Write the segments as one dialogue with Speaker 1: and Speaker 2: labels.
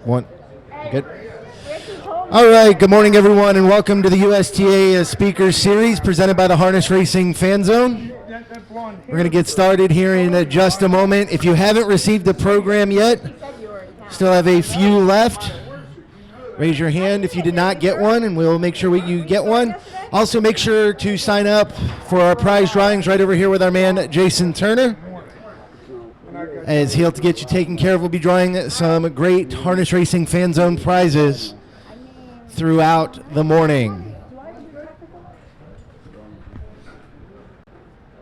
Speaker 1: One. Good. All right. Good morning, everyone, and welcome to the USTA Speakers Series presented by the Harness Racing Fan Zone. We're going to get started here in just a moment. If you haven't received the program yet, still have a few left. Raise your hand if you did not get one, and we'll make sure you get one. Also, make sure to sign up for our prize drawings right over here with our man, Jason Turner. As he'll to get you taken care of, we'll be drawing some great Harness Racing Fan Zone prizes throughout the morning.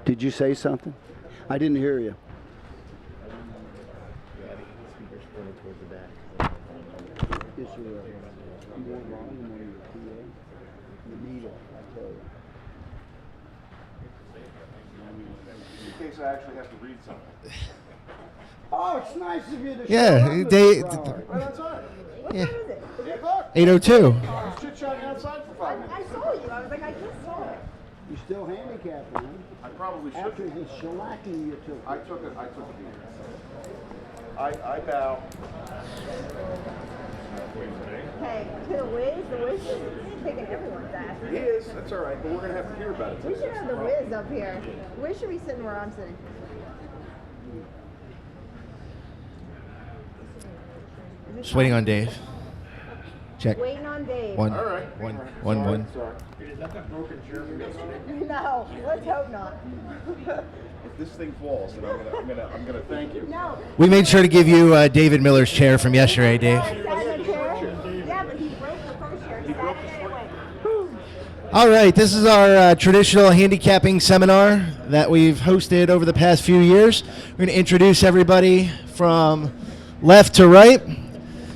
Speaker 2: Did you say something? I didn't hear you. Is there more volume on your PA? You need it, I tell you.
Speaker 3: In case I actually have to read something.
Speaker 2: Oh, it's nice of you to
Speaker 1: Yeah,
Speaker 3: Right outside.
Speaker 1: yeah.
Speaker 3: 8 o'clock.
Speaker 1: 8:02.
Speaker 3: I was chit-chatting outside for 5 minutes.
Speaker 4: I saw you. I was like, I just saw it.
Speaker 2: You're still handicapped, man.
Speaker 3: I probably should.
Speaker 2: After the shellacking you took.
Speaker 3: I took a beat. I bow.
Speaker 4: Hey, to the Wiz is kicking everyone's ass.
Speaker 3: He is. That's all right. But we're gonna have to hear about it.
Speaker 4: We should have the Wiz up here. Where should we sit where I'm sitting?
Speaker 1: Just waiting on Dave. Check.
Speaker 4: Waiting on Dave.
Speaker 1: One.
Speaker 3: All right.
Speaker 1: One.
Speaker 3: Sorry. Is that the broken chair from yesterday?
Speaker 4: No, let's hope not.
Speaker 3: If this thing falls, then I'm gonna thank you.
Speaker 4: No.
Speaker 1: We made sure to give you David Miller's chair from yesterday, Dave.
Speaker 4: Sat in the chair. Yeah, but he broke the first chair. He sat in it and went.
Speaker 1: All right, this is our traditional handicapping seminar that we've hosted over the past few years. We're going to introduce everybody from left to right.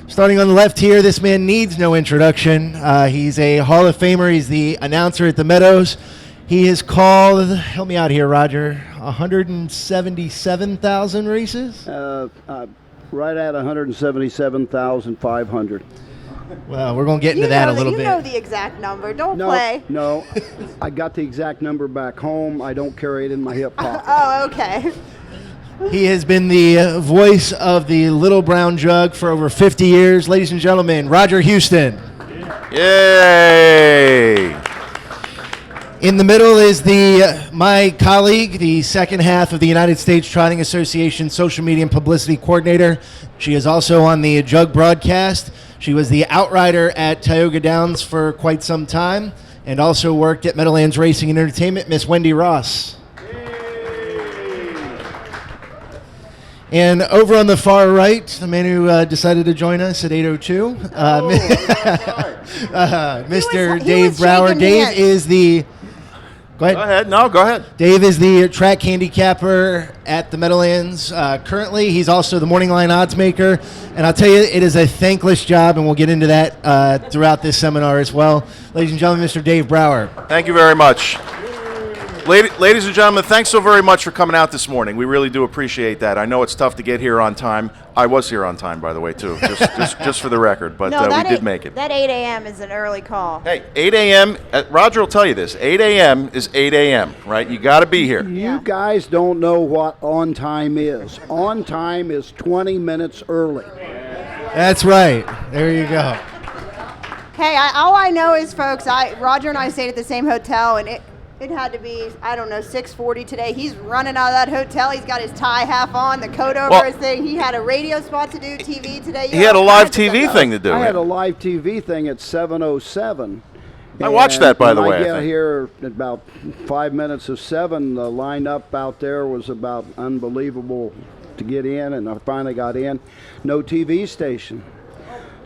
Speaker 1: Starting on the left here, this man needs no introduction. He's a Hall of Famer. He's the announcer at the Meadows. He has called, help me out here, Roger, 177,000 races?
Speaker 2: Right at 177,500.
Speaker 1: Well, we're going to get into that a little bit.
Speaker 4: You know the exact number. Don't
Speaker 2: No,
Speaker 4: play.
Speaker 2: no. I got the exact number back home. I don't carry it in my hip pocket.
Speaker 4: Oh, okay.
Speaker 1: He has been the voice of the Little Brown Jug for over 50 years. Ladies and gentlemen, Roger Huston.
Speaker 3: Yay!
Speaker 1: In the middle is my colleague, the second half of the United States Trotting Association social media and publicity coordinator. She is also on the Jug broadcast. She was the outrider at Tioga Downs for quite some time and also worked at Meadowlands Racing and Entertainment, Miss Wendy Ross. And over on the far right, the man who decided to join us at 8:02, Mr. Dave Brower. Dave is the... Go ahead.
Speaker 3: Go ahead.
Speaker 1: Dave is the track handicapper at the Meadowlands. Currently, he's also the morning line odds maker. And I'll tell you, it is a thankless job, and we'll get into that throughout this seminar as well. Ladies and gentlemen, Mr. Dave Brower.
Speaker 3: Thank you very much. Ladies and gentlemen, thanks so very much for coming out this morning. We really do appreciate that. I know it's tough to get here on time. I was here on time, by the way, too, just for the record, but we did make it.
Speaker 4: That 8 a.m. is an early call.
Speaker 3: Hey, 8 a.m., Roger will tell you this, 8 a.m. is 8 a.m., right? You got to be here.
Speaker 2: You guys don't know what on time is. On time is 20 minutes early.
Speaker 1: That's right. There you go.
Speaker 4: Hey, all I know is, folks, Roger and I stayed at the same hotel, and it had to be, 6:40 today. He's running out of that hotel. He's got his tie half on, the coat over his thing. He had a radio spot to do, TV today.
Speaker 3: He had a live TV thing to do.
Speaker 2: I had a live TV thing at 7:07.
Speaker 3: I watched that, by the way.
Speaker 2: I get here at about 5 minutes of 7. The lineup out there was about unbelievable to get in, and I finally got in. No TV station.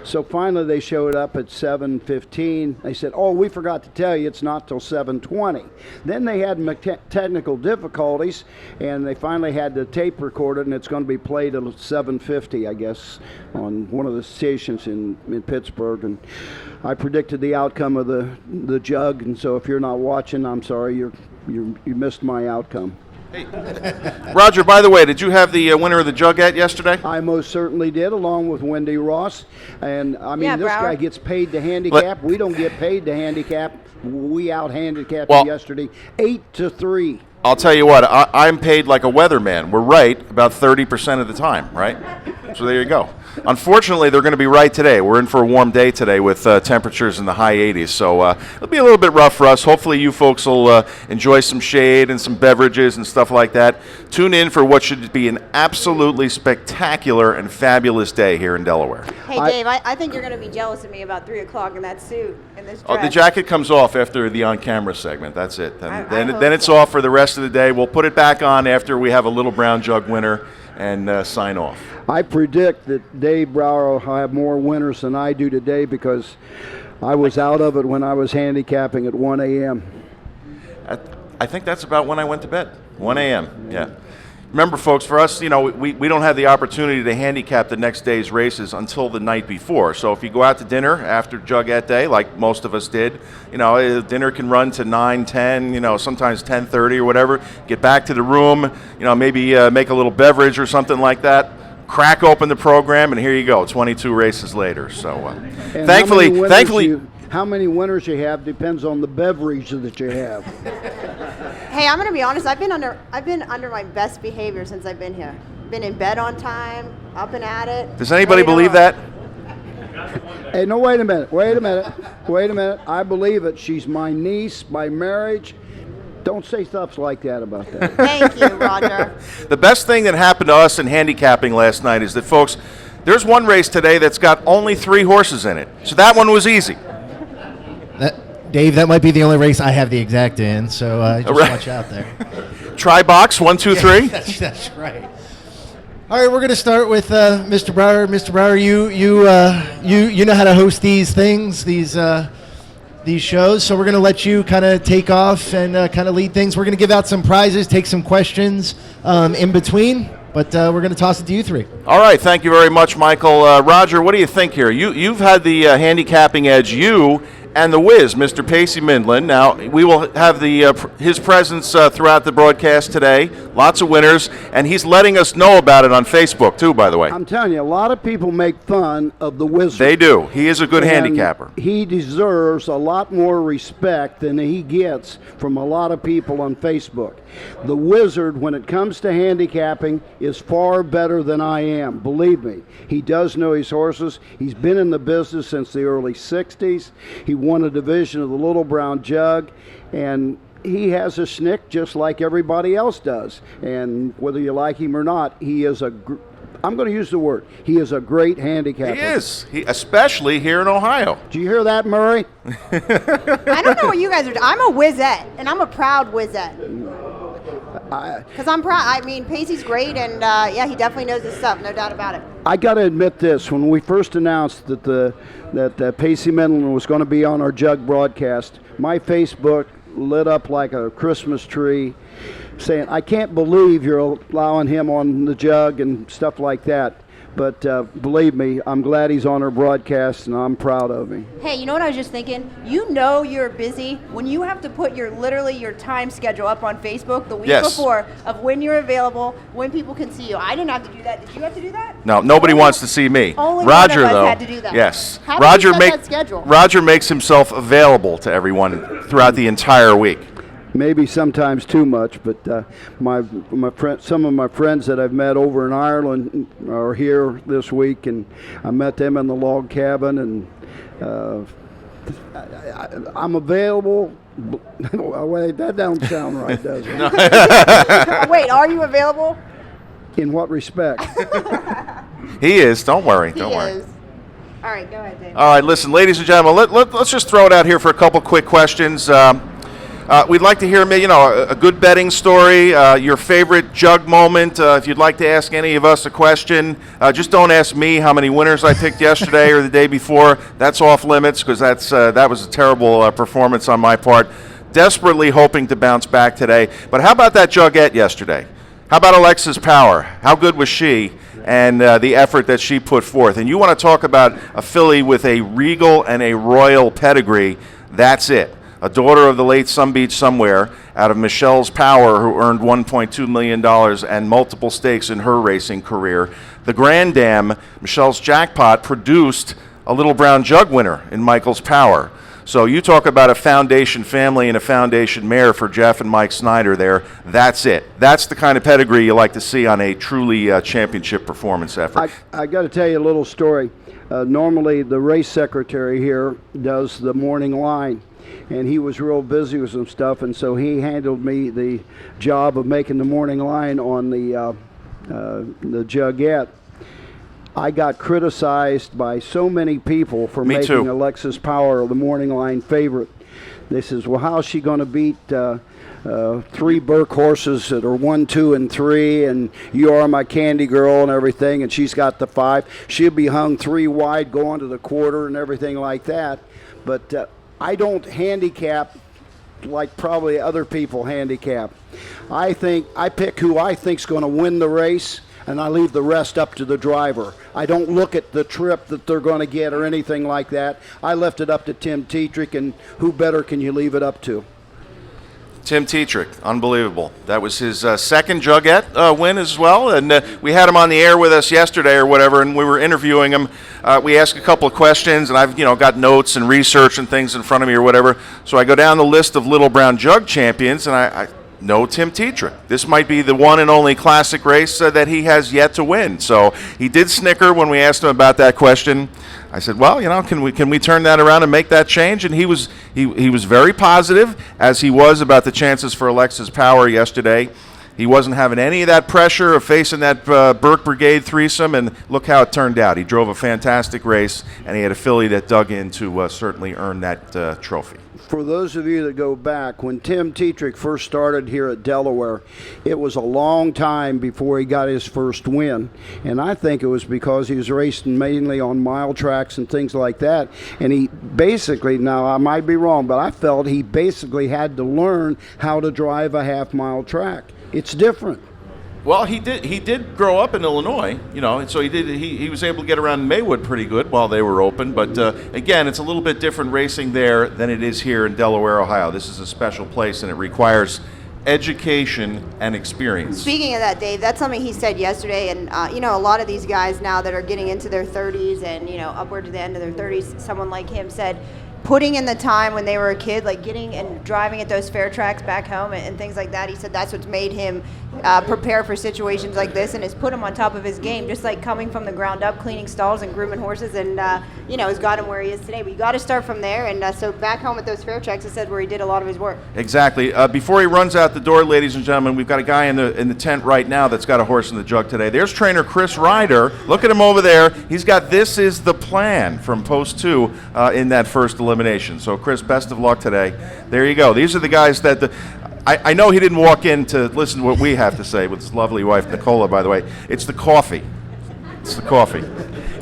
Speaker 2: So finally they showed up at 7:15. They said, oh, we forgot to tell you it's not till 7:20. Then they had technical difficulties, and they finally had the tape recorded, and it's going to be played at 7:50, I guess, on one of the stations in Pittsburgh. And I predicted the outcome of the jug, and so if you're not watching, I'm sorry, you missed my outcome.
Speaker 3: Hey, Roger, by the way, did you have the winner of the jug at yesterday?
Speaker 2: I most certainly did, along with Wendy Ross. And, I mean, this guy gets paid to handicap. We don't get paid to handicap. We out-handicapped yesterday 8-3.
Speaker 3: I'll tell you what, I'm paid like a weatherman. We're right about 30% of the time, right? So there you go. Unfortunately, they're going to be right today. We're in for a warm day today with temperatures in the high 80s. So it'll be a little bit rough for us. Hopefully you folks will enjoy some shade and some beverages and stuff like that. Tune in for what should be an absolutely spectacular and fabulous day here in Delaware.
Speaker 4: Hey, Dave, I think you're going to be jealous of me about 3 o'clock in that suit and this dress.
Speaker 3: Oh, the jacket comes off after the on-camera segment. That's it. Then it's
Speaker 4: so.
Speaker 3: off for the rest of the day. We'll put it back on after we have a little brown jug winner and sign off.
Speaker 2: I predict that Dave Brower will have more winners than I do today because I was out of it when I was handicapping at 1 a.m.
Speaker 3: I think that's about when I went to bed. 1 a.m. Yeah. Remember, folks, for us, we don't have the opportunity to handicap the next day's races until the night before. So if you go out to dinner after Jugette Day, like most of us did, dinner can run to 9, 10, sometimes 10:30 or whatever. Get back to the room, maybe make a little beverage or something like that. Crack open the program, and here you go, 22 races later. So thankfully.
Speaker 2: How many winners you have depends on the beverage that you have.
Speaker 4: Hey, I'm going to be honest. I've been under my best behavior since I've been here. Been in bed on time, up and at it.
Speaker 3: Does anybody believe that?
Speaker 2: Hey, no, wait a minute. I believe it. She's my niece by marriage. Don't say stuff like that about that.
Speaker 4: Thank you, Roger.
Speaker 3: The best thing that happened to us in handicapping last night is that, folks, there's one race today that's got only 3 horses in it. So that one was easy.
Speaker 1: Dave, that might be the only race I have the exact in, so just watch out there.
Speaker 3: Try box 1, 2, 3.
Speaker 1: That's right. All right, we're going to start with Mr. Brower. Mr. Brower, you know how to host these things, these shows, so we're going to let you kind of take off and kind of lead things. We're going to give out some prizes, take some questions in between, but we're going to toss it to you 3.
Speaker 3: All right, thank you very much, Michael. Roger, what do you think here? You've had the handicapping edge, and the whiz, Mr. Pacey Mindlin. Now, we will have his presence throughout the broadcast today. Lots of winners, and he's letting us know about it on Facebook, too, by the way.
Speaker 2: I'm telling you, a lot of people make fun of the Wizard.
Speaker 3: They do. He is a good handicapper.
Speaker 2: He deserves a lot more respect than he gets from a lot of people on Facebook. The Wizard, when it comes to handicapping, is far better than I am. Believe me. He does know his horses. He's been in the business since the early 60s. He won a division of the Little Brown Jug, and he has a schnick just like everybody else does. And whether you like him or not, he is I'm going to use the word. He is a great handicapper.
Speaker 3: He is, especially here in Ohio.
Speaker 2: Do you hear that, Murray?
Speaker 4: I don't know what you guys are doing. I'm a whizzette, and I'm a proud whizzette. Because I'm proud. I mean, Pacey's great, and he definitely knows his stuff, no doubt about it.
Speaker 2: I got to admit this. When we first announced that Pacey Mindlin was going to be on our Jug broadcast, my Facebook lit up like a Christmas tree, saying, I can't believe you're allowing him on the Jug and stuff like that. But believe me, I'm glad he's on our broadcast, and I'm proud of him.
Speaker 4: Hey, you know what I was just thinking? You know you're busy when you have to put your time schedule up on Facebook the week before of when you're available, when people can see you. I didn't have to do that. Did you have to do that?
Speaker 3: No, nobody wants to see me.
Speaker 4: Only
Speaker 3: Roger,
Speaker 4: one of us
Speaker 3: though,
Speaker 4: had to do that.
Speaker 3: Yes.
Speaker 4: How did you set that schedule?
Speaker 3: Roger makes himself available to everyone throughout the entire week.
Speaker 2: Maybe sometimes too much, but some of my friends that I've met over in Ireland are here this week, and I met them in the log cabin, and I'm available. Wait, that don't sound right, does it?
Speaker 4: Wait, are you available?
Speaker 2: In what respect?
Speaker 3: He is. Don't worry.
Speaker 4: He is. All right, go ahead, Dave.
Speaker 3: All right, listen, ladies and gentlemen, let's just throw it out here for a couple quick questions. We'd like to hear, a good betting story, your favorite jug moment. If you'd like to ask any of us a question, just don't ask me how many winners I picked yesterday or the day before. That's off limits because that was a terrible performance on my part. Desperately hoping to bounce back today. But how about that jugette yesterday? How about Alexa's Power? How good was she? And the effort that she put forth. And you want to talk about a filly with a regal and a royal pedigree, that's it. A daughter of the late Sun Beach Somewhere out of Michelle's Power, who earned $1.2 million and multiple stakes in her racing career. The Grand Dam, Michelle's Jackpot, produced a Little Brown Jug winner in Michael's Power. So you talk about a foundation family and a foundation mare for Jeff and Mike Snyder there. That's it. That's the kind of pedigree you like to see on a truly championship performance effort.
Speaker 2: I got to tell you a little story. Normally the race secretary here does the morning line, and he was real busy with some stuff, and so he handled me the job of making the morning line on the Jugette. I got criticized by so many people for
Speaker 3: Me
Speaker 2: making
Speaker 3: too.
Speaker 2: Alexis Power the morning line favorite. They says, well, how's she going to beat 3 Burke horses that are 1, 2, and 3, and You Are My Candy Girl and everything, and she's got the 5. She'll be hung 3 wide going to the quarter and everything like that. But I don't handicap like probably other people handicap. I pick who I think's going to win the race, and I leave the rest up to the driver. I don't look at the trip that they're going to get or anything like that. I left it up to Tim Tetrick, and who better can you leave it up to?
Speaker 3: Tim Tetrick, unbelievable. That was his second Jugette win as well, and we had him on the air with us yesterday or whatever, and we were interviewing him. We asked a couple of questions, and I've got notes and research and things in front of me or whatever. So I go down the list of Little Brown Jug champions, and I know Tim Tetrick. This might be the one and only classic race that he has yet to win. So he did snicker when we asked him about that question. I said, well, can we turn that around and make that change? And he was very positive, as he was about the chances for Alexis Power yesterday. He wasn't having any of that pressure of facing that Burke Brigade threesome, and look how it turned out. He drove a fantastic race, and he had a filly that dug in to certainly earn that trophy.
Speaker 2: For those of you that go back, when Tim Tetrick first started here at Delaware, it was a long time before he got his first win. And I think it was because he was racing mainly on mile tracks and things like that. And he basically, now I might be wrong, but I felt he basically had to learn how to drive a half-mile track. It's different.
Speaker 3: Well, he did grow up in Illinois, and so he was able to get around Maywood pretty good while they were open. But again, it's a little bit different racing there than it is here in Delaware, Ohio. This is a special place, and it requires education and experience.
Speaker 4: Speaking of that, Dave, that's something he said yesterday, and a lot of these guys now that are getting into their 30s and upward to the end of their 30s, someone like him said, putting in the time when they were a kid, like getting and driving at those fair tracks back home and things like that. He said that's what's made him prepare for situations like this and has put him on top of his game, just like coming from the ground up, cleaning stalls and grooming horses, and has got him where he is today. But you got to start from there, and so back home at those fair tracks, he said, where he did a lot of his work.
Speaker 3: Exactly. Before he runs out the door, ladies and gentlemen, we've got a guy in the tent right now that's got a horse in the jug today. There's trainer Chris Ryder. Look at him over there. He's got This Is the Plan from Post 2 in that first elimination. So, Chris, best of luck today. There you go. These are the guys that I know he didn't walk in to listen to what we have to say with his lovely wife, Nicola, by the way. It's the coffee. It's the coffee.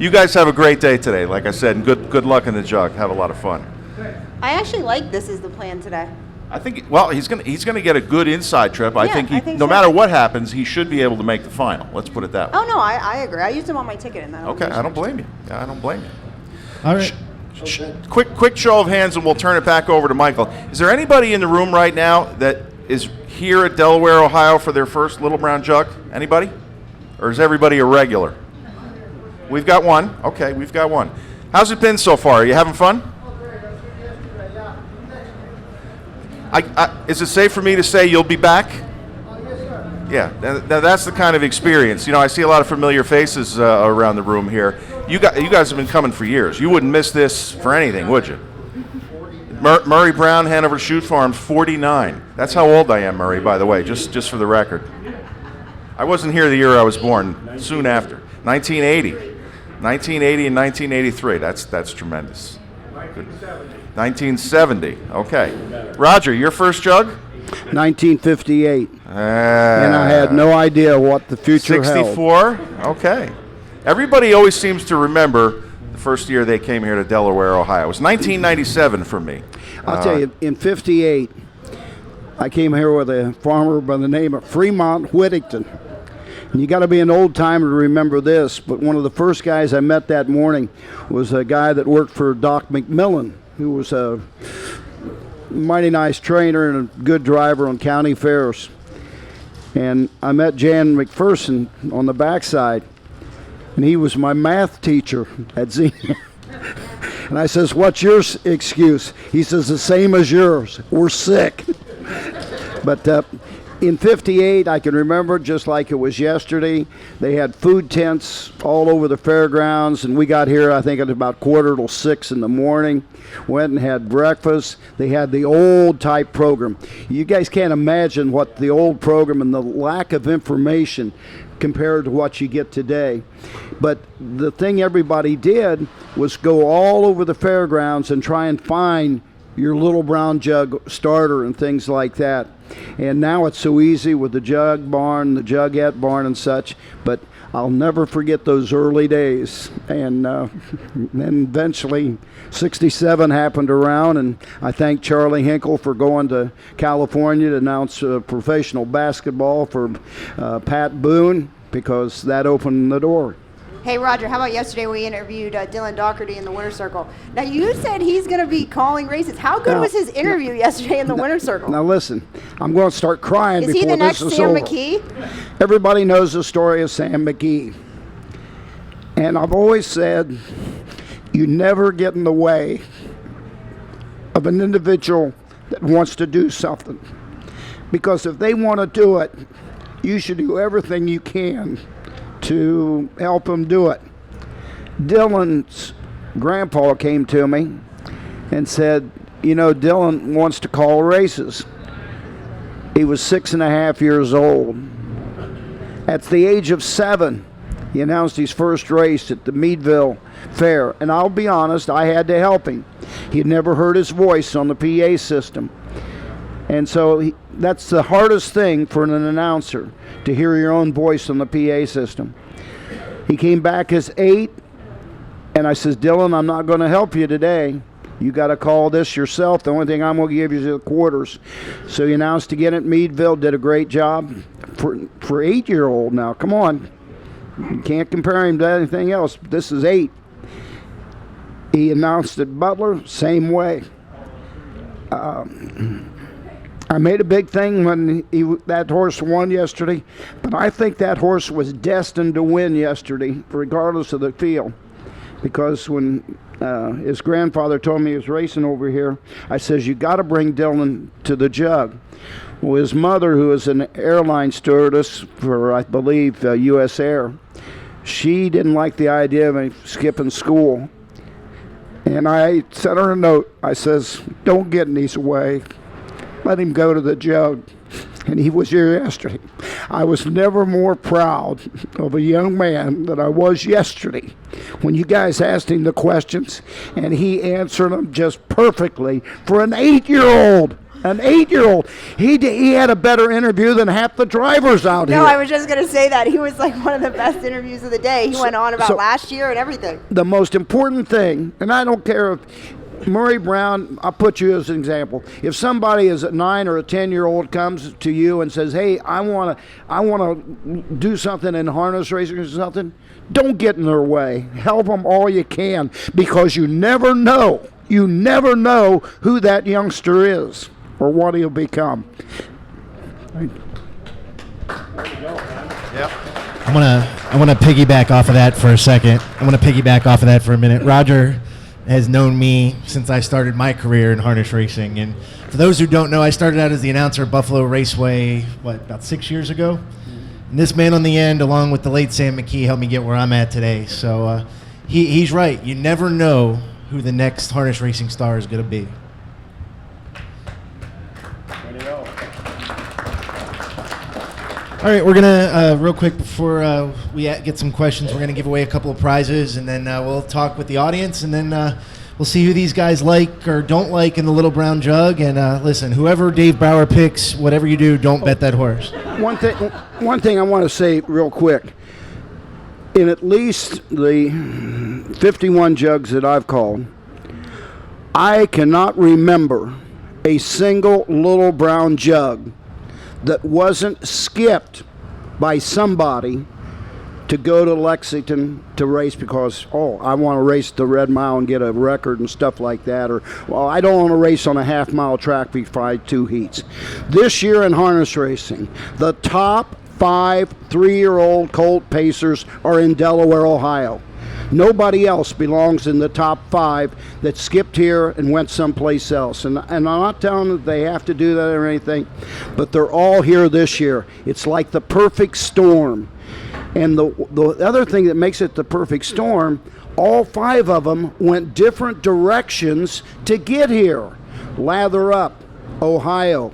Speaker 3: You guys have a great day today, like I said, and good luck in the jug. Have a lot of fun.
Speaker 4: I actually like This Is the Plan today.
Speaker 3: I think, well, he's gonna get a good inside trip. I think no
Speaker 4: so.
Speaker 3: matter what happens, he should be able to make the final. Let's put it that way.
Speaker 4: Oh, no, I agree. I used him on my ticket in that.
Speaker 3: Okay, I don't blame you. I don't blame you.
Speaker 1: All right.
Speaker 3: Quick show of hands, and we'll turn it back over to Michael. Is there anybody in the room right now that is here at Delaware, Ohio for their first Little Brown Jug? Anybody? Or is everybody a regular? We've got one. Okay, we've got one. How's it been so far? Are you having fun? Is it safe for me to say you'll be back? Yeah, that's the kind of experience. I see a lot of familiar faces around the room here. You guys have been coming for years. You wouldn't miss this for anything, would you? Murray Brown, Hanover Shoot Farms, 49. That's how old I am, Murray, by the way, just for the record. I wasn't here the year I was born, soon after. 1980 and 1983. That's tremendous. Good. 1970. Okay. Roger, your first jug?
Speaker 2: 1958. And I had no idea what the future
Speaker 3: 64? Okay. Everybody always seems to remember the first year they came here to Delaware, Ohio. It was 1997 for me.
Speaker 2: I'll tell you, in 58, I came here with a farmer by the name of Fremont Whittington. And you got to be an old timer to remember this, but one of the first guys I met that morning was a guy that worked for Doc McMillan, who was a mighty nice trainer and a good driver on county fairs. And I met Jan McPherson on the backside, and he was my math teacher at Xenia. And I says, what's your excuse? He says, the same as yours. We're sick. But in 58, I can remember just like it was yesterday. They had food tents all over the fairgrounds, and we got here, I think, at about 5:45 in the morning. Went and had breakfast. They had the old type program. You guys can't imagine what the old program and the lack of information compared to what you get today. But the thing everybody did was go all over the fairgrounds and try and find your little brown jug starter and things like that. And now it's so easy with the jug barn, the jugette barn and such, but I'll never forget those early days. And then eventually 67 happened around, and I thank Charlie Hinkle for going to California to announce professional basketball for Pat Boone, because that opened the door.
Speaker 4: Hey, Roger, how about yesterday we interviewed Dylan Doherty in the Winner's Circle? Now, you said he's going to be calling races. How good was his interview yesterday in the Winner's Circle?
Speaker 2: Now, listen, I'm going to start crying
Speaker 4: Is
Speaker 2: before
Speaker 4: he the next
Speaker 2: this is
Speaker 4: Sam
Speaker 2: over.
Speaker 4: McKee?
Speaker 2: Everybody knows the story of Sam McKee. And I've always said, you never get in the way of an individual that wants to do something. Because if they want to do it, you should do everything you can to help him do it. Dylan's grandpa came to me and said, you know, Dylan wants to call races. He was 6.5 years old. At the age of 7, he announced his first race at the Meadville Fair. And I'll be honest, I had to help him. He'd never heard his voice on the PA system. And so that's the hardest thing for an announcer, to hear your own voice on the PA system. He came back as 8, and I says, Dylan, I'm not going to help you today. You got to call this yourself. The only thing I'm going to give you is the quarters. So he announced again at Meadville, did a great job. For 8-year-old now, come on. You can't compare him to anything else. This is 8. He announced at Butler, same way. I made a big thing when that horse won yesterday, but I think that horse was destined to win yesterday, regardless of the field. Because when his grandfather told me he was racing over here, I says, you got to bring Dylan to the jug. Well, his mother, who is an airline stewardess for, I believe, U.S. Air, she didn't like the idea of him skipping school. And I sent her a note. I says, don't get in his way. Let him go to the jug. And he was here yesterday. I was never more proud of a young man than I was yesterday when you guys asked him the questions and he answered them just perfectly for an 8-year-old. An 8-year-old. He had a better interview than half the drivers out here.
Speaker 4: No, I was just going to say that. He was like one of the best interviews of the day. He went on about last year and everything.
Speaker 2: The most important thing, and I don't care if Murray Brown, I'll put you as an example. If somebody is a 9 or a 10-year-old comes to you and says, hey, I want to do something in harness racing or something, don't get in their way. Help them all you can, because you never know. You never know who that youngster is or what he'll become.
Speaker 3: There you go. Yep.
Speaker 1: I want to piggyback off of that for a second. I want to piggyback off of that for a minute. Roger has known me since I started my career in harness racing. And for those who don't know, I started out as the announcer at Buffalo Raceway, about 6 years ago? And this man on the end, along with the late Sam McKee, helped me get where I'm at today. So he's right. You never know who the next harness racing star is going to be. All right, we're going to, real quick, before we get some questions, we're going to give away a couple of prizes, and then we'll talk with the audience, and then we'll see who these guys like or don't like in the Little Brown Jug. And listen, whoever Dave Brower picks, whatever you do, don't bet that horse.
Speaker 2: One thing I want to say real quick. In at least the 51 jugs that I've called, I cannot remember a single Little Brown Jug that wasn't skipped by somebody to go to Lexington to race because, I want to race the Red Mile and get a record and stuff like that. Or, I don't want to race on a half-mile track before I 2 heats. This year in harness racing, the top 5 3-year-old colt pacers are in Delaware, Ohio. Nobody else belongs in the top 5 that skipped here and went someplace else. And I'm not telling them that they have to do that or anything, but they're all here this year. It's like the perfect storm. And the other thing that makes it the perfect storm, all 5 of them went different directions to get here. Lather Up, Ohio.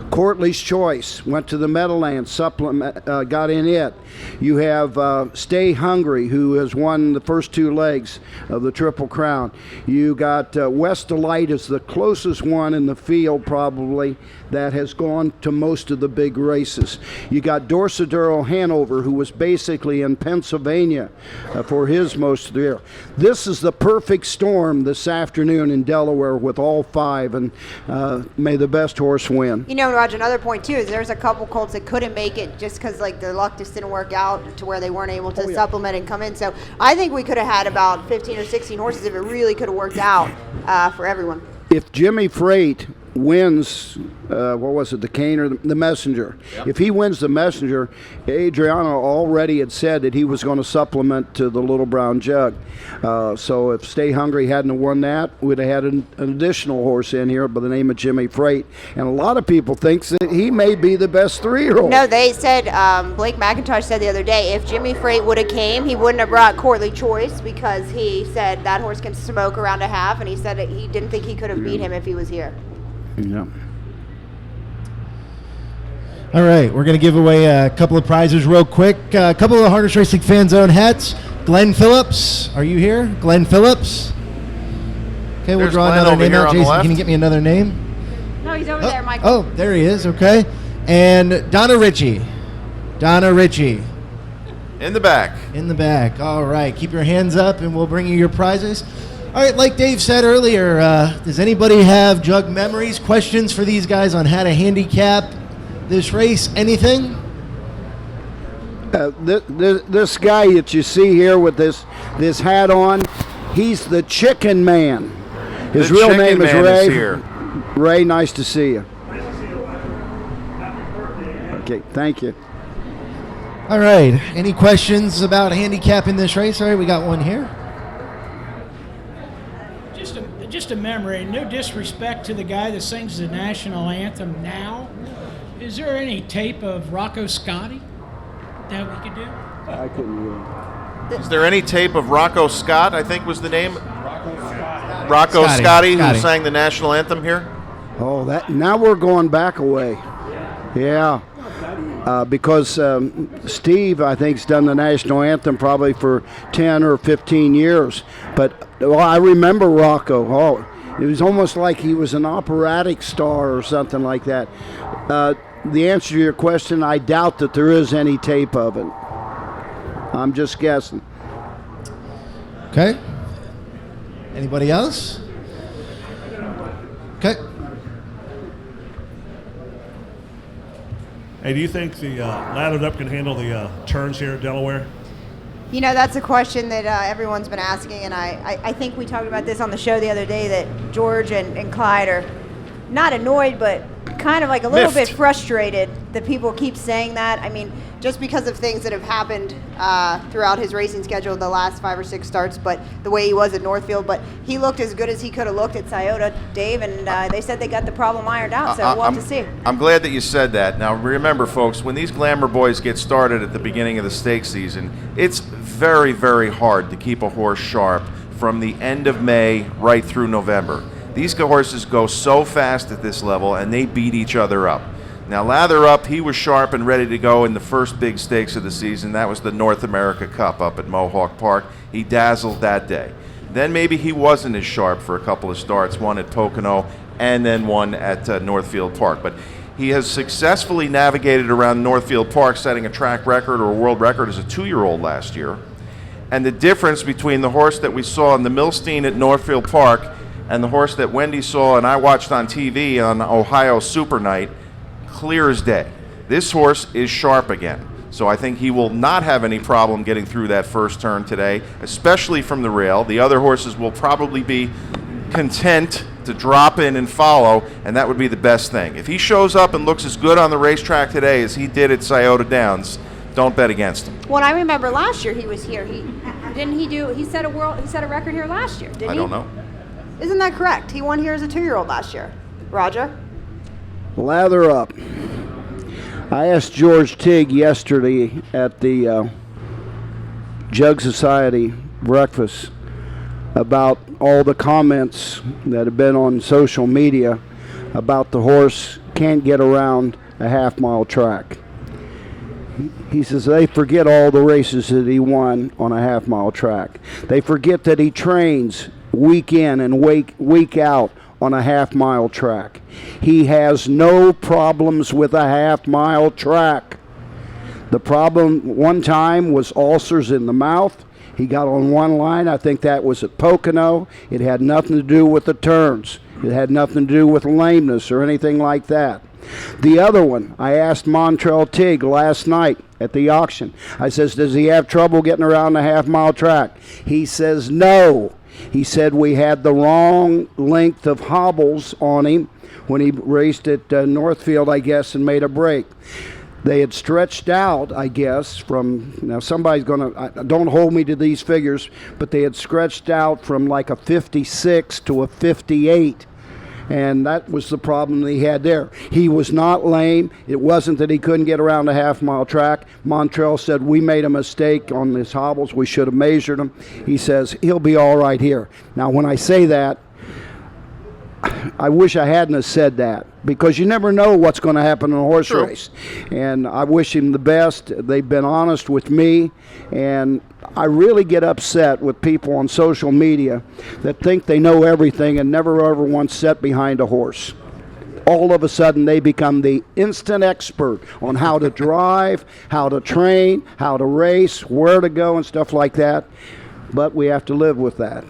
Speaker 2: Courtly's Choice went to the Meadowlands, supplement, got in it. You have Stay Hungry, who has won the first 2 legs of the Triple Crown. You got West Delight is the closest one in the field probably that has gone to most of the big races. You got Dorsadero Hanover, who was basically in Pennsylvania for his most of the year. This is the perfect storm this afternoon in Delaware with all 5, and may the best horse win.
Speaker 4: You know, Roger, another point too is there's a couple colts that couldn't make it just because like their luck just didn't work out to where they weren't able to supplement and come in. So I think we could have had about 15 or 16 horses if it really could have worked out for everyone.
Speaker 2: If Jimmy Freight wins, what was it, the Cane or the Messenger? Yep. If he wins the Messenger, Adriano already had said that he was going to supplement to the Little Brown Jug. So if Stay Hungry hadn't won that, we'd have had an additional horse in here by the name of Jimmy Freight. And a lot of people think that he may be the best 3-year-old.
Speaker 4: No, they said, Blake McIntosh said the other day, if Jimmy Freight would have came, he wouldn't have brought Courtly Choice because he said that horse can smoke around a half, and he said he didn't think he could have beat him if he was here.
Speaker 2: Yeah.
Speaker 1: All right, we're going to give away a couple of prizes real quick. A couple of Harness Racing Fan Zone hats. Glenn Phillips, are you here? Glenn Phillips? Okay, we'll draw another name out. Jason, can you get me another name?
Speaker 4: No, he's over there, Michael.
Speaker 1: Oh, there he is, okay. And Donna Ritchie. Donna Ritchie.
Speaker 3: In the back.
Speaker 1: In the back. All right, keep your hands up and we'll bring you your prizes. All right, like Dave said earlier, does anybody have jug memories, questions for these guys on how to handicap this race? Anything?
Speaker 2: This guy that you see here with this hat on, he's the Chicken Man. His real name is Ray. Ray, nice to see you. Okay, thank you.
Speaker 1: All right, any questions about handicapping this race? All right, we got one here.
Speaker 5: Just a memory, no disrespect to the guy that sings the national anthem now. Is there any tape of Rocco Scotti that we could do?
Speaker 2: I couldn't.
Speaker 3: Is there any tape of Rocco Scott, I think was the name? Rocco Scotti, who sang the national anthem here?
Speaker 2: Oh, that now we're going back away. Yeah. Because Steve, I think, has done the national anthem probably for 10 or 15 years. But I remember Rocco. Oh, it was almost like he was an operatic star or something like that. The answer to your question, I doubt that there is any tape of it. I'm just guessing.
Speaker 1: Okay. Anybody else? Okay.
Speaker 6: Hey, do you think the Lathered Up can handle the turns here at Delaware?
Speaker 4: You know, that's a question that everyone's been asking, and I think we talked about this on the show the other day, that George and Clyde are not annoyed, but kind of like a little bit frustrated that people keep saying that. I mean, just because of things that have happened throughout his racing schedule the last 5 or 6 starts, but the way he was at Northfield. But he looked as good as he could have looked at Scioto, Dave, and they said they got the problem ironed out, so we'll have to see.
Speaker 3: I'm glad that you said that. Now, remember, folks, when these Glamour boys get started at the beginning of the stake season, it's very, very hard to keep a horse sharp from the end of May right through November. These horses go so fast at this level, and they beat each other up. Now, Lather Up, he was sharp and ready to go in the first big stakes of the season. That was the North America Cup up at Mohawk Park. He dazzled that day. Then maybe he wasn't as sharp for a couple of starts, one at Pocono and then one at Northfield Park. But he has successfully navigated around Northfield Park, setting a track record or a world record as a 2-year-old last year. And the difference between the horse that we saw in the Milstein at Northfield Park and the horse that Wendy saw and I watched on TV on Ohio Super Night, clear as day. This horse is sharp again. So I think he will not have any problem getting through that first turn today, especially from the rail. The other horses will probably be content to drop in and follow, and that would be the best thing. If he shows up and looks as good on the racetrack today as he did at Scioto Downs, don't bet against him.
Speaker 4: Well, I remember last year he was here.
Speaker 7: Didn't he do? He set a record here last year. Didn't he?
Speaker 3: I don't know.
Speaker 4: Isn't that correct? He won here as a 2-year-old last year. Roger?
Speaker 2: Lather up. I asked George Tigg yesterday at the Jug Society breakfast about all the comments that have been on social media about the horse can't get around a half-mile track. He says they forget all the races that he won on a half-mile track. They forget that he trains week in and week out on a half-mile track. He has no problems with a half-mile track. The problem one time was ulcers in the mouth. He got on one line. I think that was at Pocono. It had nothing to do with the turns. It had nothing to do with lameness or anything like that. The other one, I asked Montrell Tigg last night at the auction. I says, does he have trouble getting around the half-mile track? He says no. He said we had the wrong length of hobbles on him when he raced at Northfield, I guess, and made a break. They had stretched out, I guess, from, now somebody's going to, don't hold me to these figures, but they had stretched out from like a 56 to a 58. And that was the problem that he had there. He was not lame. It wasn't that he couldn't get around a half-mile track. Montrell said, we made a mistake on his hobbles. We should have measured him. He says, he'll be all right here. Now, when I say that, I wish I hadn't have said that, because you never know what's going to happen in a horse race. And I wish him the best. They've been honest with me, and I really get upset with people on social media that think they know everything and never ever once sat behind a horse. All of a sudden they become the instant expert on how to drive, how to train, how to race, where to go and stuff like that. But we have to live with that.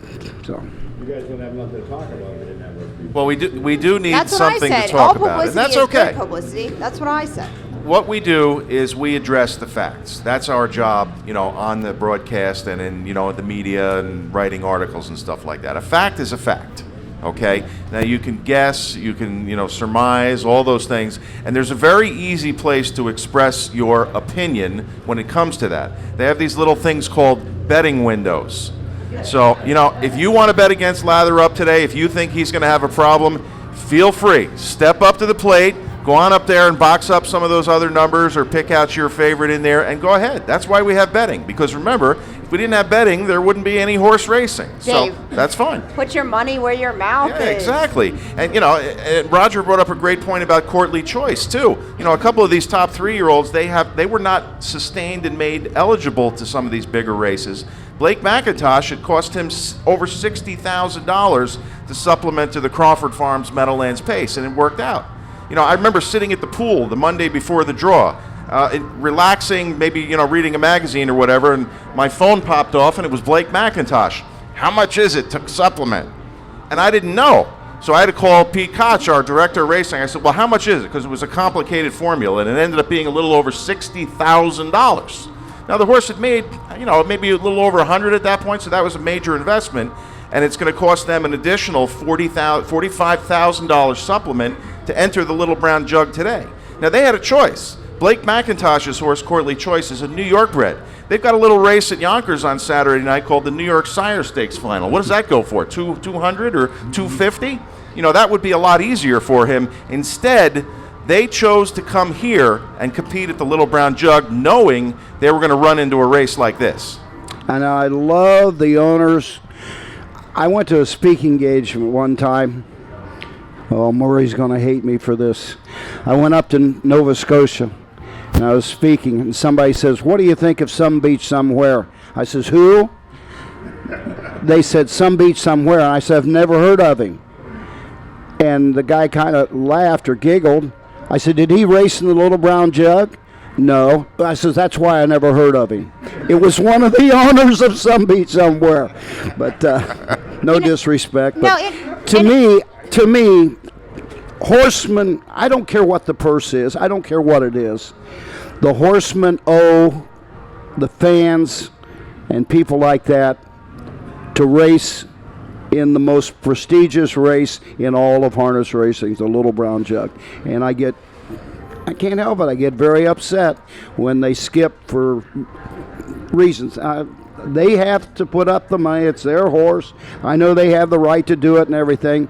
Speaker 2: So.
Speaker 8: You guys don't have nothing to talk about. We didn't have what people.
Speaker 3: Well, we do need
Speaker 4: That's what I
Speaker 3: something
Speaker 4: said.
Speaker 3: to talk
Speaker 4: All
Speaker 3: about, and
Speaker 4: publicity
Speaker 3: that's
Speaker 4: is
Speaker 3: okay.
Speaker 4: good publicity. That's what I said.
Speaker 3: What we do is we address the facts. That's our job, on the broadcast and in, the media and writing articles and stuff like that. A fact is a fact, okay? Now you can guess, you can, surmise, all those things, and there's a very easy place to express your opinion when it comes to that. They have these little things called betting windows. So, if you want to bet against Lather Up today, if you think he's going to have a problem, feel free. Step up to the plate. Go on up there and box up some of those other numbers or pick out your favorite in there and go ahead. That's why we have betting. Because remember, if we didn't have betting, there wouldn't be any horse racing.
Speaker 4: Dave,
Speaker 3: so that's fine.
Speaker 4: Put your money where your mouth is.
Speaker 3: Exactly. And, and Roger brought up a great point about courtly choice, too. A couple of these top 3-year-olds, they were not sustained and made eligible to some of these bigger races. Blake McIntosh, it cost him over $60,000 to supplement to the Crawford Farms Meadowlands pace, and it worked out. I remember sitting at the pool the Monday before the draw, relaxing, maybe, reading a magazine or whatever, and my phone popped off, and it was Blake McIntosh. How much is it to supplement? And I didn't know. So I had to call Pete Koch, our director of racing. I said, well, how much is it? Because it was a complicated formula, and it ended up being a little over $60,000. Now, the horse had made, maybe a little over 100 at that point, so that was a major investment, and it's going to cost them an additional $45,000 supplement to enter the Little Brown Jug today. Now, they had a choice. Blake McIntosh's horse, Courtly Choice, is a New York bred. They've got a little race at Yonkers on Saturday night called the New York Sire Stakes Final. What does that go for, 200 or 250? That would be a lot easier for him. Instead, they chose to come here and compete at the Little Brown Jug knowing they were going to run into a race like this.
Speaker 2: And I love the owners. I went to a speaking engagement one time. Oh, Murray's going to hate me for this. I went up to Nova Scotia, and I was speaking, and somebody says, what do you think of Some Beach Somewhere? I says, who? They said, Some Beach Somewhere. And I said, I've never heard of him. And the guy kind of laughed or giggled. I said, did he race in the Little Brown Jug? No. I says, that's why I never heard of him. It was one of the owners of Some Beach Somewhere. But no disrespect. But to me, horsemen, I don't care what the purse is. I don't care what it is. The horsemen owe the fans and people like that to race in the most prestigious race in all of harness racing, the Little Brown Jug. And I can't help it. I get very upset when they skip for reasons. They have to put up the money. It's their horse. I know they have the right to do it and everything,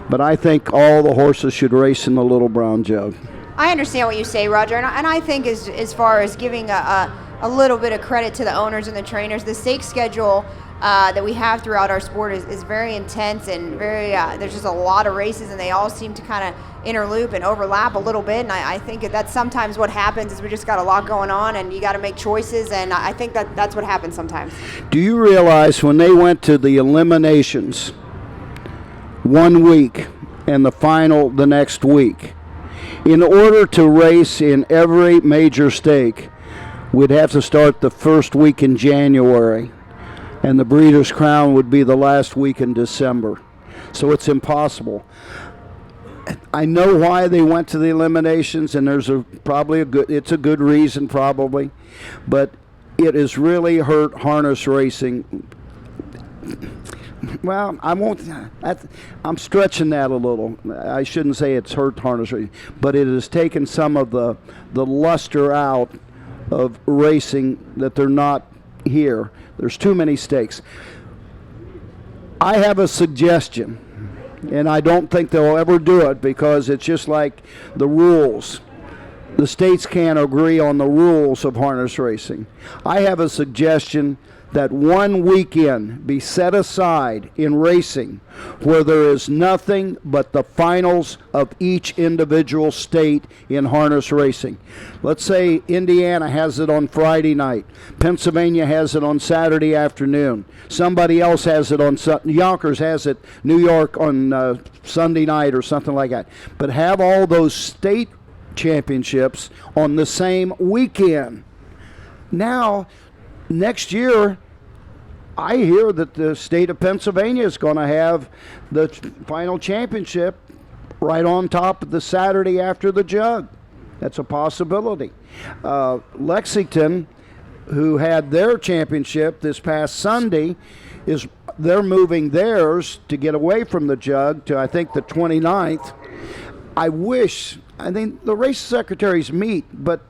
Speaker 2: but I think all the horses should race in the Little Brown Jug.
Speaker 4: I understand what you say, Roger, and I think as far as giving a little bit of credit to the owners and the trainers, the stake schedule that we have throughout our sport is very intense and very there's just a lot of races, and they all seem to kind of interloop and overlap a little bit, and I think that's sometimes what happens is we just got a lot going on and you got to make choices, and I think that's what happens sometimes.
Speaker 2: Do you realize when they went to the eliminations 1 week and the final the next week, in order to race in every major stake, we'd have to start the first week in January, and the Breeders' Crown would be the last week in December. So it's impossible. I know why they went to the eliminations, and there's it's a good reason probably, but it has really hurt harness racing. Well, I'm stretching that a little. I shouldn't say it's hurt harness racing, but it has taken some of the luster out of racing that they're not here. There's too many stakes. I have a suggestion, and I don't think they'll ever do it because it's just like the rules. The states can't agree on the rules of harness racing. I have a suggestion that 1 weekend be set aside in racing where there is nothing but the finals of each individual state in harness racing. Let's say Indiana has it on Friday night. Pennsylvania has it on Saturday afternoon. Somebody else has it on Yonkers has it, New York on Sunday night or something like that. But have all those state championships on the same weekend. Now, next year, I hear that the state of Pennsylvania is going to have the final championship right on top of the Saturday after the Jug. That's a possibility. Lexington, who had their championship this past Sunday, they're moving theirs to get away from the Jug to, I think, the 29th. I think the race secretaries meet, but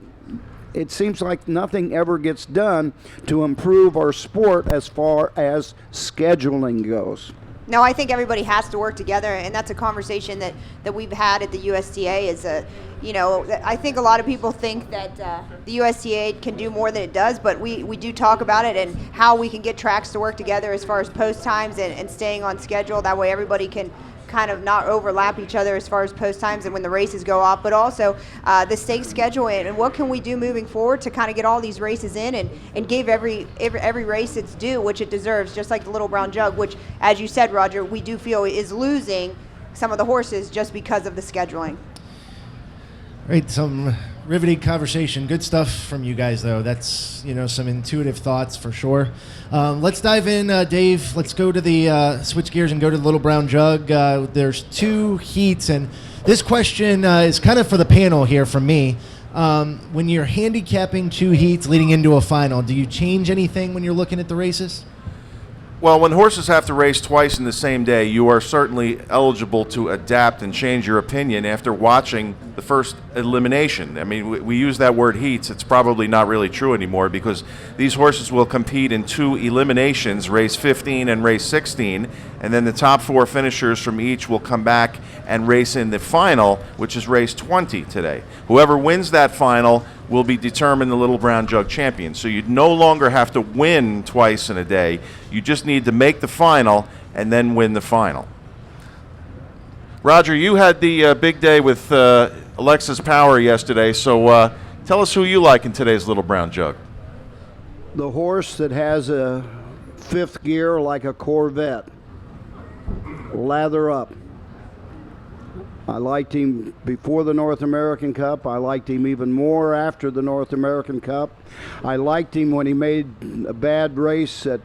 Speaker 2: it seems like nothing ever gets done to improve our sport as far as scheduling goes.
Speaker 4: No, I think everybody has to work together, and that's a conversation that we've had at the USTA. I think a lot of people think that the USTA can do more than it does, but we do talk about it and how we can get tracks to work together as far as post times and staying on schedule. That way everybody can kind of not overlap each other as far as post times and when the races go off, but also the stake schedule and what can we do moving forward to kind of get all these races in and give every race its due, which it deserves, just like the Little Brown Jug, which, as you said, Roger, we do feel is losing some of the horses just because of the scheduling.
Speaker 1: Right, some riveting conversation. Good stuff from you guys, though. That's, some intuitive thoughts for sure. Let's dive in, Dave. Let's go to the switch gears and go to the Little Brown Jug. There's 2 heats, and this question is kind of for the panel here from me. When you're handicapping 2 heats leading into a final, do you change anything when you're looking at the races?
Speaker 3: Well, when horses have to race twice in the same day, you are certainly eligible to adapt and change your opinion after watching the first elimination. I mean, we use that word heats. It's probably not really true anymore because these horses will compete in 2 eliminations, race 15 and race 16, and then the top 4 finishers from each will come back and race in the final, which is race 20 today. Whoever wins that final will be determined the Little Brown Jug champion. So you no longer have to win twice in a day. You just need to make the final and then win the final. Roger, you had the big day with Alexa's Power yesterday, so tell us who you like in today's Little Brown Jug.
Speaker 2: The horse that has a 5th gear like a Corvette. Lather Up. I liked him before the North American Cup. I liked him even more after the North American Cup. I liked him when he made a bad race at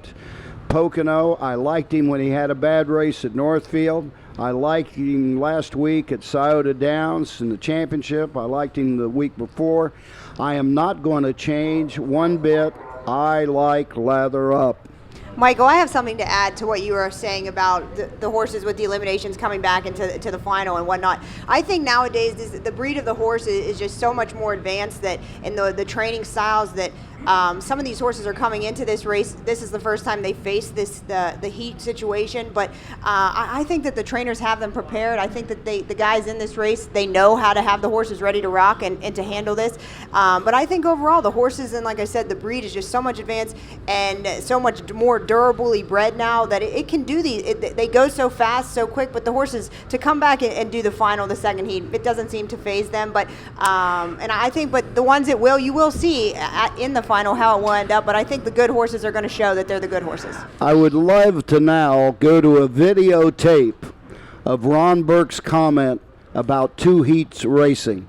Speaker 2: Pocono. I liked him when he had a bad race at Northfield. I liked him last week at Scioto Downs in the championship. I liked him the week before. I am not going to change one bit. I like Lather Up.
Speaker 4: Michael, I have something to add to what you were saying about the horses with the eliminations coming back into the final and whatnot. I think nowadays the breed of the horse is just so much more advanced that in the training styles that some of these horses are coming into this race. This is the first time they face the heat situation, but I think that the trainers have them prepared. I think that the guys in this race, they know how to have the horses ready to rock and to handle this. But I think overall the horses, and like I said, the breed is just so much advanced and so much more durably bred now that it can do they go so fast, so quick. But the horses, to come back and do the final, the second heat, it doesn't seem to phase them. But and I think, but the ones that you will see in the final how it will end up. But I think the good horses are going to show that they're the good horses.
Speaker 2: I would love to now go to a videotape of Ron Burke's comment about 2 heats racing.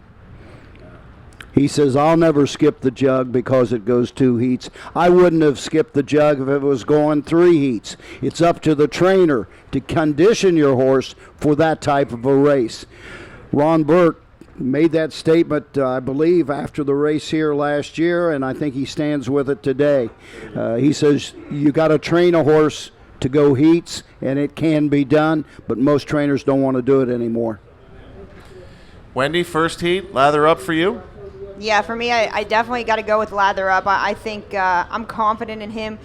Speaker 2: He says, I'll never skip the jug because it goes 2 heats. I wouldn't have skipped the jug if it was going 3 heats. It's up to the trainer to condition your horse for that type of a race. Ron Burke made that statement, I believe, after the race here last year, and I think he stands with it today. He says, you got to train a horse to go heats, and it can be done, but most trainers don't want to do it anymore.
Speaker 3: Wendy, first heat, lather up for you?
Speaker 4: Yeah, for me, I definitely got to go with Lather Up. I think I'm confident in him.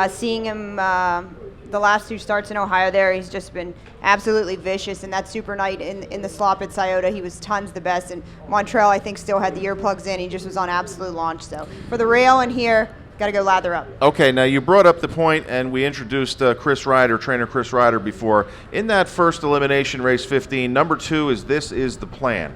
Speaker 4: Seeing him the last 2 starts in Ohio there, he's just been absolutely vicious. And that super night in the slop at Scioto, he was tons the best. And Montreal, I think, still had the earplugs in. He just was on absolute launch. So for the rail in here, got to go Lather Up.
Speaker 3: Okay, now you brought up the point, and we introduced trainer Chris Ryder before. In that first elimination race 15, number 2 is This Is the Plan.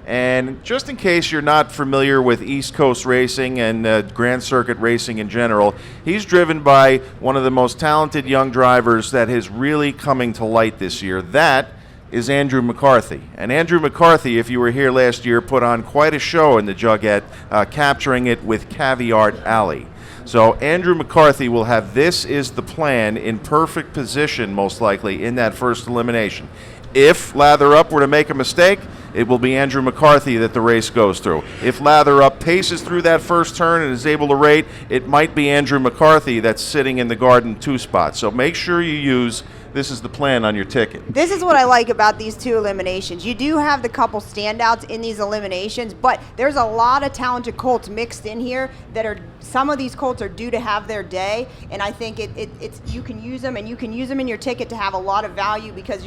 Speaker 3: And just in case you're not familiar with East Coast racing and Grand Circuit racing in general, he's driven by one of the most talented young drivers that is really coming to light this year. That is Andrew McCarthy. And Andrew McCarthy, if you were here last year, put on quite a show in the Jugette, capturing it with Caveat Alley. So Andrew McCarthy will have This Is the Plan in perfect position, most likely, in that first elimination. If Lather Up were to make a mistake, it will be Andrew McCarthy that the race goes through. If Lather Up paces through that first turn and is able to rate, it might be Andrew McCarthy that's sitting in the Garden 2 spot. So make sure you use This Is the Plan on your ticket.
Speaker 4: This is what I like about these 2 eliminations. You do have the couple standouts in these eliminations, but there's a lot of talented colts mixed in here that are, some of these colts are due to have their day, and I think it's you can use them, and you can use them in your ticket to have a lot of value, because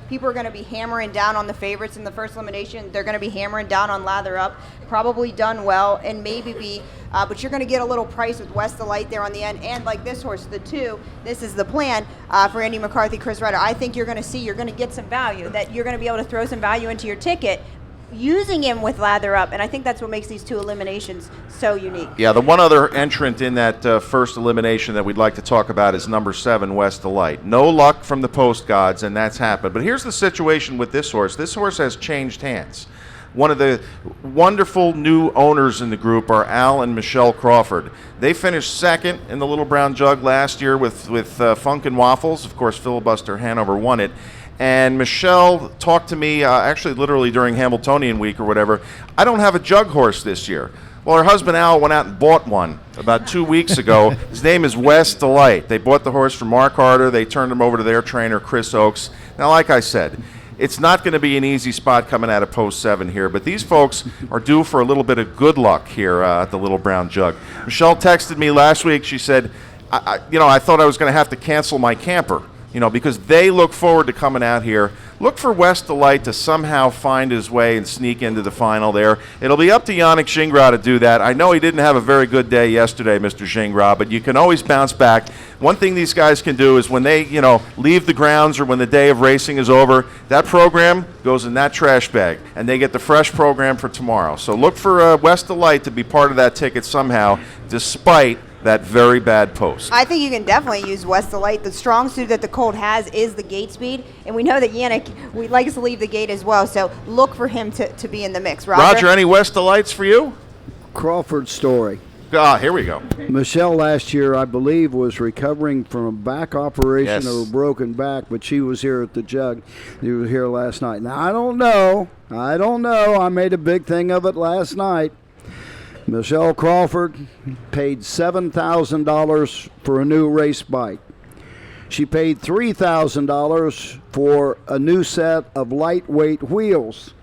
Speaker 4: people are gonna be hammering down on the favorites in the first elimination. They're gonna be hammering down on Lather Up, probably done well, and maybe but you're going to get a little price with West Delight there on the end, and like this horse, the 2, This Is the Plan, for Andy McCarthy, Chris Ryder. I think you're going to get some value, that you're going to be able to throw some value into your ticket using him with Lather Up, and I think that's what makes these 2 eliminations so unique.
Speaker 3: Yeah, the one other entrant in that first elimination that we'd like to talk about is number 7, West Delight. No luck from the post gods, and that's happened. But here's the situation with this horse. This horse has changed hands. One of the wonderful new owners in the group are Al and Michelle Crawford. They finished second in the Little Brown Jug last year with Funk and Waffles. Of course, Filibuster Hanover won it. And Michelle talked to me, actually literally during Hamiltonian week or whatever. I don't have a jug horse this year. Well, her husband Al went out and bought one about 2 weeks ago. His name is West Delight. They bought the horse from Mark Harder. They turned him over to their trainer, Chris Oakes. Now, like I said, it's not going to be an easy spot coming out of post 7 here, but these folks are due for a little bit of good luck here at the Little Brown Jug. Michelle texted me last week. She said, I thought I was going to have to cancel my camper, because they look forward to coming out here. Look for West Delight to somehow find his way and sneak into the final there. It'll be up to Yannick Gingras to do that. I know he didn't have a very good day yesterday, Mr. Gingras, but you can always bounce back. One thing these guys can do is when they, leave the grounds or when the day of racing is over, that program goes in that trash bag, and they get the fresh program for tomorrow. So look for West Delight to be part of that ticket somehow, despite that very bad post.
Speaker 4: I think you can definitely use West Delight. The strong suit that the colt has is the gate speed, and we know that Yannick likes to leave the gate as well, so look for him to be in the mix.
Speaker 3: Roger, any West Delights for you?
Speaker 2: Crawford's story.
Speaker 3: Here we go.
Speaker 2: Michelle last year, I believe, was recovering from a back operation or a broken back, but she was here at the Jug. She was here last night. Now, I don't know. I made a big thing of it last night. Michelle Crawford paid $7,000 for a new race bike. She paid $3,000 for a new set of lightweight wheels.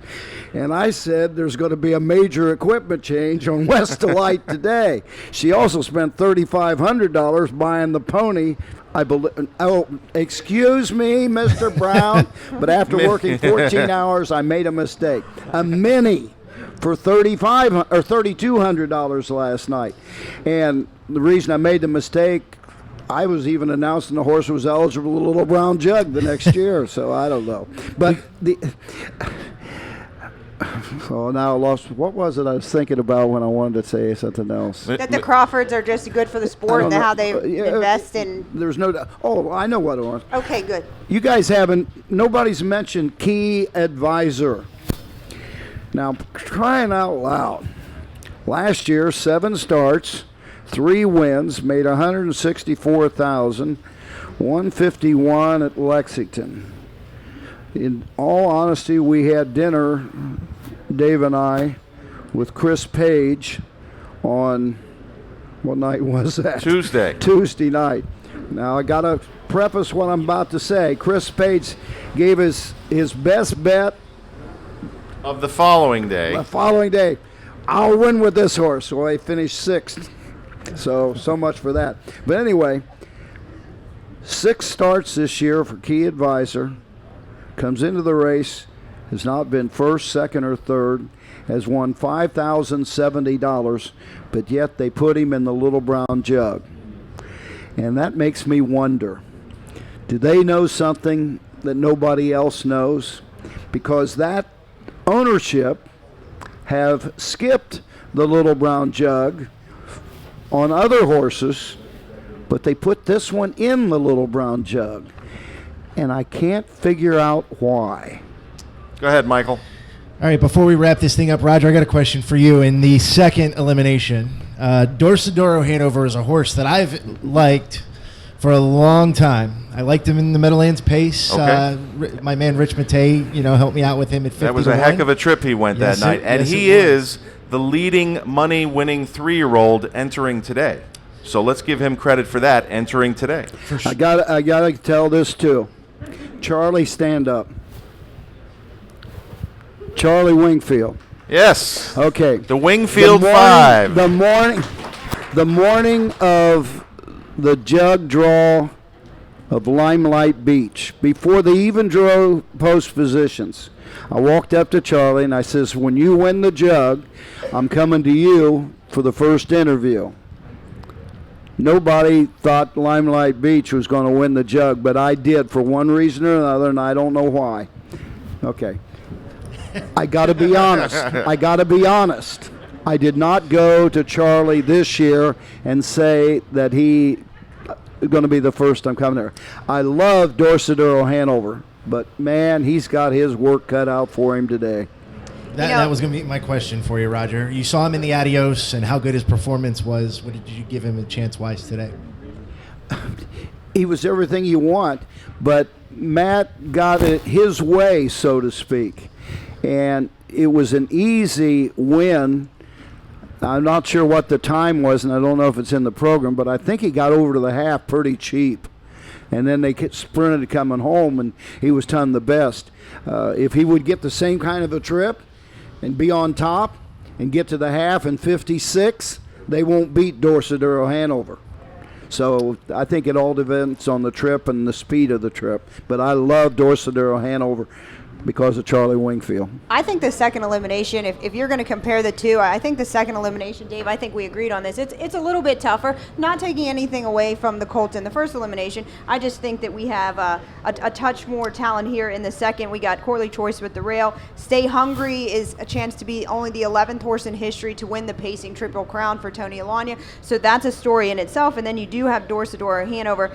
Speaker 2: And I said, there's going to be a major equipment change on West to Light today. She also spent $3,500 buying the pony. I believe. Oh, excuse me, Mr. Brown, but after working 14 hours, I made a mistake. A Mini for $3,200 last night. And the reason I made the mistake, I was even announcing the horse was eligible for the Little Brown Jug the next year, so I don't know. But oh, now I lost. What was it I was thinking about when I wanted to say something else?
Speaker 4: That the Crawfords are just good for the sport and how they invest in.
Speaker 2: There's no doubt. Oh, I know what it was.
Speaker 4: Okay, good.
Speaker 2: You guys nobody's mentioned Key Advisor. Now, crying out loud. Last year, 7 starts, 3 wins, made $164,151 at Lexington. In all honesty, we had dinner, Dave and I, with Chris Page on, what night was that? Tuesday night. Now, I got to preface what I'm about to say. Chris Page gave his best bet
Speaker 3: of the following day.
Speaker 2: I'll win with this horse. So I finished 6th. So much for that. But anyway, 6 starts this year for Key Advisor. Comes into the race, has not been first, second, or third, has won $5,070, but yet they put him in the Little Brown Jug. And that makes me wonder, do they know something that nobody else knows? Because that ownership have skipped the Little Brown Jug on other horses, but they put this one in the Little Brown Jug. And I can't figure out why.
Speaker 3: Go ahead, Michael.
Speaker 1: All right, before we wrap this thing up, Roger, I got a question for you. In the second elimination, Dorsadoro Hanover is a horse that I've liked for a long time. I liked him in the Meadowlands Pace.
Speaker 3: Okay.
Speaker 1: My man Rich Matei, helped me out with him at 50
Speaker 3: That was a heck of a trip he went that night. And he is the leading money-winning 3-year-old entering today. So let's give him credit for that, entering today.
Speaker 1: For sure.
Speaker 2: I gotta tell this too. Charlie, stand up. Charlie Wingfield.
Speaker 3: Yes.
Speaker 2: Okay.
Speaker 3: The Wingfield 5.
Speaker 2: The morning of the jug draw of Limelight Beach, before they even drew post positions, I walked up to Charlie and I says, when you win the jug, I'm coming to you for the first interview. Nobody thought Limelight Beach was going to win the jug, but I did for one reason or another, and I don't know why. Okay. I got to be honest. I did not go to Charlie this year and say that he is going to be the first I'm coming there. I love Dorsadero Hanover, but, man, he's got his work cut out for him today.
Speaker 1: That was going to be my question for you, Roger. You saw him in the Adios and how good his performance was. What did you give him a chance-wise today?
Speaker 2: He was everything you want, but Matt got it his way, so to speak. And it was an easy win. I'm not sure what the time was, and I don't know if it's in the program, but I think he got over to the half pretty cheap. And then they sprinted coming home, and he was ton the best. If he would get the same kind of a trip and be on top and get to the half in 56, they won't beat Dorsadero Hanover. So I think it all depends on the trip and the speed of the trip. But I love Dorsadero Hanover because of Charlie Wingfield.
Speaker 4: I think the second elimination, if you're going to compare the two, I think the second elimination, Dave, I think we agreed on this. It's a little bit tougher, not taking anything away from the Colts in the first elimination. I just think that we have a touch more talent here in the second. We got Corley Choice with the rail. Stay Hungry is a chance to be only the 11th horse in history to win the pacing Triple Crown for Tony Alagna. So that's a story in itself. And then you do have Dorsadero Hanover.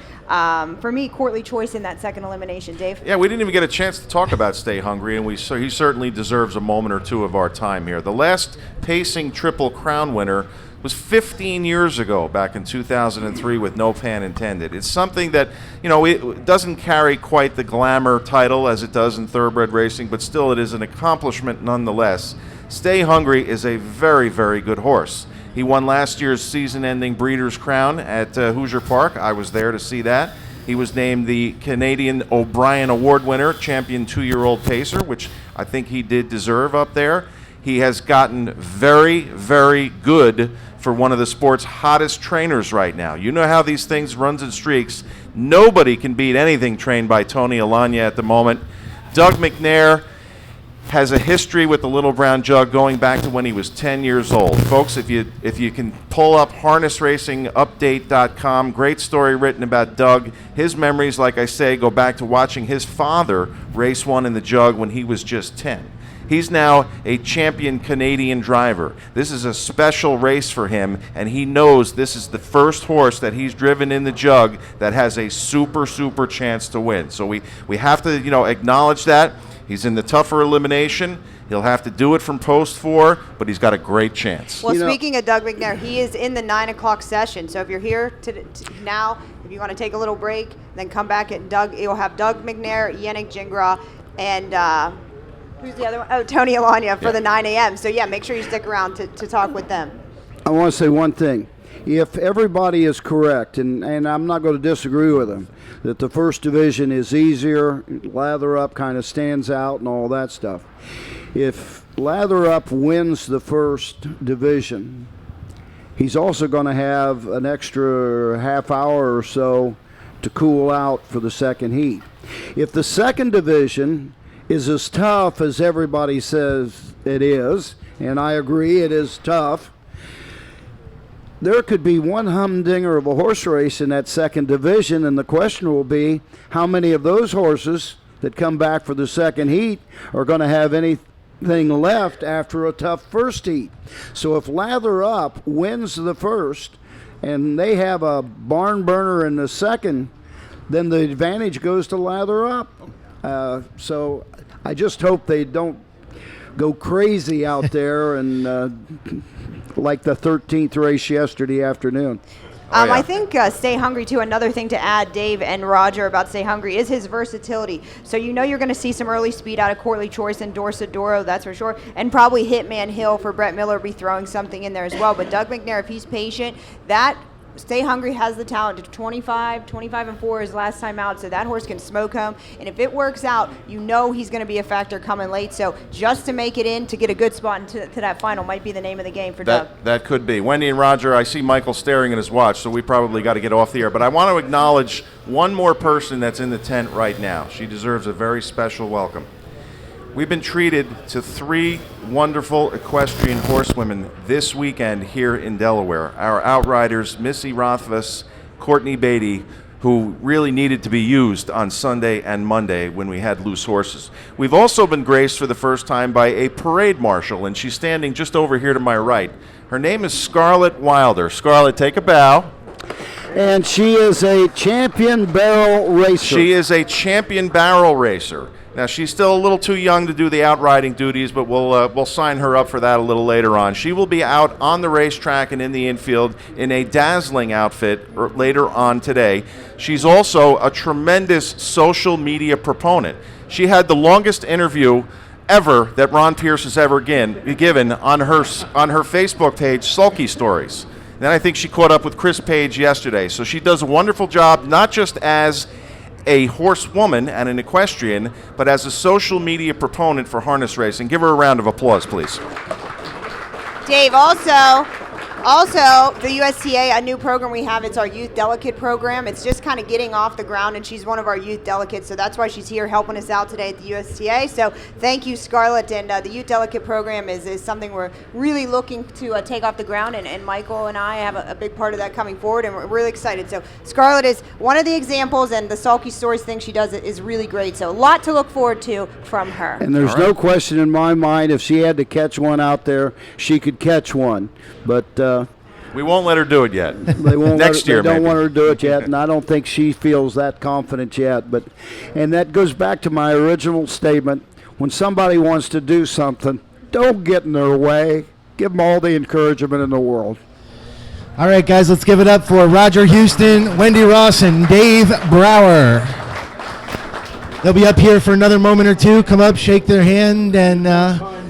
Speaker 4: For me, Corley Choice in that second elimination, Dave.
Speaker 3: Yeah, we didn't even get a chance to talk about Stay Hungry, and he certainly deserves a moment or two of our time here. The last pacing Triple Crown winner was 15 years ago, back in 2003, with no pan intended. It's something that, it doesn't carry quite the glamour title as it does in thoroughbred racing, but still it is an accomplishment nonetheless. Stay Hungry is a very, very good horse. He won last year's season-ending Breeders' Crown at Hoosier Park. I was there to see that. He He was named the Canadian O'Brien Award winner, champion 2-year-old pacer, which I think he did deserve up there. He has gotten very, very good for one of the sport's hottest trainers right now. You know how these things runs in streaks. Nobody can beat anything trained by Tony Alagna at the moment. Doug McNair has a history with the Little Brown Jug going back to when he was 10 years old. Folks, if you can pull up harnessracingupdate.com, great story written about Doug. His memories, like I say, go back to watching his father race one in the Jug when he was just 10. He's now a champion Canadian driver. This is a special race for him, and he knows this is the first horse that he's driven in the Jug that has a super, super chance to win. So we have to, acknowledge that. He's in the tougher elimination. He'll have to do it from post 4, but he's got a great chance.
Speaker 4: Well, speaking of Doug McNair, he is in the 9 o'clock session. So if you're here now, if you want to take a little break, then come back at Doug. You'll have Doug McNair, Yannick Gingras, and who's the other one? Oh, Tony Alagna for the 9 a.m. So, yeah, make sure you stick around to talk with them.
Speaker 2: I want to say one thing. If everybody is correct, and I'm not going to disagree with them, that the first division is easier, Lather Up kind of stands out and all that stuff. If Lather Up wins the first division, he's also going to have an extra half hour or so to cool out for the second heat. If the second division is as tough as everybody says it is, and I agree it is tough, there could be one humdinger of a horse race in that second division, and the question will be how many of those horses that come back for the second heat are going to have anything left after a tough first heat. So if Lather Up wins the first and they have a barn burner in the second, then the advantage goes to Lather Up. So I just hope they don't go crazy out there and like the 13th race yesterday afternoon.
Speaker 4: I think Stay Hungry, too, another thing to add, Dave and Roger, about Stay Hungry is his versatility. So you're going to see some early speed out of Courtly Choice and Dorsadoro, that's for sure, and probably Hitman Hill for Brett Miller will be throwing something in there as well. But Doug McNair, if he's patient, that Stay Hungry has the talent to 25 and 4 his last time out, so that horse can smoke home. And if it works out, he's going to be a factor coming late. So just to make it in, to get a good spot into that final might be the name of the game for Doug.
Speaker 3: That could be. Wendy and Roger, I see Michael staring at his watch, so we probably got to get off the air. But I want to acknowledge one more person that's in the tent right now. She deserves a very special welcome. We've been treated to 3 wonderful equestrian horsewomen this weekend here in Delaware. Our outriders, Missy Rothfuss, Courtney Beatty, who really needed to be used on Sunday and Monday when we had loose horses. We've also been graced for the first time by a parade marshal, and she's standing just over here to my right. Her name is Scarlett Wilder. Scarlett, take a bow.
Speaker 2: And she is a champion barrel racer.
Speaker 3: She is a champion barrel racer. Now, she's still a little too young to do the outriding duties, but we'll sign her up for that a little later on. She will be out on the racetrack and in the infield in a dazzling outfit later on today. She's also a tremendous social media proponent. She had the longest interview ever that Ron Pierce has ever given on her Facebook page, Sulky Stories. Then I think she caught up with Chris Page yesterday. So she does a wonderful job, not just as a horsewoman and an equestrian, but as a social media proponent for harness racing. Give her a round of applause, please.
Speaker 4: Dave, also, the USTA, a new program we have, it's our Youth Delegate program. It's just kind of getting off the ground, and she's one of our youth delegates, so that's why she's here helping us out today at the USTA. So thank you, Scarlett, and the Youth Delegate program is something we're really looking to take off the ground, and Michael and I have a big part of that coming forward, and we're really excited. So Scarlett is one of the examples, and the Sulky Stories thing she does is really great. So a lot to look forward to from her.
Speaker 2: And there's no question in my mind, if she had to catch one out there, she could catch one. But
Speaker 3: we won't let her do it yet.
Speaker 2: They won't.
Speaker 3: Next year,
Speaker 2: they don't
Speaker 3: maybe.
Speaker 2: want her to do it yet, and I don't think she feels that confident yet. And that goes back to my original statement. When somebody wants to do something, don't get in their way. Give them all the encouragement in the world.
Speaker 1: All right, guys, let's give it up for Roger Huston, Wendy Ross, and Dave Brower. They'll be up here for another moment or two. Come up, shake their hand, and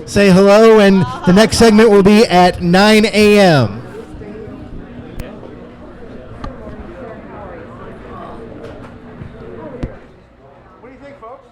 Speaker 1: say hello. And the next segment will be at 9 a.m.
Speaker 3: think, folks?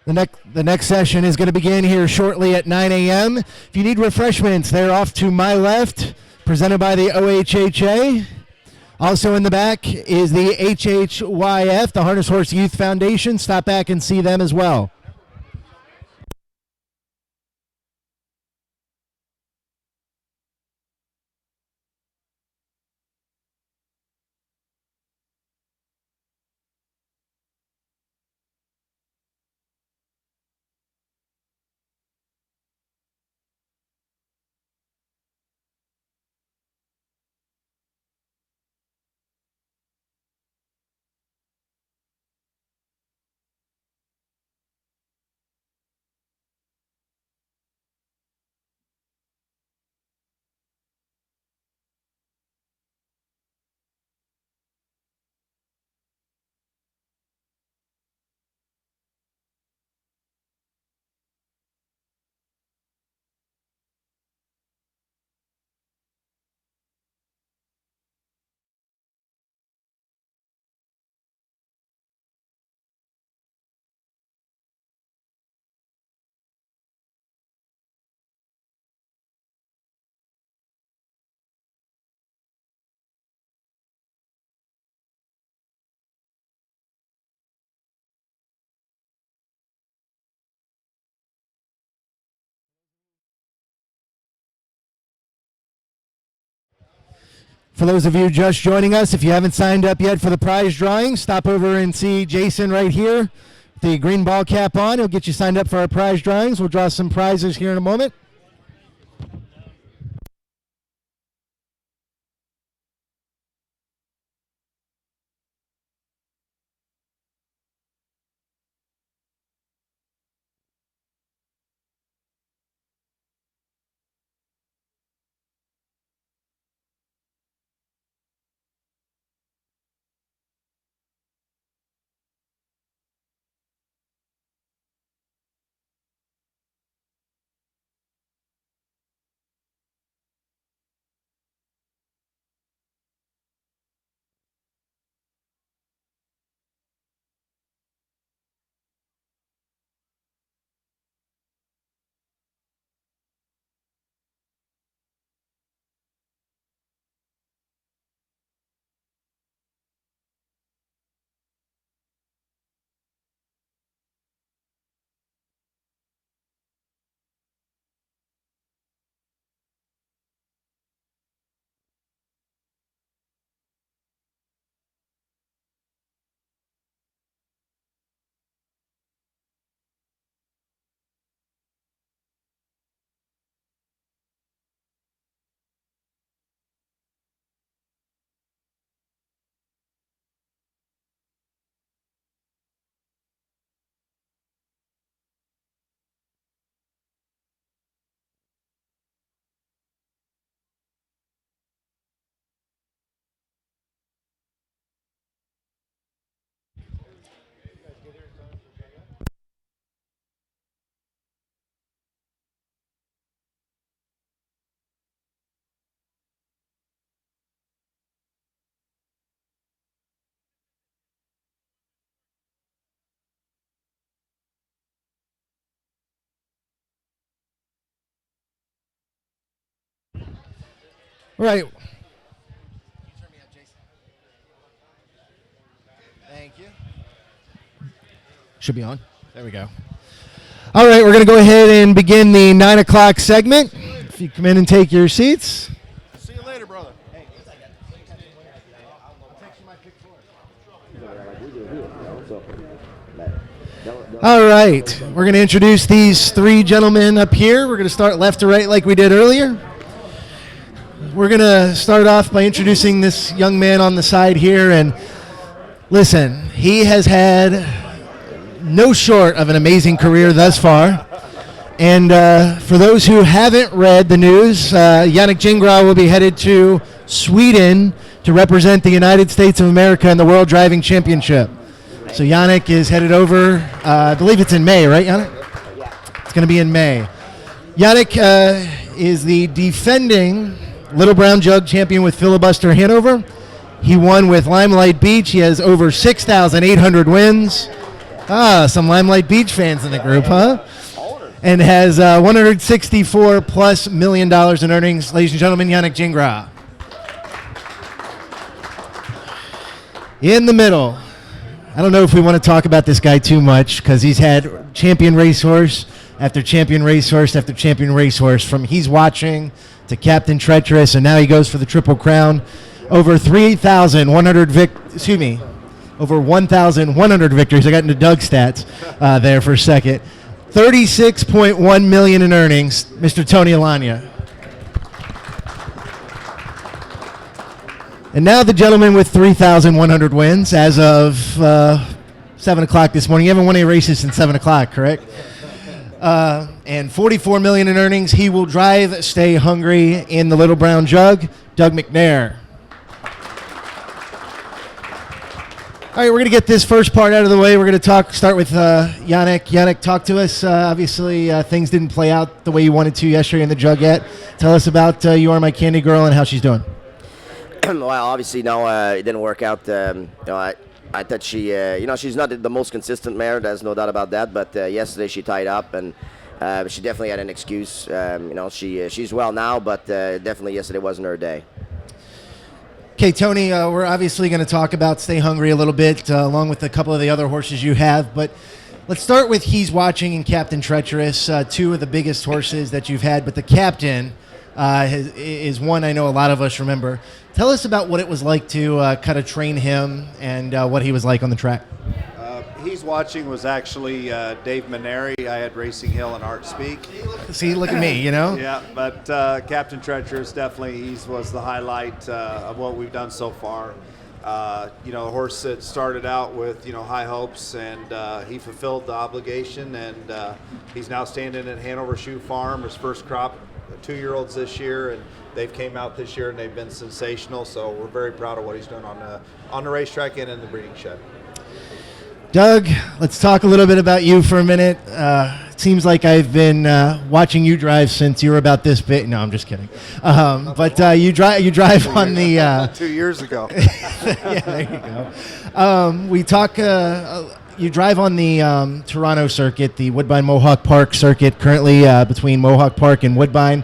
Speaker 1: The next session is going to begin here shortly at 9 a.m. If you need refreshments, they're off to my left, presented by the OHHA. Also in the back is the HHYF, the Harness Horse Youth Foundation. Stop back and see them as well. For those of you just joining us, if you haven't signed up yet for the prize drawing, stop over and see Jason right here, the green ball cap on. He'll get you signed up for our prize drawings. We'll draw some prizes here in a moment. Right. Thank you. Should be on. There we go. All right, we're going to go ahead and begin the 9 o'clock segment. If you come in and take your seats.
Speaker 3: See you later, brother.
Speaker 1: All right, we're going to introduce these three gentlemen up here. We're going to start left to right like we did earlier. We're going to start off by introducing this young man on the side here. And listen, he has had no short of an amazing career thus far. And for those who haven't read the news, Yannick Gingras will be headed to Sweden to represent the United States of America in the World Driving Championship. So Yannick is headed over, I believe it's in May, right, Yannick? It's going to be in May. Yannick is the defending Little Brown Jug champion with Filibuster Hanover. He won with Limelight Beach. He has over 6,800 wins. Some Limelight Beach fans in the group, huh? And has $164+ million in earnings. Ladies and gentlemen, Yannick Gingras. In the middle, I don't know if we want to talk about this guy too much because he's had champion racehorse after champion racehorse after champion racehorse, from He's Watching to Captain Treacherous, and now he goes for the Triple Crown. Over 1,100 victories. I got into Doug's stats there for a second. 36.1 million in earnings, Mr. Tony Alagna. And now the gentleman with 3,100 wins as of 7 o'clock this morning. You haven't won any races since 7 o'clock, correct? And 44 million in earnings. He will drive Stay Hungry in the Little Brown Jug, Doug McNair. All right, we're going to get this first part out of the way. We're going to start with Yannick. Yannick, talk to us. Obviously, things didn't play out the way you wanted to yesterday in the Jug yet. Tell us about You Are My Candy Girl and how she's doing.
Speaker 9: Well, obviously, no, it didn't work out. I thought she, she's not the most consistent mare. There's no doubt about that. But yesterday she tied up, and she definitely had an excuse. She's well now, but definitely yesterday wasn't her day.
Speaker 1: Okay, Tony, we're obviously going to talk about Stay Hungry a little bit, along with a couple of the other horses you have. But let's start with He's Watching and Captain Treacherous, two of the biggest horses that you've had. But the Captain is one I know a lot of us remember. Tell us about what it was like to kind of train him and what he was like on the track.
Speaker 10: He's Watching was actually Dave Maneri. I had Racing Hill and Art Speak.
Speaker 1: See, look at me, you know?
Speaker 10: Yeah, but Captain Treacherous definitely was the highlight of what we've done so far. A horse that started out with, high hopes, and he fulfilled the obligation, and he's now standing at Hanover Shoe Farm, his first crop, 2-year-olds this year, and they've came out this year and they've been sensational. So we're very proud of what he's done on the racetrack and in the breeding shed.
Speaker 1: Doug, let's talk a little bit about you for a minute. It seems like I've been watching you drive since you were about this big. No, I'm just kidding. But you drive on the
Speaker 10: 2 years ago.
Speaker 1: Yeah, there you go. We talk. You drive on the Toronto circuit, the Woodbine Mohawk Park circuit, currently between Mohawk Park and Woodbine.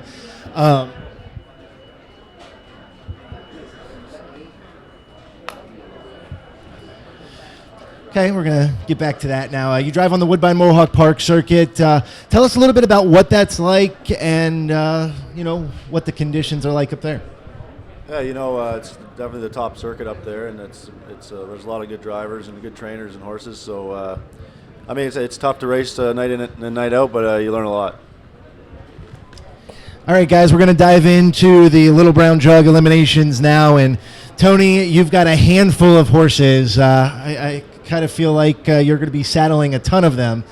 Speaker 1: Okay, we're going to get back to that now. You drive on the Woodbine Mohawk Park circuit. Tell us a little bit about what that's like and, what the conditions are like up there.
Speaker 11: Yeah, it's definitely the top circuit up there, and it's there's a lot of good drivers and good trainers and horses. So, it's tough to race night in and night out, but you learn a lot.
Speaker 1: All right, guys, we're going to dive into the Little Brown Jug eliminations now. And, Tony, you've got a handful of horses. I kind of feel like you're going to be saddling a ton of them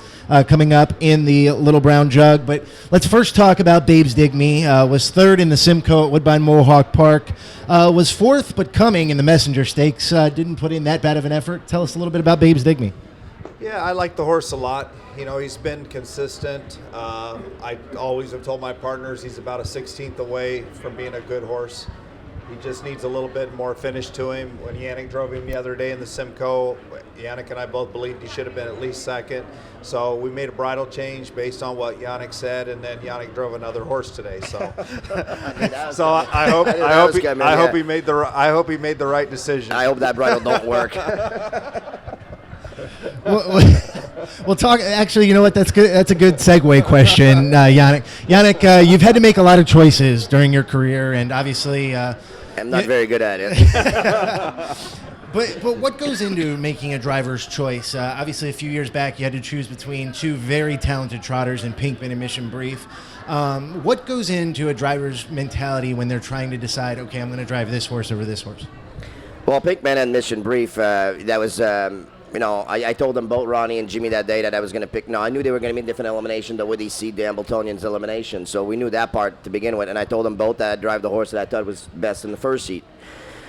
Speaker 1: coming up in the Little Brown Jug. But let's first talk about Babes Dig Me. Was third in the Simcoe at Woodbine Mohawk Park. Was fourth, but coming in the Messenger Stakes. Didn't put in that bad of an effort. Tell us a little bit about Babes Dig Me.
Speaker 10: Yeah, I like the horse a lot. He's been consistent. I always have told my partners he's about a 16th away from being a good horse. He just needs a little bit more finish to him. When Yannick drove him the other day in the Simcoe, Yannick and I both believed he should have been at least second. So we made a bridle change based on what Yannick said, and then Yannick drove another horse today. So, I hope he made the right decision.
Speaker 9: I hope that bridle don't work.
Speaker 1: We'll talk. Actually, you know what? That's good. That's a good segue question, Yannick. Yannick, you've had to make a lot of choices during your career, and obviously,
Speaker 9: I'm not very good at it.
Speaker 1: But what goes into making a driver's choice? Obviously, a few years back, you had to choose between two very talented trotters in Pinkman and Mission Brief. What goes into a driver's mentality when they're trying to decide, okay, I'm going to drive this horse over this horse?
Speaker 9: Well, Pinkman and Mission Brief, that was, I told them both, Ronnie and Jimmy, that day that I was going to pick. No, I knew they were going to be in different elimination, the Woody C. Campbelltonian's elimination. So we knew that part to begin with. And I told them both that I'd drive the horse that I thought was best in the first seat.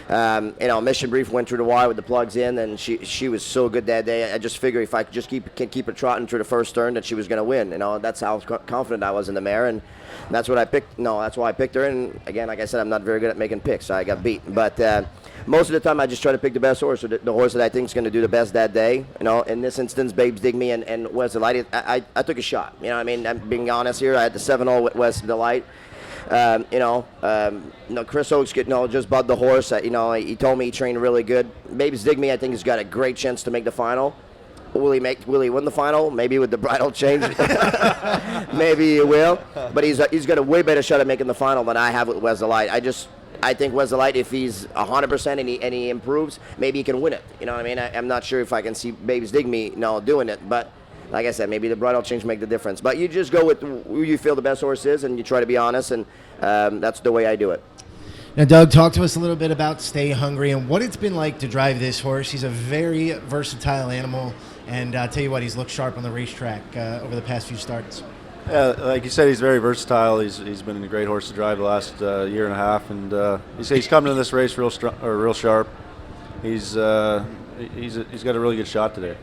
Speaker 9: Mission Brief went through the wire with the plugs in, and she was so good that day. I just figured if I could just keep her trotting through the first turn, that she was going to win. That's how confident I was in the mare, and that's what I picked. That's why I picked her. And again, like I said, I'm not very good at making picks, so I got beat. But most of the time, I just try to pick the best horse, or the horse that I think is going to do the best that day. In this instance, Babes Dig Me and West Delight. I took a shot. I'm being honest here. I had the 7-0 with West Delight. Chris Oakes just bought the horse. He told me he trained really good. Babes Dig Me, I think, has got a great chance to make the final. Will he win the final? Maybe with the bridle change. Maybe he will. But he's got a way better shot at making the final than I have with West Delight. I think West Delight, if he's 100% and he improves, maybe he can win it. I'm not sure if I can see Babes Dig Me doing it, but like I said, maybe the bridle change make the difference. But you just go with who you feel the best horse is, and you try to be honest, and that's the way I do it.
Speaker 1: Now, Doug, talk to us a little bit about Stay Hungry and what it's been like to drive this horse. He's a very versatile animal, and I'll tell you what, he's looked sharp on the racetrack over the past few starts.
Speaker 11: Yeah, like you said, he's very versatile. He's been a great horse to drive the last year and a half, and he's coming to this race real sharp. He's got a really good shot today.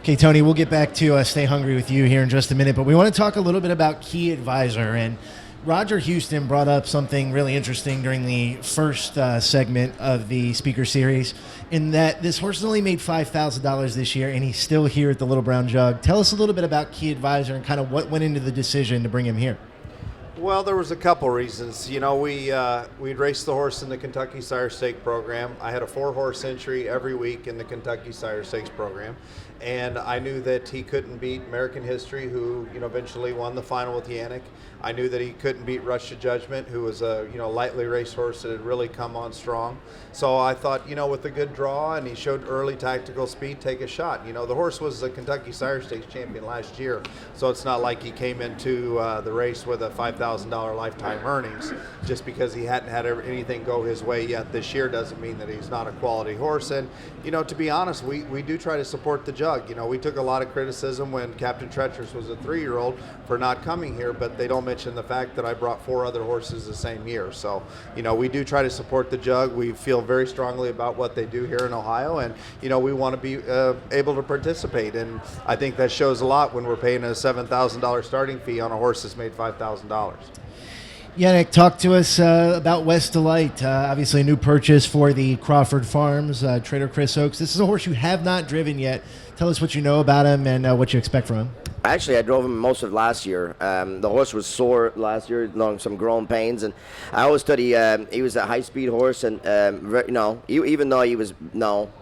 Speaker 1: Okay, Tony, we'll get back to Stay Hungry with you here in just a minute, but we want to talk a little bit about Key Advisor. And Roger Huston brought up something really interesting during the first segment of the speaker series, in that this horse has only made $5,000 this year, and he's still here at the Little Brown Jug. Tell us a little bit about Key Advisor and kind of what went into the decision to bring him here.
Speaker 10: Well, there was a couple reasons. We'd raced the horse in the Kentucky Sire Stakes program. I had a 4-horse entry every week in the Kentucky Sire Stakes program, and I knew that he couldn't beat American History, who eventually won the final with Yannick. I knew that he couldn't beat Rush to Judgment, who was a lightly raced horse that had really come on strong. So I thought, with a good draw, and he showed early tactical speed, take a shot. The horse was the Kentucky Sire Stakes champion last year, so it's not like he came into the race with a $5,000 lifetime earnings. Just because he hadn't had anything go his way yet this year doesn't mean that he's not a quality horse. And to be honest, we do try to support the Jug. We took a lot of criticism when Captain Treacherous was a 3-year-old for not coming here, but they don't mention the fact that I brought 4 other horses the same year. So, we do try to support the Jug. We feel very strongly about what they do here in Ohio, and, we want to be able to participate. And I think that shows a lot when we're paying a $7,000 starting fee on a horse that's made $5,000.
Speaker 1: Yannick, talk to us about West Delight. Obviously a new purchase for the Crawford Farms, Trader Chris Oakes. This is a horse you have not driven yet. Tell us what you know about him and what you expect from him.
Speaker 9: Actually, I drove him most of last year. The horse was sore last year, some growing pains, and I always thought he was a high-speed horse, and even though he was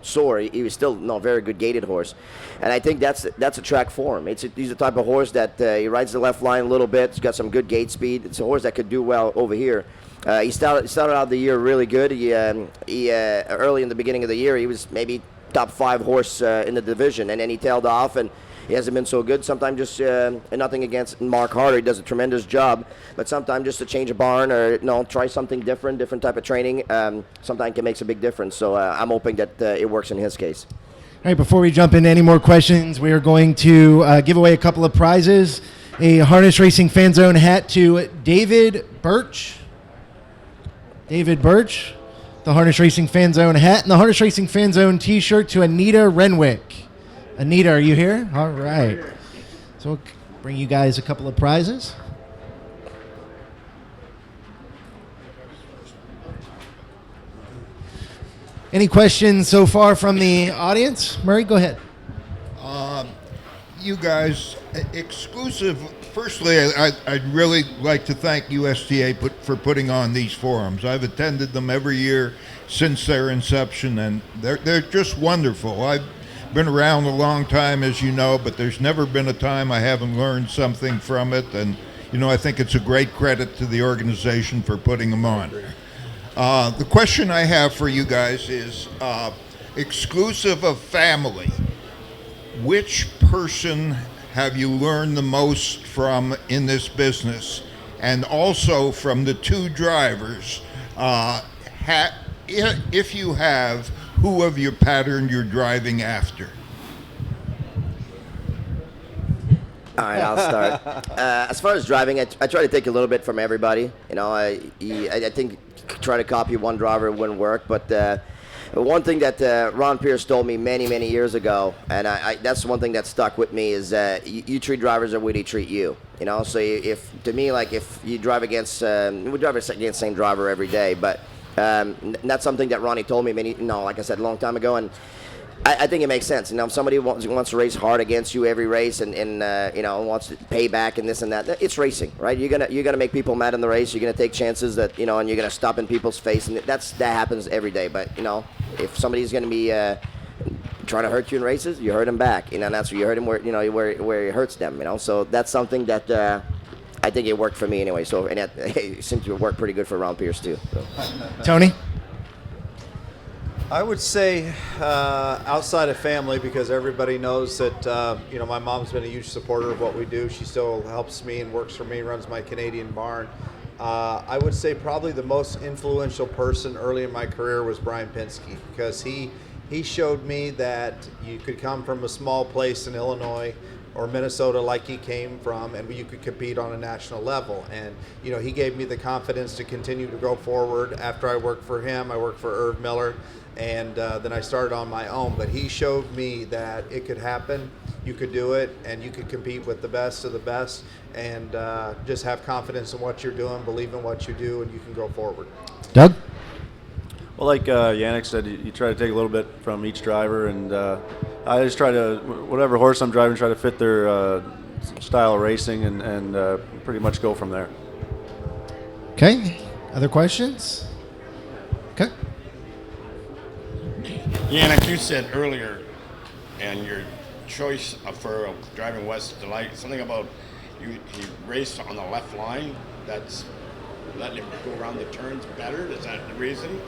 Speaker 9: sore, he was still very good gaited horse, and I think that's a track for him. He's the type of horse that he rides the left line a little bit. He's got some good gait speed. It's a horse that could do well over here. He started out the year really good. He early in the beginning of the year, he was maybe top 5 horse in the division, and then he tailed off, and he hasn't been so good. Sometimes just nothing against Mark Harder. He does a tremendous job. But sometimes just to change a barn or try something different type of training, sometimes it makes a big difference. So I'm hoping that it works in his case.
Speaker 1: All right, before we jump into any more questions, we are going to give away a couple of prizes. A Harness Racing Fan Zone hat to David Birch. David Birch, the Harness Racing Fan Zone hat, and the Harness Racing Fan Zone t-shirt to Anita Renwick. Anita, are you here? All right. So we'll bring you guys a couple of prizes. Any questions so far from the audience? Murray, go ahead.
Speaker 12: You guys, exclusive. Firstly, I'd really like to thank USTA for putting on these forums. I've attended them every year since their inception, and they're just wonderful. I've been around a long time, as you know, but there's never been a time I haven't learned something from it, and I think it's a great credit to the organization for putting them on. The question I have for you guys is, exclusive of family, which person have you learned the most from in this business? And also from the 2 drivers, if you have, who of your pattern you're driving after?
Speaker 9: All right, I'll start. As far as driving, I try to take a little bit from everybody. I think try to copy one driver wouldn't work. But one thing that Ron Pierce told me many years ago, and that's one thing that stuck with me, is you treat drivers the way they treat you. You know, so if you drive against, we drive against the same driver every day, but that's something that Ronnie told me like I said, a long time ago, and I think it makes sense. You know, if somebody wants to race hard against you every race and wants to pay back and this and that, it's racing, right? You're gonna make people mad in the race. You're gonna take chances that and you're gonna stop in people's face, and that happens every day. But if somebody's gonna be trying to hurt you in races, you hurt them back. And that's where you hurt them where it hurts them. So that's something that I think it worked for me anyway. So and it seemed to work pretty good for Ron Pierce too. So.
Speaker 1: Tony?
Speaker 10: I would say outside of family, because everybody knows that my mom's been a huge supporter of what we do. She still helps me and works for me, runs my Canadian barn. I would say probably the most influential person early in my career was Brian Penske, because he showed me that you could come from a small place in Illinois or Minnesota like he came from, and you could compete on a national level. And he gave me the confidence to continue to go forward. After I worked for him, I worked for Irv Miller, and then I started on my own. But he showed me that it could happen, you could do it, and you could compete with the best of the best, and just have confidence in what you're doing, believe in what you do, and you can go forward.
Speaker 1: Doug?
Speaker 11: Well, like Yannick said, you try to take a little bit from each driver, and I just try to, whatever horse I'm driving, try to fit their style of racing and pretty much go from there.
Speaker 1: Okay. Other questions? Okay.
Speaker 13: Yannick, you said earlier, and your choice for driving West Delight, something about he raced on the left line. That's letting him go around the turns better. Is that the reason?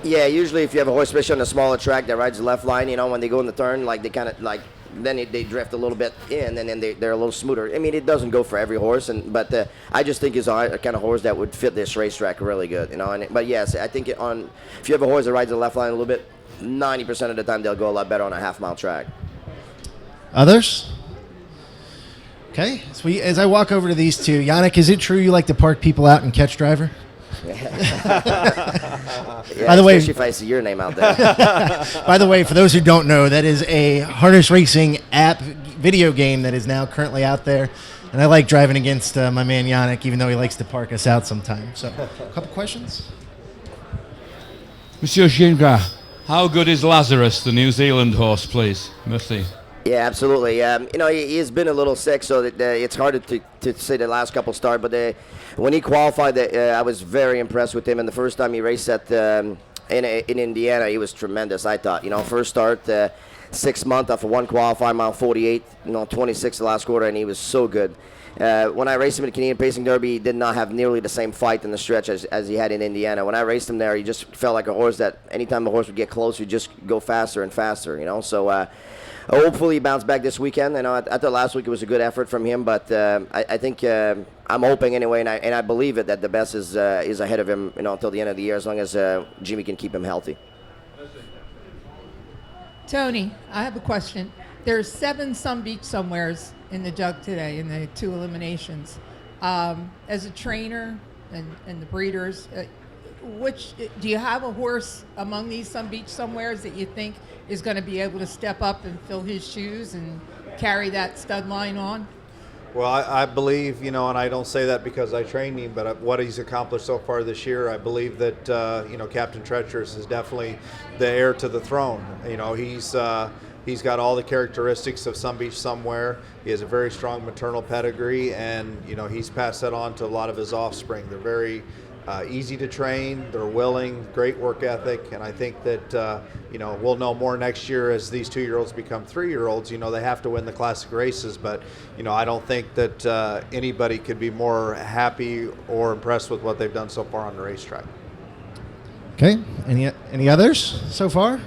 Speaker 9: Yeah, usually if you have a horse, especially on a smaller track that rides the left line, when they go in the turn, they kind of then they drift a little bit in, and then they're a little smoother. I mean, it doesn't go for every horse, but I just think it's a kind of horse that would fit this racetrack really good, But yes, I think if you have a horse that rides the left line a little bit, 90% of the time they'll go a lot better on a half-mile track.
Speaker 1: Others? Okay. So as I walk over to these two, Yannick, is it true you like to park people out and catch driver?
Speaker 9: By the way, especially if I see your name out there.
Speaker 1: By the way, for those who don't know, that is a harness racing app video game that is now currently out there, and I like driving against my man Yannick, even though he likes to park us out sometimes. So, a couple questions.
Speaker 14: Monsieur Gingras, how good is Lazarus, the New Zealand horse, please? Merci.
Speaker 9: Yeah, absolutely. He's been a little sick, so that, it's hard to say the last couple start. But when he qualified, I was very impressed with him. And the first time he raced in Indiana, he was tremendous, I thought. First start, 6 months off of one qualifying mile 48, 26 the last quarter, and he was so good. When I raced him in the Canadian Pacing Derby, he did not have nearly the same fight in the stretch as he had in Indiana. When I raced him there, he just felt like a horse that anytime the horse would get close, he'd just go faster and faster, So hopefully he bounced back this weekend. I thought last week it was a good effort from him, but I think I'm hoping anyway, and I believe it, that the best is ahead of him, until the end of the year, as long as Jimmy can keep him healthy.
Speaker 15: Tony, I have a question. There's 7 Sun Beach somewheres in the jug today in the 2 eliminations. As a trainer and the breeders, which do you have a horse among these Sun Beach somewheres that you think is going to be able to step up and fill his shoes and carry that stud line on?
Speaker 10: Well, I believe, and I don't say that because I trained him, but what he's accomplished so far this year, I believe that, Captain Treacherous is definitely the heir to the throne. He's got all the characteristics of Sun Beach Somewhere. He has a very strong maternal pedigree, and, he's passed that on to a lot of his offspring. They're very easy to train, they're willing, great work ethic, and I think that we'll know more next year as these 2-year-olds become 3-year-olds. They have to win the classic races, but I don't think that anybody could be more happy or impressed with what they've done so far on the racetrack.
Speaker 1: Okay, any others so far?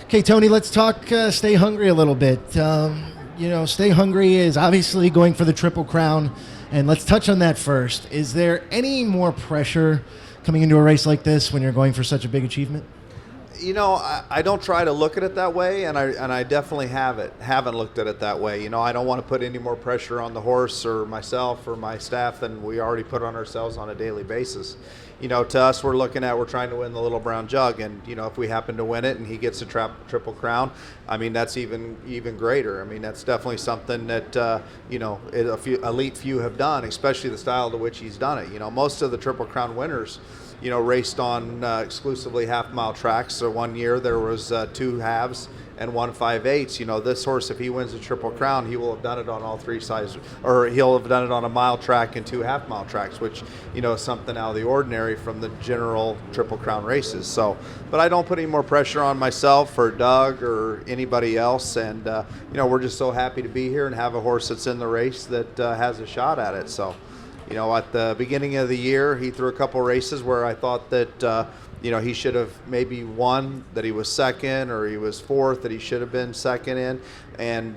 Speaker 1: Okay, Tony, let's talk Stay Hungry a little bit. Stay Hungry is obviously going for the Triple Crown. And let's touch on that first. Is there any more pressure coming into a race like this when you're going for such a big achievement?
Speaker 10: I don't try to look at it that way, and I definitely haven't looked at it that way. I don't want to put any more pressure on the horse or myself or my staff than we already put on ourselves on a daily basis. to us, we're trying to win the Little Brown Jug, and if we happen to win it and he gets a Triple Crown, I mean, that's even greater. I mean, that's definitely something that a few elite few have done, especially the style to which he's done it. Most of the Triple Crown winners, raced on exclusively half-mile tracks. So one year there was 2 halves and 1 5/8. This horse, if he wins the Triple Crown, he will have done it on all 3 sides, or he'll have done it on a mile track and 2 half-mile tracks, which is something out of the ordinary from the general Triple Crown races. So, but I don't put any more pressure on myself or Doug or anybody else, and we're just so happy to be here and have a horse that's in the race that has a shot at it. So, at the beginning of the year, he threw a couple races where I thought that he should have maybe won, that he was second, or he was fourth, that he should have been second in. And,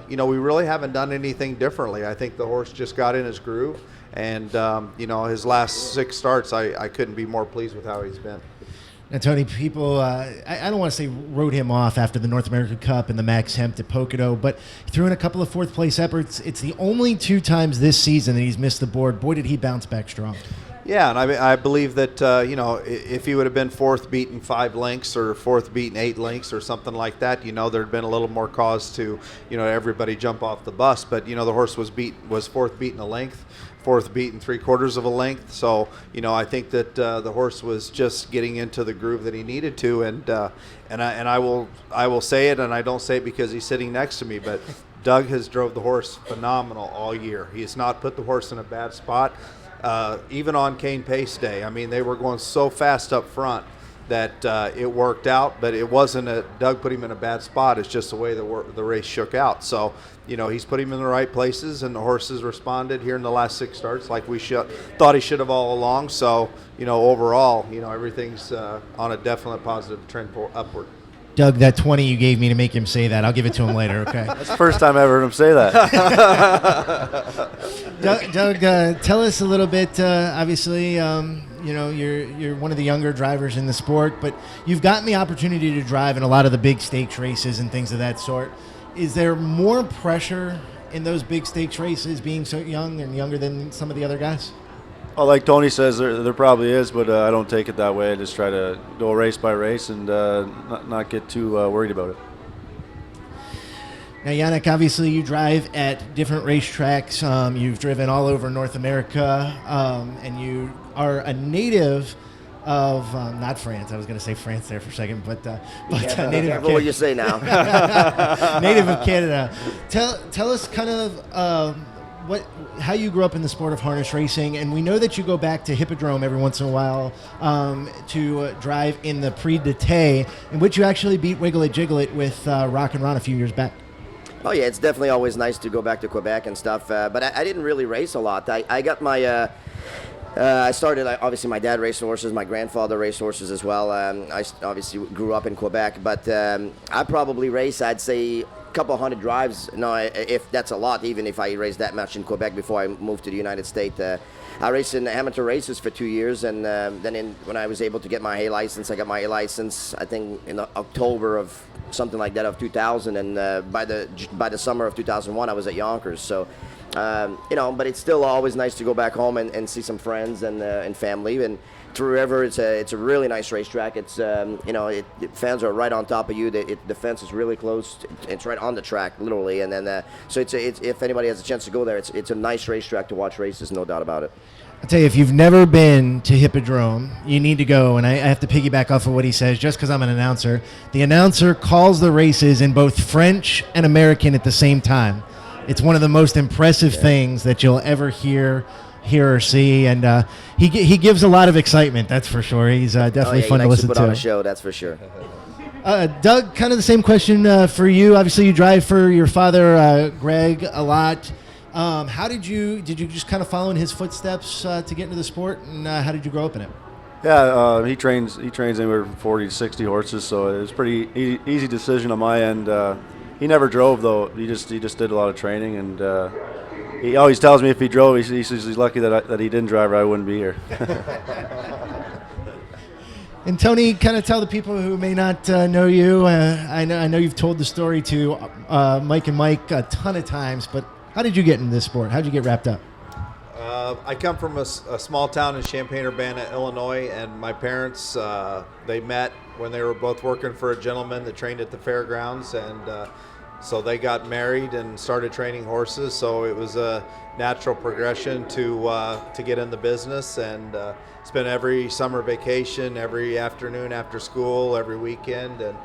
Speaker 10: we really haven't done anything differently. I think the horse just got in his groove. And, his last 6 starts, I couldn't be more pleased with how he's been.
Speaker 1: Now, Tony, people, I don't want to say wrote him off after the North American Cup and the Max Hemp at Pocono, but he threw in a couple of 4th-place efforts. It's the only 2 times this season that he's missed the board. Boy, did he bounce back strong.
Speaker 10: Yeah, and I believe that, if he would have been 4th beaten 5 lengths or 4th beaten 8 lengths or something like that, there'd been a little more cause to, everybody jump off the bus. But, the horse was 4th beaten a length, 4th beaten 3/4 of a length. So, I think that the horse was just getting into the groove that he needed to. And I will say it, and I don't say it because he's sitting next to me, but Doug has drove the horse phenomenal all year. He has not put the horse in a bad spot. Even on Cane Pace Day, I mean, they were going so fast up front that it worked out, but it wasn't Doug put him in a bad spot. It's just the way the race shook out. So, he's put him in the right places, and the horses responded here in the last 6 starts like we thought he should have all along. So, overall, everything's on a definite positive trend upward.
Speaker 1: Doug, that 20 you gave me to make him say that, I'll give it to him later, okay?
Speaker 11: That's the first time I ever heard him say that.
Speaker 1: Doug, tell us a little bit, obviously, you're one of the younger drivers in the sport, but you've gotten the opportunity to drive in a lot of the big stakes races and things of that sort. Is there more pressure in those big stakes races being so young and younger than some of the other guys?
Speaker 11: Well, like Tony says, there probably is, but I don't take it that way. I just try to go race by race and not get too worried about it.
Speaker 1: Now, Yannick, obviously you drive at different racetracks. You've driven all over North America, and you are a native of not France. I was going to say France there for a second, but native.
Speaker 9: Careful what you say now.
Speaker 1: Native of Canada. Tell us kind of how you grew up in the sport of harness racing, and we know that you go back to Hippodrome every once in a while to drive in the Prix d'Été, in which you actually beat Wiggle It Jiggle It with Rock and Ron a few years back.
Speaker 9: Oh yeah, it's definitely always nice to go back to Quebec and stuff, but I didn't really race a lot. I got my I started, obviously my dad raced horses, my grandfather raced horses as well. I obviously grew up in Quebec, but I probably race, I'd say, couple 100 drives. No, if that's a lot, even if I raced that much in Quebec before I moved to the United States. I raced in amateur races for 2 years, and then when I was able to get my A license, I got my A license, I think in October of something like that of 2000, and by the summer of 2001, I was at Yonkers. So, but it's still always nice to go back home and see some friends and family. And True River, it's a really nice racetrack. It's fans are right on top of you. The fence is really close. It's right on the track, literally. And then so it's if anybody has a chance to go there, it's a nice racetrack to watch races, no doubt about it.
Speaker 1: I'll tell you, if you've never been to Hippodrome, you need to go. And I have to piggyback off of what he says, just because I'm an announcer. The announcer calls the races in both French and American at the same time. It's one of the most impressive things that you'll ever hear or see, and he gives a lot of excitement, that's for sure. He's definitely fun to listen to.
Speaker 9: Put on a show, that's for sure.
Speaker 1: Doug, kind of the same question for you. Obviously, you drive for your father, Greg, a lot. How did you just kind of follow in his footsteps to get into the sport, and how did you grow up in it?
Speaker 11: Yeah, he trains anywhere from 40 to 60 horses, so it was a pretty easy decision on my end. He never drove though. He just did a lot of training, and he always tells me if he drove, he says he's lucky that he didn't drive, or I wouldn't be here.
Speaker 1: And Tony, kind of tell the people who may not know you. I know you've told the story to Mike and Mike a ton of times, but how did you get into this sport? How did you get wrapped up?
Speaker 10: I come from a small town in Champaign-Urbana, Illinois, and my parents, they met when they were both working for a gentleman that trained at the fairgrounds, and so they got married and started training horses. So it was a natural progression to get in the business, and spend every summer vacation, every afternoon after school, every weekend, and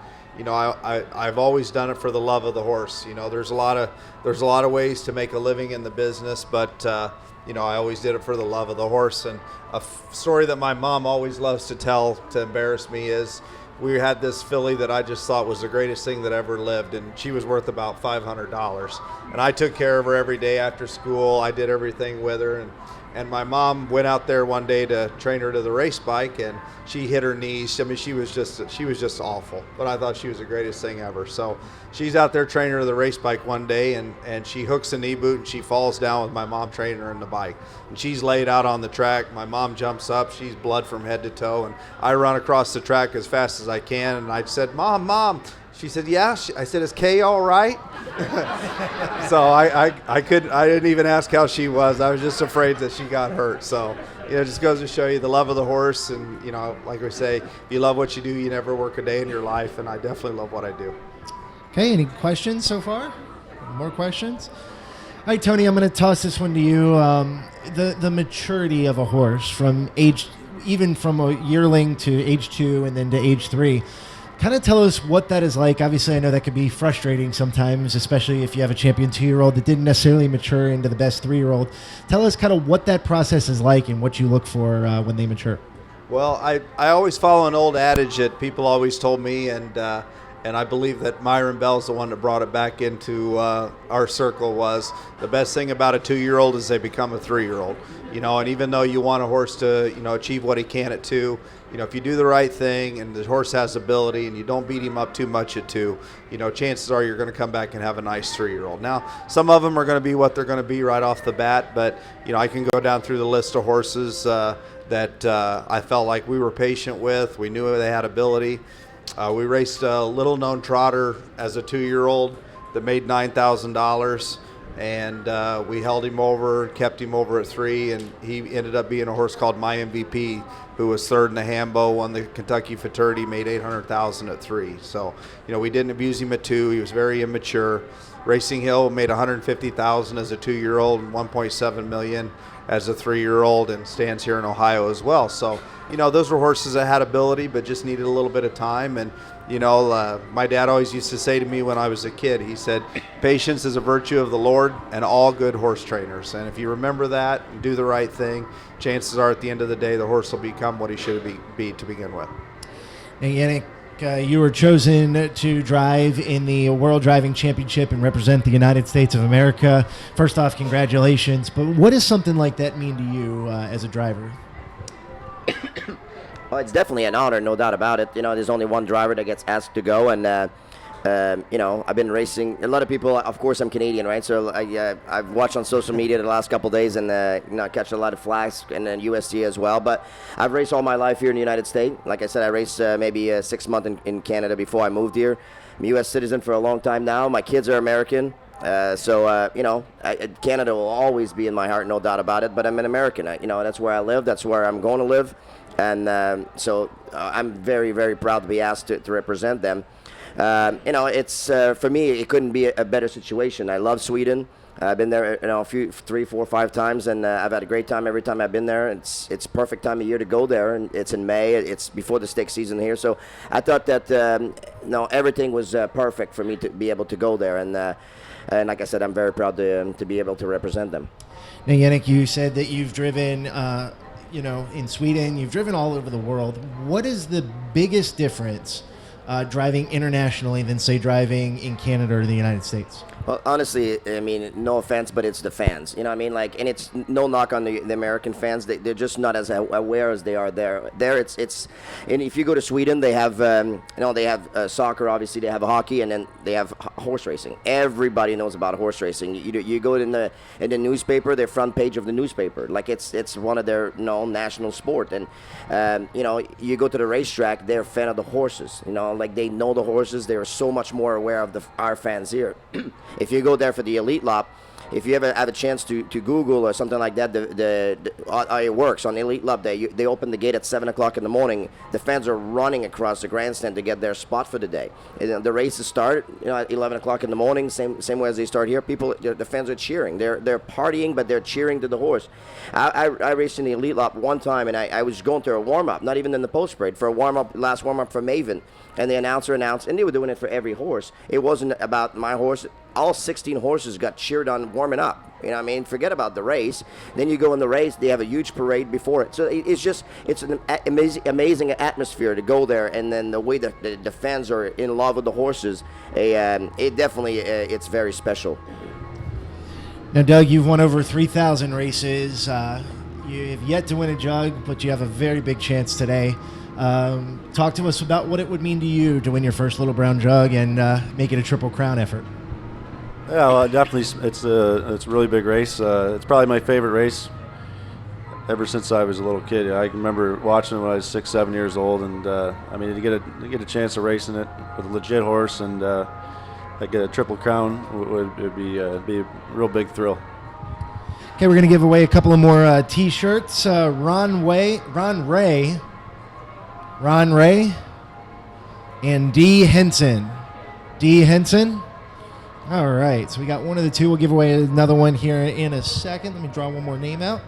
Speaker 10: I've always done it for the love of the horse. There's a lot of ways to make a living in the business, but I always did it for the love of the horse. And a story that my mom always loves to tell to embarrass me is we had this filly that I just thought was the greatest thing that ever lived, and she was worth about $500. And I took care of her every day after school. I did everything with her, and my mom went out there one day to train her to the race bike, and she hit her knees. I mean, she was just awful, but I thought she was the greatest thing ever. So she's out there training her to the race bike one day, and she hooks a knee boot, and she falls down with my mom training her in the bike. And she's laid out on the track. My mom jumps up. She's blood from head to toe, and I run across the track as fast as I can, and I said, Mom. She said, yeah. I said, is Kay all right? So I didn't even ask how she was. I was just afraid that she got hurt. So it just goes to show you the love of the horse. And, like we say, if you love what you do, you never work a day in your life. And I definitely love what I do.
Speaker 1: Okay, any questions so far? More questions? All right, Tony, I'm going to toss this one to you. The maturity of a horse even from a yearling to age 2 and then to age 3. Kind of tell us what that is like. Obviously, I know that could be frustrating sometimes, especially if you have a champion 2-year-old that didn't necessarily mature into the best 3-year-old. Tell us kind of what that process is like and what you look for when they mature.
Speaker 10: Well, I always follow an old adage that people always told me, and I believe that Myron Bell's the one that brought it back into our circle, was the best thing about a 2-year-old is they become a 3-year-old. And even though you want a horse to, achieve what he can at 2, if you do the right thing and the horse has ability and you don't beat him up too much at 2, chances are you're going to come back and have a nice 3-year-old. Now, some of them are going to be what they're going to be right off the bat, but, I can go down through the list of horses that I felt like we were patient with. We knew they had ability. We raced a little-known trotter as a 2-year-old that made $9,000, and we held him over, kept him over at 3, and he ended up being a horse called My MVP, who was 3rd in the Hambo, won the Kentucky Futurity, made $800,000 at 3. So, we didn't abuse him at 2. He was very immature. Racing Hill made $150,000 as a 2-year-old and $1.7 million as a 3-year-old, and stands here in Ohio as well. So, those were horses that had ability but just needed a little bit of time. And, my dad always used to say to me when I was a kid, he said, patience is a virtue of the Lord and all good horse trainers. And if you remember that and do the right thing, chances are at the end of the day, the horse will become what he should be to begin with.
Speaker 1: Now, Yannick, you were chosen to drive in the World Driving Championship and represent the United States of America. First off, congratulations. But what does something like that mean to you as a driver?
Speaker 9: Well, it's definitely an honor, no doubt about it. There's only one driver that gets asked to go, and I've been racing. A lot of people, of course, I'm Canadian, right? So I've watched on social media the last couple of days, and I catch a lot of flags, and then USDA as well. But I've raced all my life here in the United States. Like I said, I raced maybe 6 months in Canada before I moved here. I'm a U.S. citizen for a long time now. My kids are American. Canada will always be in my heart, no doubt about it. But I'm an American. That's where I live. That's where I'm going to live. And so I'm very, very proud to be asked to represent them. It's for me, it couldn't be a better situation. I love Sweden. I've been there, 3, 4, 5 times, and I've had a great time every time I've been there. It's perfect time of year to go there, and it's in May. It's before the stake season here, so I thought that everything was perfect for me to be able to go there, and like I said, I'm very proud to be able to represent them.
Speaker 1: Now, Yannick, you said that you've driven, in Sweden. You've driven all over the world. What is the biggest difference driving internationally than, say, driving in Canada or the United States?
Speaker 9: Well, honestly, no offense, but it's the fans. And it's no knock on the American fans. They're just not as aware as they are there. It's and if you go to Sweden, they have they have soccer. Obviously, they have hockey, and then they have horse racing. Everybody knows about horse racing. You go in the newspaper, their front page of the newspaper, like it's one of their national sport. And you go to the racetrack, they're a fan of the horses. They know the horses. They are so much more aware of our fans here. If you go there for the elite lap, if you ever have a chance to Google or something like that, how it works on Elite Love, they open the gate at 7 o'clock in the morning. The fans are running across the grandstand to get their spot for the day. And the races start, at 11 o'clock in the morning, same way as they start here. The fans are cheering. They're partying, but they're cheering to the horse. I raced in the Elite Love one time, and I was going through a warm-up, not even in the post-parade, for a last warm-up for Maven. And the announcer announced, and they were doing it for every horse. It wasn't about my horse. All 16 horses got cheered on warming up. Forget about the race. Then you go in the race, they have a huge parade before it. So it's an amazing atmosphere to go there. And then the way the fans are in love with the horses, it definitely, it's very special.
Speaker 1: Now, Doug, you've won over 3,000 races. You have yet to win a jug, but you have a very big chance today. Talk to us about what it would mean to you to win your first Little Brown Jug and make it a Triple Crown effort.
Speaker 11: Yeah, well, definitely, it's a really big race. It's probably my favorite race ever since I was a little kid. I can remember watching it when I was 6, 7 years old, and to get a chance of racing it with a legit horse and get a Triple Crown would be a real big thrill.
Speaker 1: Okay, we're going to give away a couple of more T-shirts. Ron Ray, and D. Henson. D. Henson. All right, so we got one of the two. We'll give away another one here in a second. Let me draw one more name out.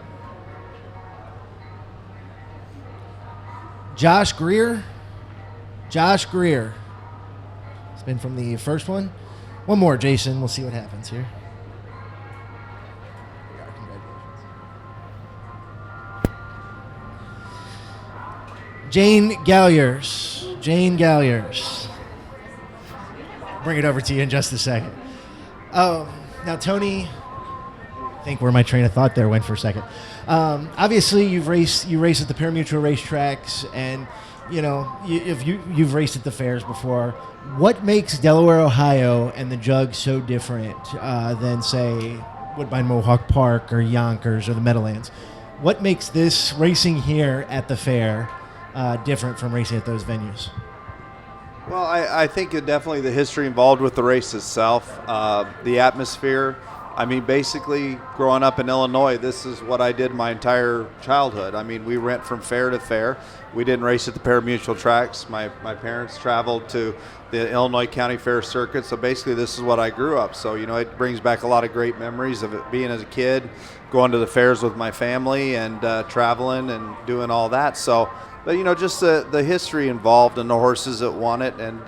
Speaker 1: Josh Greer. Josh Greer. It's been from the first one. One more, Jason. We'll see what happens here. Jane Galliers. Jane Galliers. Bring it over to you in just a second. Now, Tony, I think where my train of thought there went for a second. Obviously, you race at the pari-mutuel racetracks, and you've raced at the fairs before. What makes Delaware, Ohio, and the Jug so different than, say, Woodbine Mohawk Park or Yonkers or the Meadowlands? What makes this racing here at the fair different from racing at those venues?
Speaker 10: Well, I think definitely the history involved with the race itself, the atmosphere. Basically, growing up in Illinois, this is what I did my entire childhood. We went from fair to fair. We didn't race at the pari-mutuel tracks. My parents traveled to the Illinois County Fair circuit, so basically this is what I grew up. So, it brings back a lot of great memories of it being as a kid, going to the fairs with my family and traveling and doing all that. So, but, just the history involved and the horses that won it. And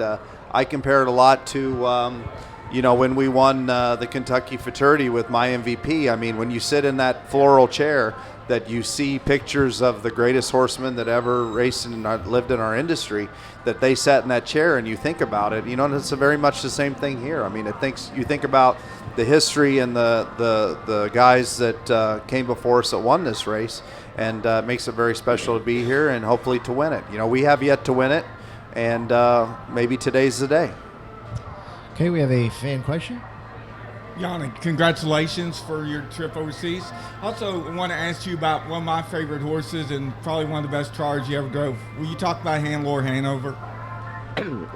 Speaker 10: I compare it a lot to, when we won the Kentucky Futurity with my MVP. When you sit in that floral chair, that you see pictures of the greatest horsemen that ever raced and lived in our industry, that they sat in that chair, and you think about it, and it's very much the same thing here. You think about the history and the guys that came before us that won this race, and it makes it very special to be here and hopefully to win it. We have yet to win it, and maybe today's the day.
Speaker 1: Okay, we have a fan question.
Speaker 16: Yannick, congratulations for your trip overseas. Also, I want to ask you about one of my favorite horses and probably one of the best trotters you ever drove. Will you talk about Hannelore Hanover?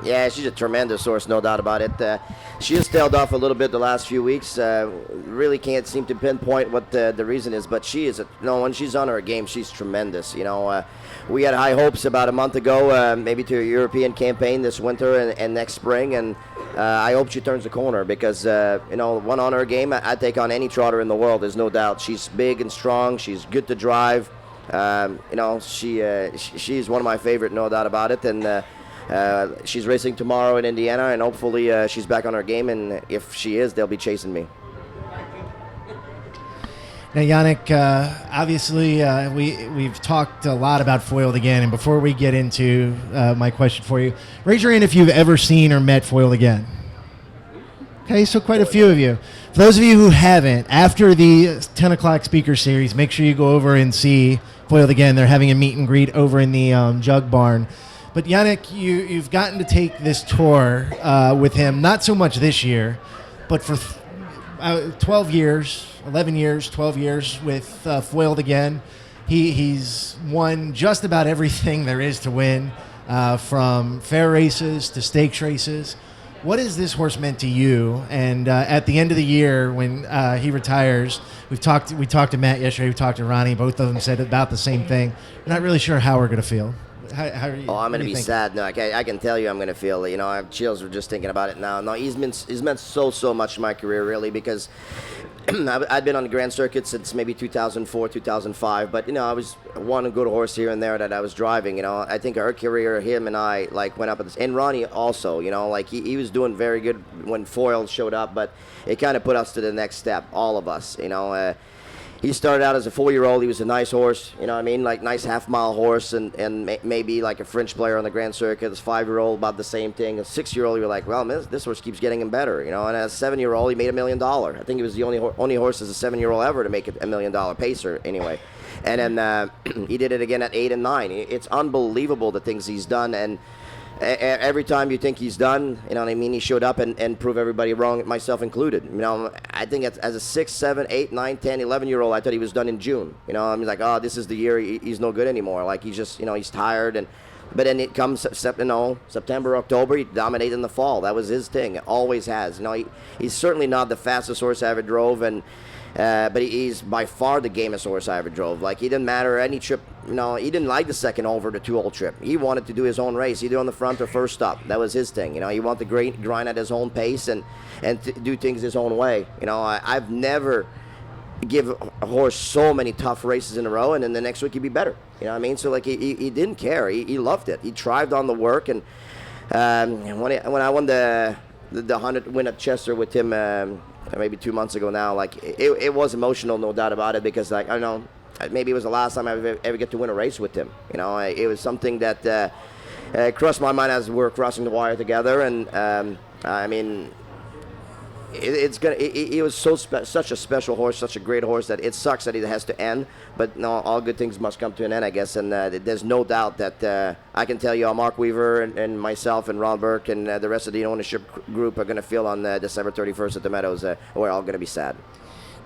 Speaker 9: Yeah, she's a tremendous horse, no doubt about it. She has tailed off a little bit the last few weeks. Really can't seem to pinpoint what the reason is, but she is, when she's on her game, she's tremendous. We had high hopes about a month ago, maybe to a European campaign this winter and next spring, and I hope she turns the corner because, one on her game, I'd take on any trotter in the world, there's no doubt. She's big and strong. She's good to drive. She's one of my favorite, no doubt about it, and she's racing tomorrow in Indiana, and hopefully she's back on her game, and if she is, they'll be chasing me.
Speaker 1: Now, Yannick, obviously we've talked a lot about Foiled Again, and before we get into my question for you, raise your hand if you've ever seen or met Foiled Again. Okay, so quite a few of you. For those of you who haven't, after the 10 o'clock speaker series, make sure you go over and see Foiled Again. They're having a meet and greet over in the Jug Barn. But Yannick, you've gotten to take this tour with him, not so much this year, but for 12 years, 11 years, 12 years with Foiled Again. He's won just about everything there is to win, from fair races to stakes races. What has this horse meant to you? And at the end of the year, when he retires, we talked to Matt yesterday. We talked to Ronnie. Both of them said about the same thing. We're not really sure how we're going to feel. How are you?
Speaker 9: Oh, I'm
Speaker 1: what
Speaker 9: gonna
Speaker 1: do you
Speaker 9: be
Speaker 1: think?
Speaker 9: sad. No, I can tell you, I'm gonna feel. You know, I have chills just thinking about it now. No, he's meant so much in my career, really, because I'd been on the Grand Circuit since maybe 2004, 2005. But I was one good horse here and there that I was driving. I think our career, him and I, like went up at this. And Ronnie also. Like he was doing very good when Foyle showed up, but it kind of put us to the next step, all of us. He started out as a 4-year-old. He was a nice horse, like nice half-mile horse, and maybe like a French player on the Grand Circuit. As 5-year-old, about the same thing. A 6-year-old, you're like, well, this horse keeps getting him better, And as a 7-year-old, he made $1 million. I think he was the only horse as a 7-year-old ever to make it $1 million pacer, anyway. And then he did it again at 8 and 9. It's unbelievable the things he's done, and every time you think he's done, he showed up and proved everybody wrong, myself included. I think as a 6, 7, 8, 9, 10, 11-year-old, I thought he was done in June. Like, oh, this is the year he's no good anymore. Like, he's just, he's tired. But then it comes September, October, he dominated in the fall. That was his thing. It always has. He's certainly not the fastest horse I ever drove, but he's by far the gamest horse I ever drove. Like, he didn't matter any trip. He didn't like the second over the 2-hole trip. He wanted to do his own race, either on the front or first stop. That was his thing. He wanted to grind at his own pace and do things his own way. I've never give a horse so many tough races in a row, and then the next week he'd be better. So like he didn't care. He loved it. He thrived on the work. And when I won the 100 win at Chester with him maybe 2 months ago now, like it was emotional, no doubt about it, because like I don't know, maybe it was the last time I ever get to win a race with him. It was something that crossed my mind as we were crossing the wire together, and he was such a special horse, such a great horse, that it sucks that it has to end. But no, all good things must come to an end, I guess. And there's no doubt that I can tell you, Mark Weaver and myself and Ron Burke and the rest of the ownership group are going to feel on December 31st at the Meadows. We're all going to be sad.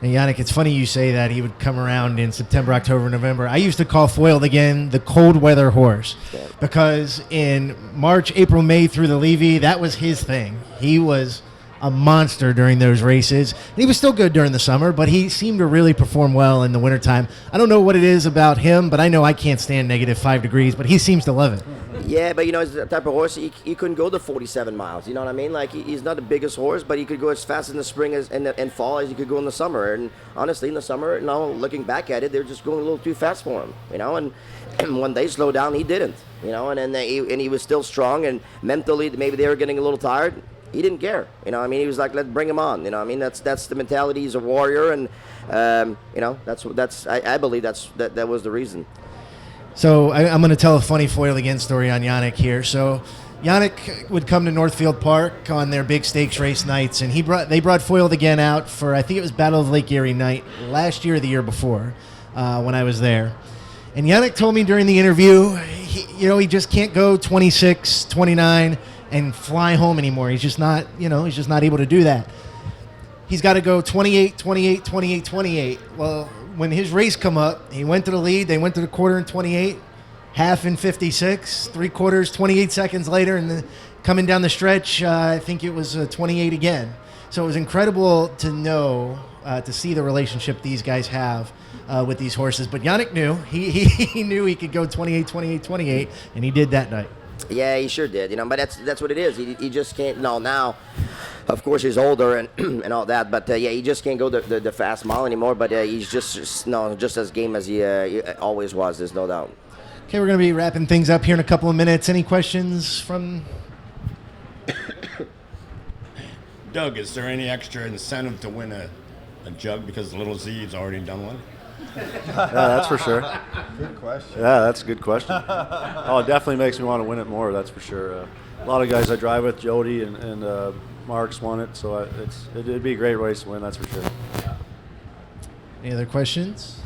Speaker 1: And Yannick, it's funny you say that he would come around in September, October, November. I used to call Foiled again the cold weather horse, because in March, April, May through the Levy, that was his thing. He was a monster during those races. And he was still good during the summer, but he seemed to really perform well in the wintertime. I don't know what it is about him, but I know I can't stand -5 degrees, but he seems to love it.
Speaker 9: Yeah, but he's the type of horse, he couldn't go to 47 miles, you know what I mean? Like, he's not the biggest horse, but he could go as fast in the spring and fall as he could go in the summer. And honestly, in the summer, looking back at it, they're just going a little too fast for him, and when they slowed down, he didn't, and then he was still strong, and mentally, maybe they were getting a little tired. He didn't care, he was like, let's bring him on, that's the mentality. He's a warrior, and I believe that was the reason.
Speaker 1: So I'm going to tell a funny Foiled again story on Yannick here. So Yannick would come to Northfield Park on their big stakes race nights, and they brought Foiled again out for, I think it was Battle of Lake Erie night last year or the year before, when I was there. And Yannick told me during the interview, he just can't go 26, 29 and fly home anymore. He's just not able to do that. He's got to go 28, 28, 28, 28. Well, when his race come up, he went to the lead. They went to the quarter in 28, half in 56, 3/4, 28 seconds later, and then coming down the stretch, I think it was 28 again. So it was incredible to know, to see the relationship these guys have with these horses. But Yannick knew. He knew he could go 28, 28, 28, and he did that night.
Speaker 9: Yeah, he sure did, but that's what it is. He just can't. No, now, of course, he's older and all that, but he just can't go the fast mile anymore. But he's just as game as he always was. There's no doubt.
Speaker 1: Okay, we're going to be wrapping things up here in a couple of minutes. Any questions from?
Speaker 13: Doug, is there any extra incentive to win a jug because Little Z's already done one?
Speaker 11: Yeah, that's for sure.
Speaker 8: Good question.
Speaker 11: Yeah, that's a good question. Oh, it definitely makes me want to win it more, that's for sure. A lot of guys I drive with, Jody and Mark's won it, so it'd be a great race to win, that's for sure.
Speaker 1: Any other questions?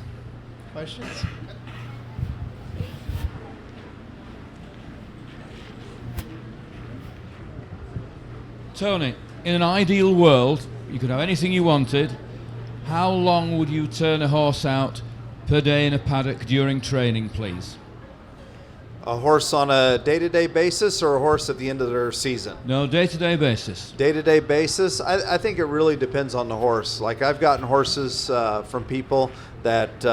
Speaker 14: Tony, in an ideal world, you could have anything you wanted. How long would you turn a horse out per day in a paddock during training, please?
Speaker 10: A horse on a day-to-day basis or a horse at the end of their season?
Speaker 14: No, day-to-day basis.
Speaker 10: Day-to-day basis, I think it really depends on the horse. Like I've gotten horses from people that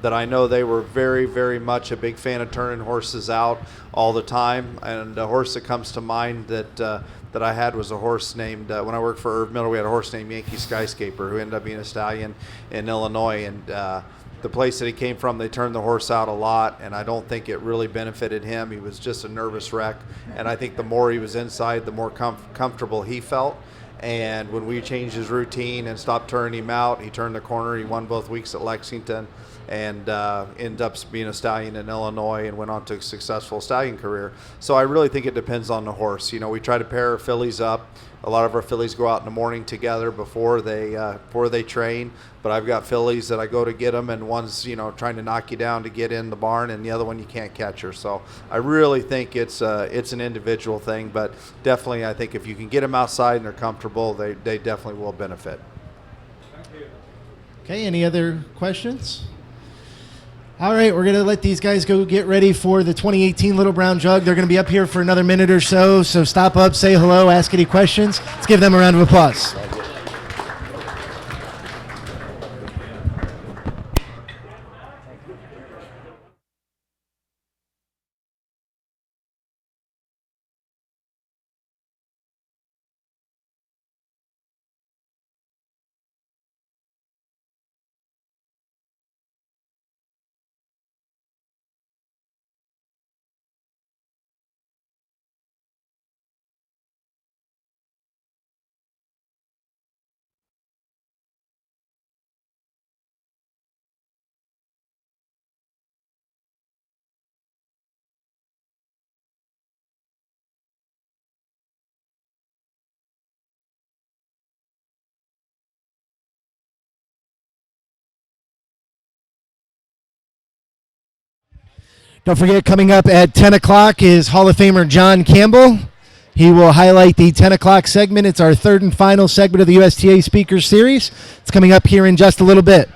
Speaker 10: I know they were very, very much a big fan of turning horses out all the time. And a horse that comes to mind that I had was a horse named, when I worked for Irv Miller, we had a horse named Yankee Skyscaper who ended up being a stallion in Illinois. And the place that he came from, they turned the horse out a lot, and I don't think it really benefited him. He was just a nervous wreck, and I think the more he was inside, the more comfortable he felt. And when we changed his routine and stopped turning him out, he turned the corner. He won both weeks at Lexington and ended up being a stallion in Illinois and went on to a successful stallion career. So I really think it depends on the horse. You know, we try to pair our fillies up. A lot of our fillies go out in the morning together before they train. But I've got fillies that I go to get them, and one's, you know, trying to knock you down to get in the barn, and the other one you can't catch her. So I really think it's an individual thing. But definitely, I think if you can get them outside and they're comfortable, they definitely will benefit.
Speaker 1: Okay, any other questions? All right, we're going to let these guys go get ready for the 2018 Little Brown Jug. They're going to be up here for another minute or so, so stop up, say hello, ask any questions. Let's give them a round of applause. Don't forget, coming up at 10 o'clock is Hall of Famer John Campbell. He will highlight the 10 o'clock segment. It's our third and final segment of the USTA Speakers Series. It's coming up here in just a little bit.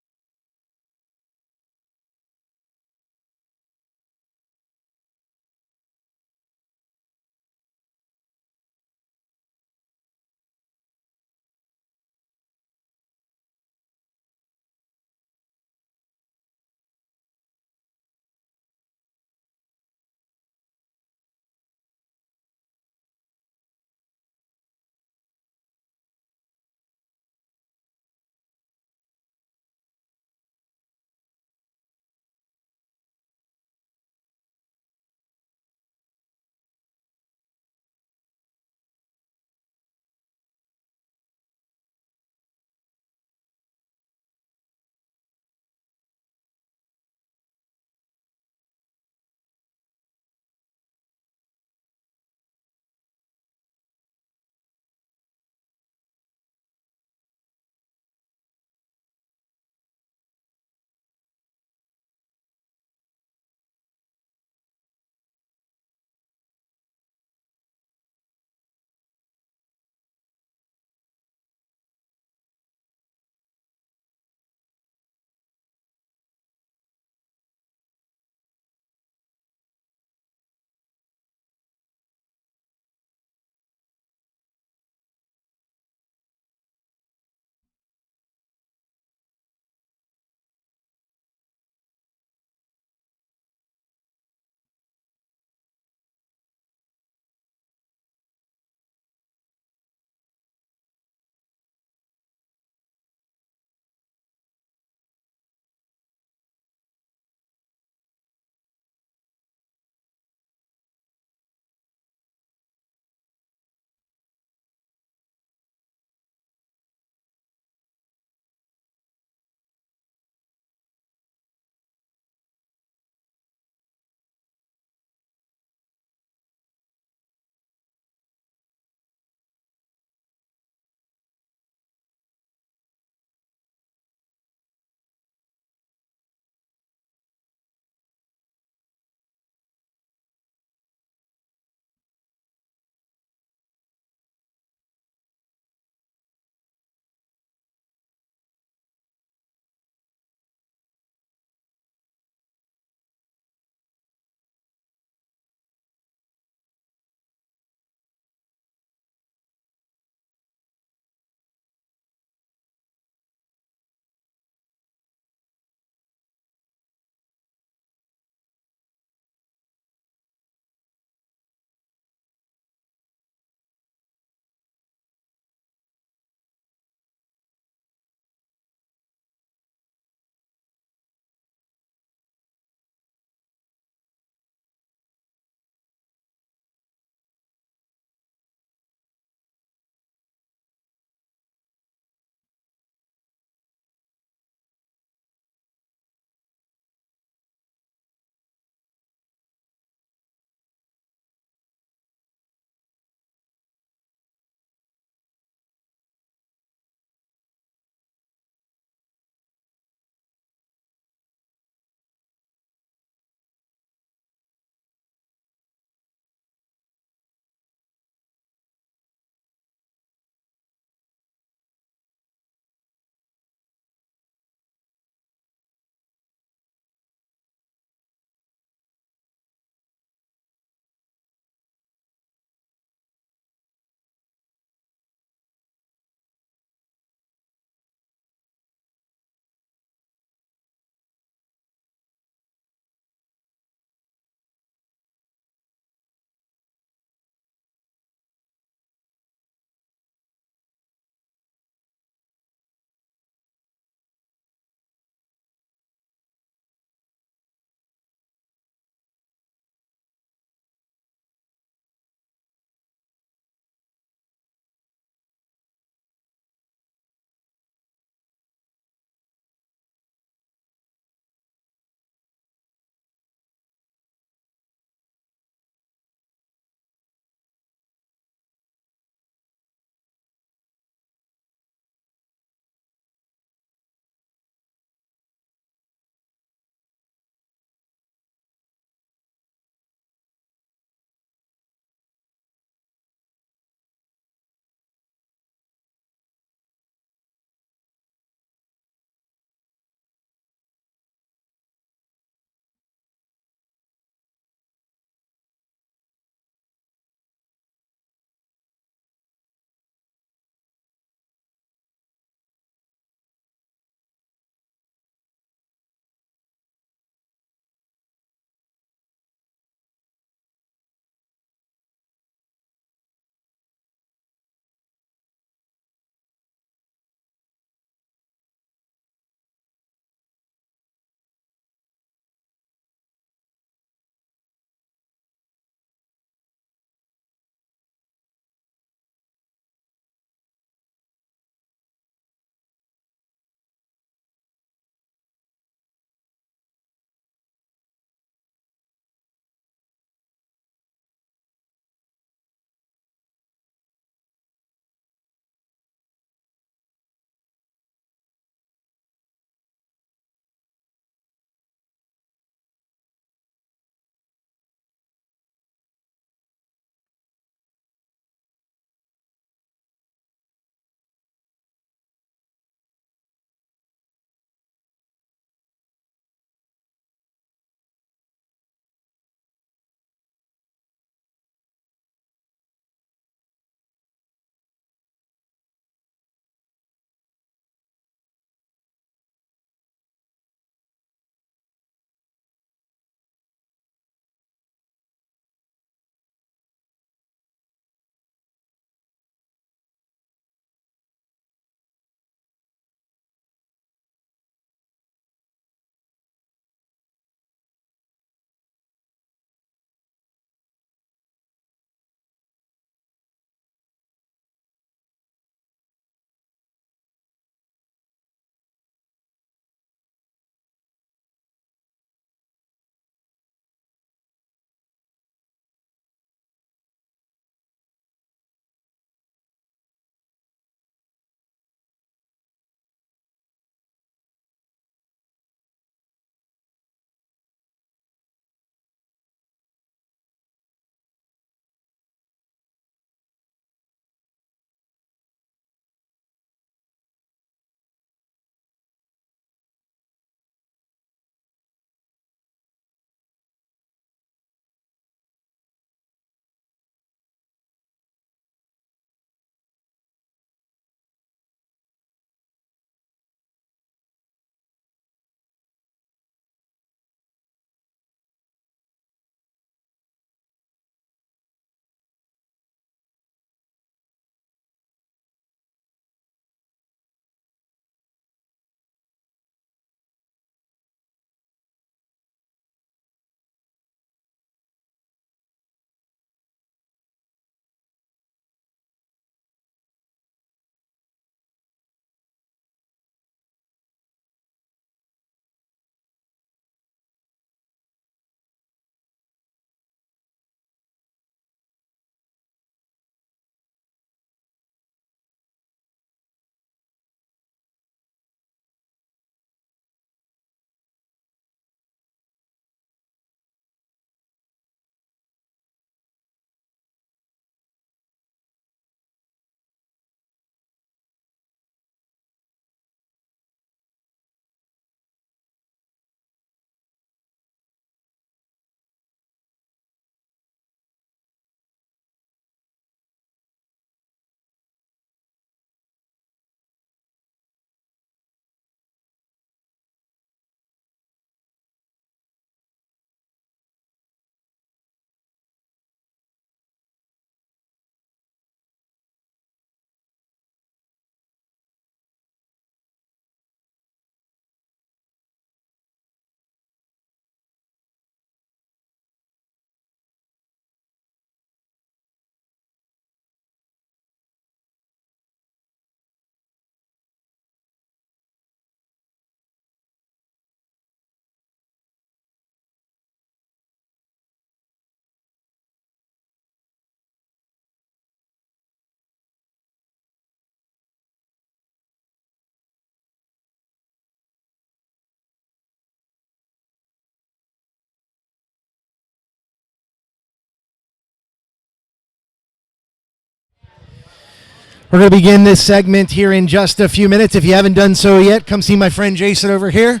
Speaker 1: We're going to begin this segment here in just a few minutes. If you haven't done so yet, come see my friend Jason over here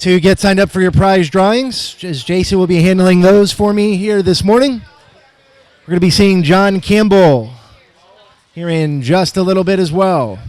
Speaker 1: to get signed up for your prize drawings, as Jason will be handling those for me here this morning. We're going to be seeing John Campbell here in just a little bit as well.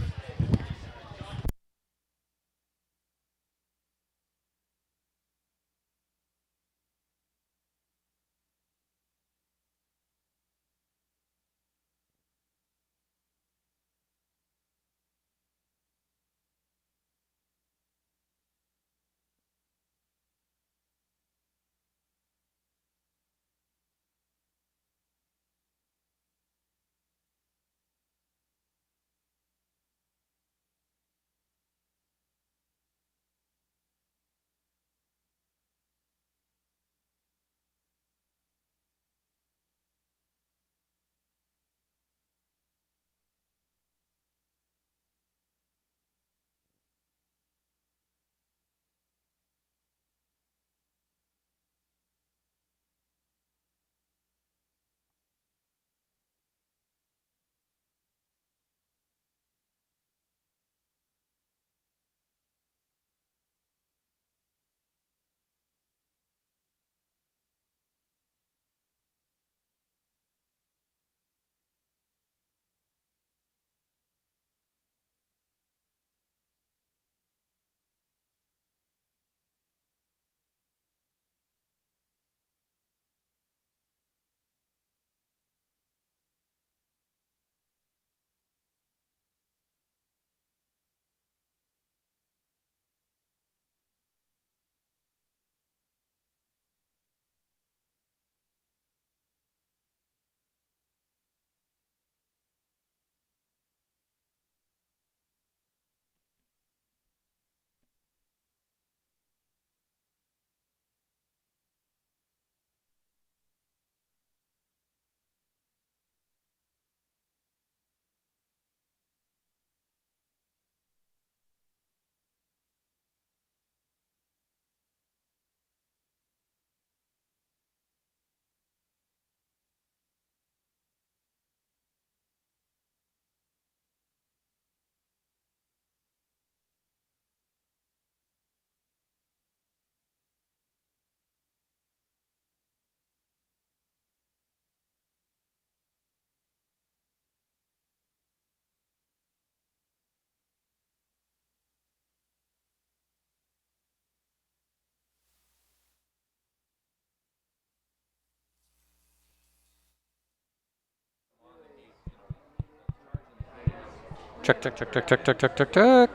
Speaker 17: Check, check, check, check, check, check, check, check, check.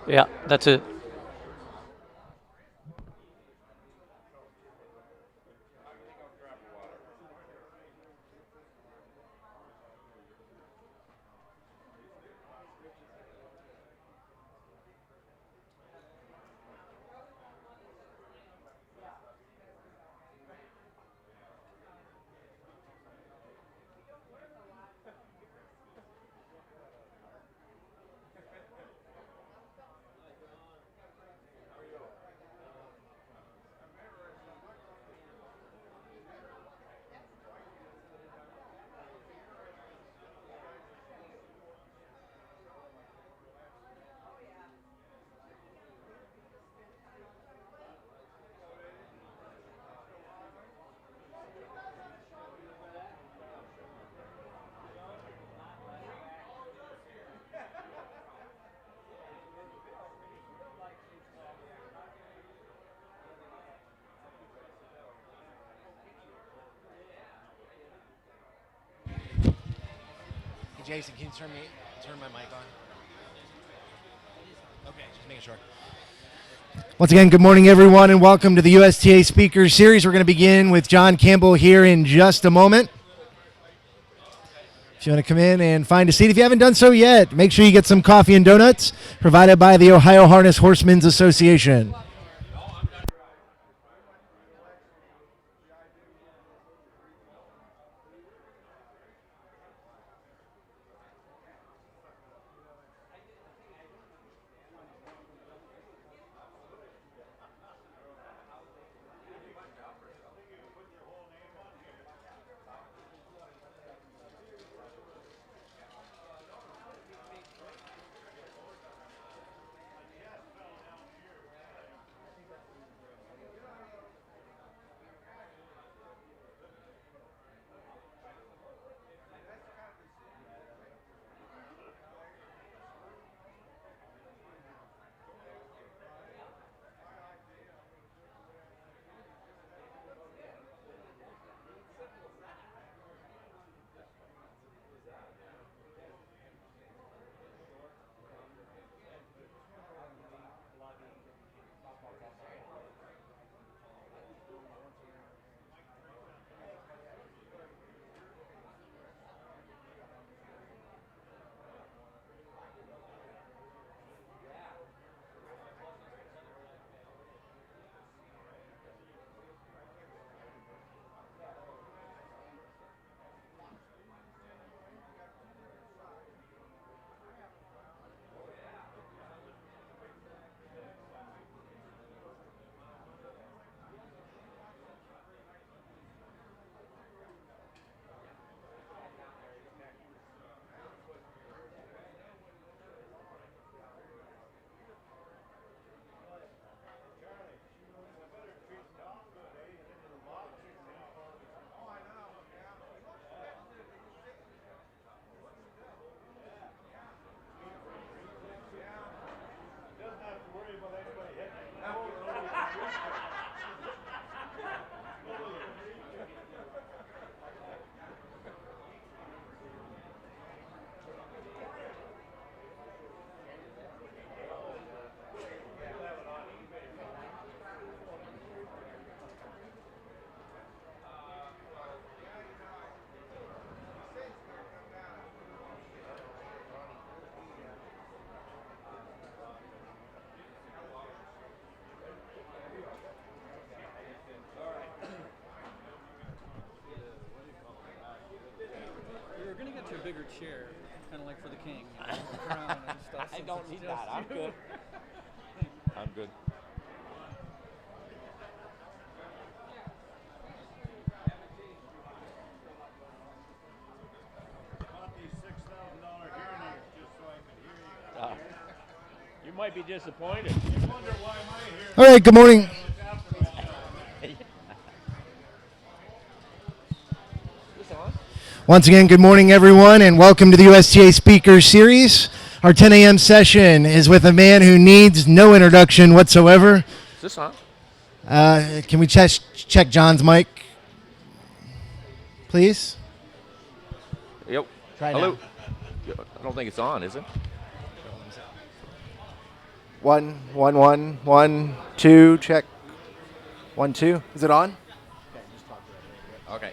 Speaker 17: Yeah, that's it.
Speaker 1: Jason, can you turn my mic on? Okay, just making sure. Once again, good morning, everyone, and welcome to the USTA Speakers Series. We're going to begin with John Campbell here in just a moment. If you want to come in and find a seat, if you haven't done so yet, make sure you get some coffee and donuts provided by the Ohio Harness Horsemen's Association.
Speaker 18: share, kind of like for the king. You know, the crown and stuff.
Speaker 19: I don't need that. I'm good. I'm good. You might be disappointed.
Speaker 1: All right, good morning. Once again, good morning, everyone, and welcome to the USTA Speaker Series. Our 10 a.m. session is with a man who needs no introduction whatsoever.
Speaker 19: Is this on?
Speaker 1: Can we check John's mic, please?
Speaker 19: Yep.
Speaker 1: Try
Speaker 19: Hello. I don't think it's on, is it?
Speaker 1: 1, 1, 1, 1, 2, check. 1, 2. Is it on?
Speaker 19: Okay.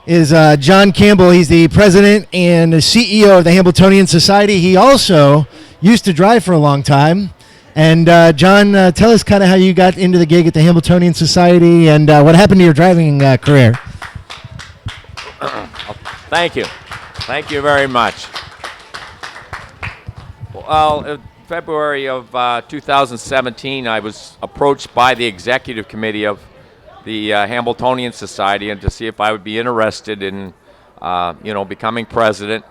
Speaker 1: Is John Campbell. He's the president and the CEO of the Hambletonian Society. He also used to drive for a long time. And John, tell us kind of how you got into the gig at the Hambletonian Society and what happened to your driving career.
Speaker 19: Thank you. Thank you very much. Well, in February of 2017, I was approached by the executive committee of the Hambletonian Society and to see if I would be interested in, becoming president.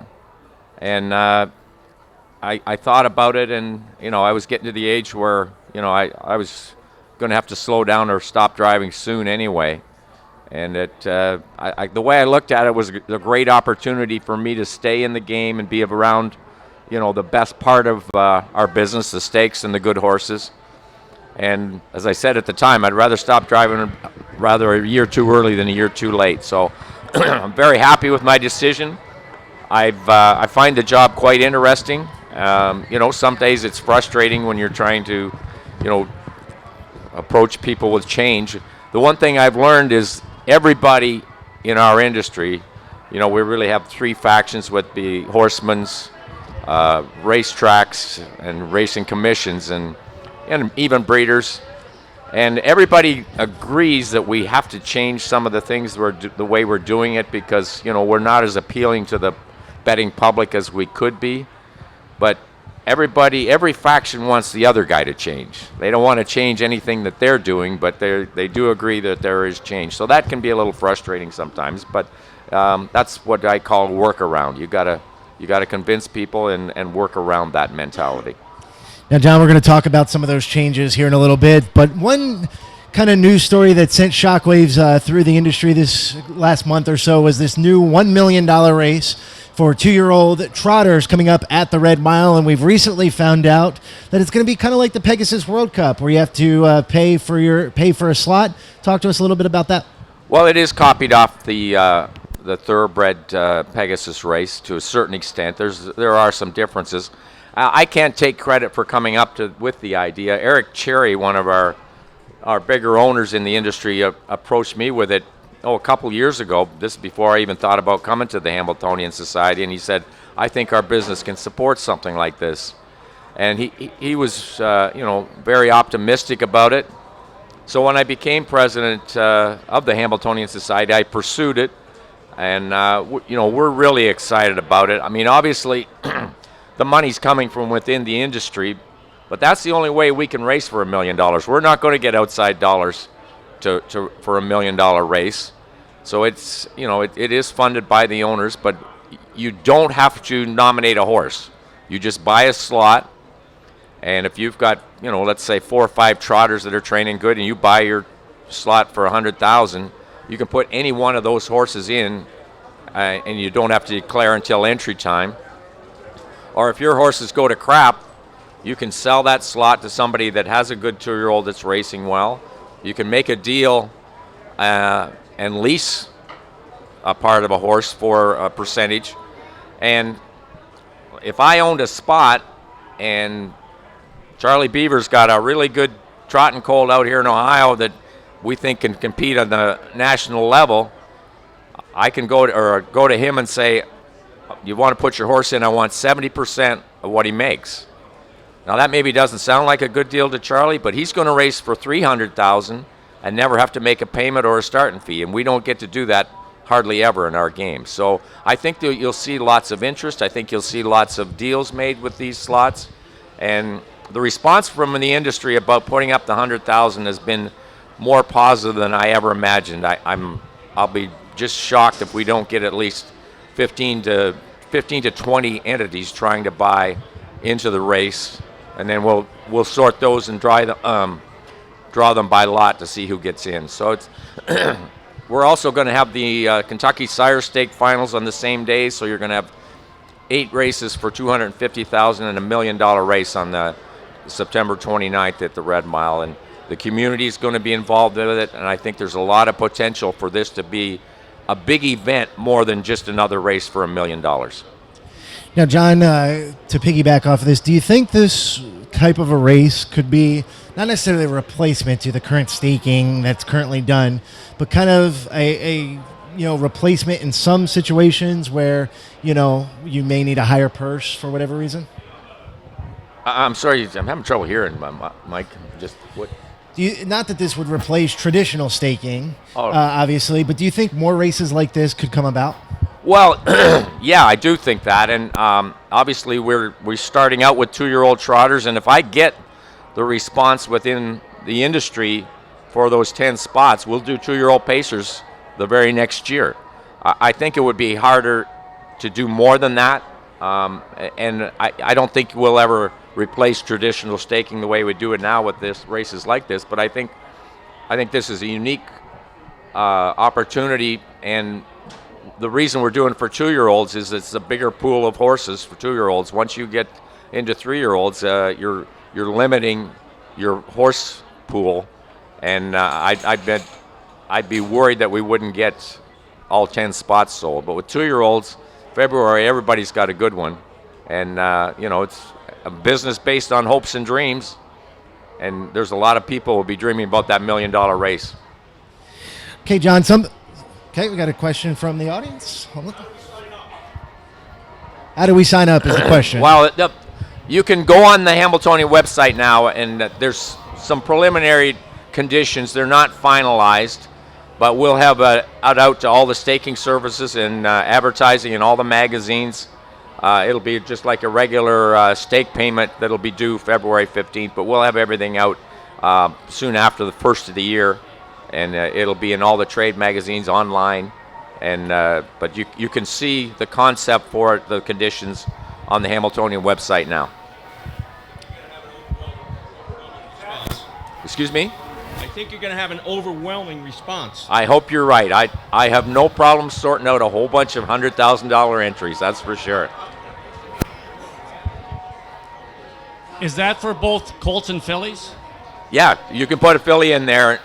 Speaker 19: And I thought about it, and I was getting to the age where I was going to have to slow down or stop driving soon anyway. And the way I looked at it was a great opportunity for me to stay in the game and be around, the best part of our business, the stakes and the good horses. And as I said at the time, I'd rather stop driving rather a year too early than a year too late. So I'm very happy with my decision. I find the job quite interesting. Some days it's frustrating when you're trying to, approach people with change. The one thing I've learned is everybody in our industry, we really have three factions with the horsemen's, racetracks and racing commissions and even breeders. And everybody agrees that we have to change some of the things the way we're doing it because, we're not as appealing to the betting public as we could be. But every faction wants the other guy to change. They don't want to change anything that they're doing, but they do agree that there is change. So that can be a little frustrating sometimes, but that's what I call workaround. You gotta convince people and work around that mentality.
Speaker 1: Now, John, we're going to talk about some of those changes here in a little bit, but one kind of news story that sent shockwaves through the industry this last month or so was this new $1 million race for 2-year-old trotters coming up at the Red Mile, and we've recently found out that it's going to be kind of like the Pegasus World Cup, where you have to pay for a slot. Talk to us a little bit about that.
Speaker 19: Well, it is copied off the thoroughbred Pegasus race to a certain extent. There are some differences. I can't take credit for coming up with the idea. Eric Cherry, one of our bigger owners in the industry, approached me with it a couple years ago. This is before I even thought about coming to the Hambletonian Society, and he said, "I think our business can support something like this." And he was very optimistic about it. So when I became president of the Hambletonian Society, I pursued it, and we're really excited about it. I mean, obviously. The money's coming from within the industry, but that's the only way we can race for $1 million. We're not going to get outside dollars for $1 million race. So it's it is funded by the owners, but you don't have to nominate a horse. You just buy a slot, and if you've got let's say 4 or 5 trotters that are training good, and you buy your slot for $100,000, you can put any one of those horses in, and you don't have to declare until entry time. Or if your horses go to crap, you can sell that slot to somebody that has a good 2-year-old that's racing well. You can make a deal and lease a part of a horse for a percentage. And if I owned a spot and Charlie Beaver's got a really good trotting colt out here in Ohio that we think can compete on the national level, I can go to him and say, "You want to put your horse in, I want 70% of what he makes." Now that maybe doesn't sound like a good deal to Charlie, but he's going to race for $300,000 and never have to make a payment or a starting fee, and we don't get to do that hardly ever in our game. So I think that you'll see lots of interest. I think you'll see lots of deals made with these slots. And the response from the industry about putting up the 100,000 has been more positive than I ever imagined. I'll be just shocked if we don't get at least 15 to 20 entities trying to buy into the race, and then we'll sort those and draw them by lot to see who gets in. So it's we're also going to have the Kentucky Sire Stake finals on the same day, so you're going to have 8 races for $250,000 and $1 million race on the September 29th at the Red Mile, and the community is going to be involved with it, and I think there's a lot of potential for this to be a big event more than just another race for $1 million.
Speaker 1: Now, John, to piggyback off of this, do you think this type of a race could be not necessarily a replacement to the current staking that's currently done, but kind of a replacement in some situations where, you may need a higher purse for whatever reason?
Speaker 19: I'm sorry, I'm having trouble hearing, Mike. Just what?
Speaker 1: Not that this would replace traditional staking, obviously, but do you think more races like this could come about?
Speaker 19: Well, yeah, I do think that, and obviously we're starting out with 2-year-old trotters, and if I get the response within the industry for those 10 spots, we'll do 2-year-old pacers the very next year. I think it would be harder to do more than that, and I don't think we'll ever replace traditional staking the way we do it now with this races like this. But I think this is a unique opportunity, and the reason we're doing it for 2-year-olds is it's a bigger pool of horses for 2-year-olds. Once you get into 3-year-olds, you're limiting your horse pool, and I'd be worried that we wouldn't get all 10 spots sold. But with 2-year-olds, February, everybody's got a good one, and it's a business based on hopes and dreams, and there's a lot of people who will be dreaming about that $1 million race.
Speaker 1: Okay, John, we got a question from the audience. How do we sign up is the question.
Speaker 19: Well, you can go on the Hamiltonian website now, and there's some preliminary conditions. They're not finalized, but we'll have out to all the staking services and advertising in all the magazines. It'll be just like a regular stake payment that'll be due February 15th, but we'll have everything out soon after the first of the year, and it'll be in all the trade magazines online. And but you can see the concept for it, the conditions, on the Hamiltonian website now. Excuse me?
Speaker 20: I think you're going to have an overwhelming response.
Speaker 19: I hope you're right. I have no problem sorting out a whole bunch of $100,000 entries, that's for sure.
Speaker 20: Is that for both Colts and fillies?
Speaker 19: Yeah, you can put a filly in there.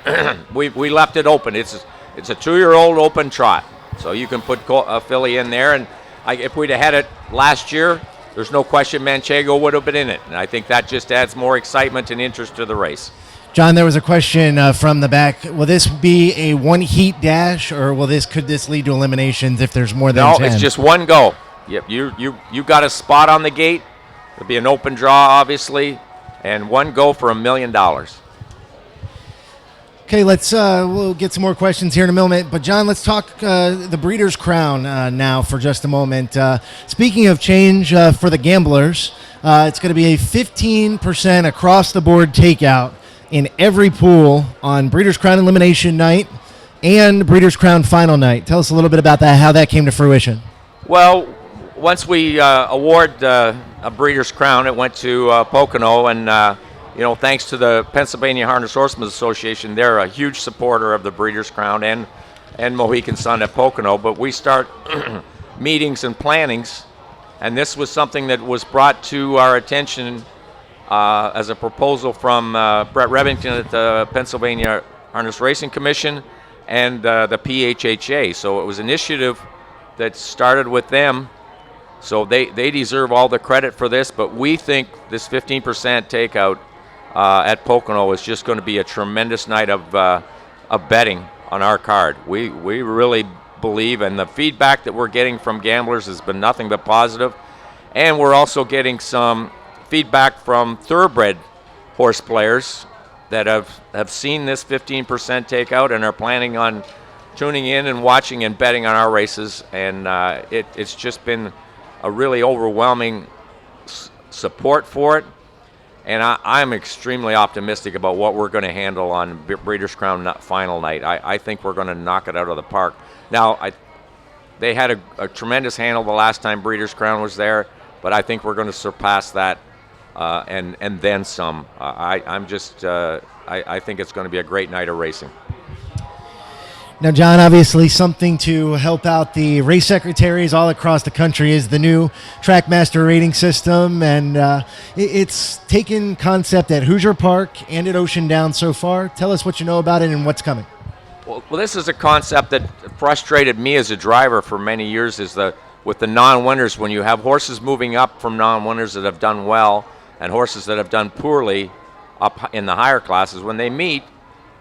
Speaker 19: we left it open. It's a 2-year-old open trot, so you can put a filly in there. And if we'd have had it last year, there's no question Manchego would have been in it. And I think that just adds more excitement and interest to the race.
Speaker 1: John, there was a question from the back. Will this be a one-heat dash, or could this lead to eliminations if there's more than 10?
Speaker 19: No, it's just one go. Yep, you got a spot on the gate. It'll be an open draw, obviously, and one go for $1 million.
Speaker 1: Okay, we'll get some more questions here in a moment. But John, let's talk the Breeders' Crown now for just a moment. Speaking of change for the gamblers, it's going to be a 15% across-the-board takeout in every pool on Breeders' Crown Elimination Night and Breeders' Crown Final Night. Tell us a little bit about that, how that came to fruition.
Speaker 19: Well, once we award a Breeders' Crown, it went to Pocono, and thanks to the Pennsylvania Harness Horsemen Association, they're a huge supporter of the Breeders' Crown and Mohican Sun at Pocono. But we start meetings and plannings, and this was something that was brought to our attention as a proposal from Brett Revington at the Pennsylvania Harness Racing Commission and the PHHA. So it was an initiative that started with them. So they deserve all the credit for this, but we think this 15% takeout at Pocono is just going to be a tremendous night of betting on our card. We really believe, and the feedback that we're getting from gamblers has been nothing but positive. And we're also getting some feedback from thoroughbred horse players that have seen this 15% takeout and are planning on tuning in and watching and betting on our races, and it's just been a really overwhelming support for it. And I'm extremely optimistic about what we're going to handle on Breeders' Crown final night. I think we're going to knock it out of the park. Now, they had a tremendous handle the last time Breeders' Crown was there, but I think we're going to surpass that and then some. I think it's going to be a great night of racing.
Speaker 1: Now, John, obviously something to help out the race secretaries all across the country is the new Trackmaster rating system, and it's taken concept at Hoosier Park and at Ocean Downs so far. Tell us what you know about it and what's coming.
Speaker 19: Well, this is a concept that frustrated me as a driver for many years, with the non-winners, when you have horses moving up from non-winners that have done well and horses that have done poorly up in the higher classes, when they meet,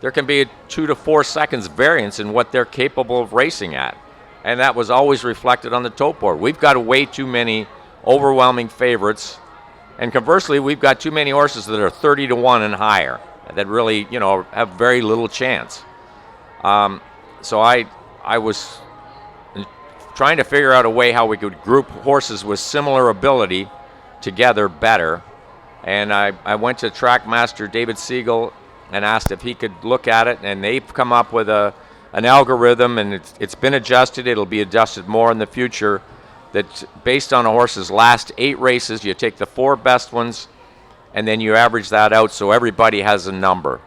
Speaker 19: there can be a 2 to 4 seconds variance in what they're capable of racing at. And that was always reflected on the tote board. We've got way too many overwhelming favorites. And conversely, we've got too many horses that are 30 to 1 and higher that really, have very little chance. So I was trying to figure out a way how we could group horses with similar ability together better. And I went to Trackmaster David Siegel and asked if he could look at it, and they've come up with an algorithm, and it's been adjusted. It'll be adjusted more in the future, that's based on a horse's last 8 races. You take the 4 best ones, and then you average that out so everybody has a number.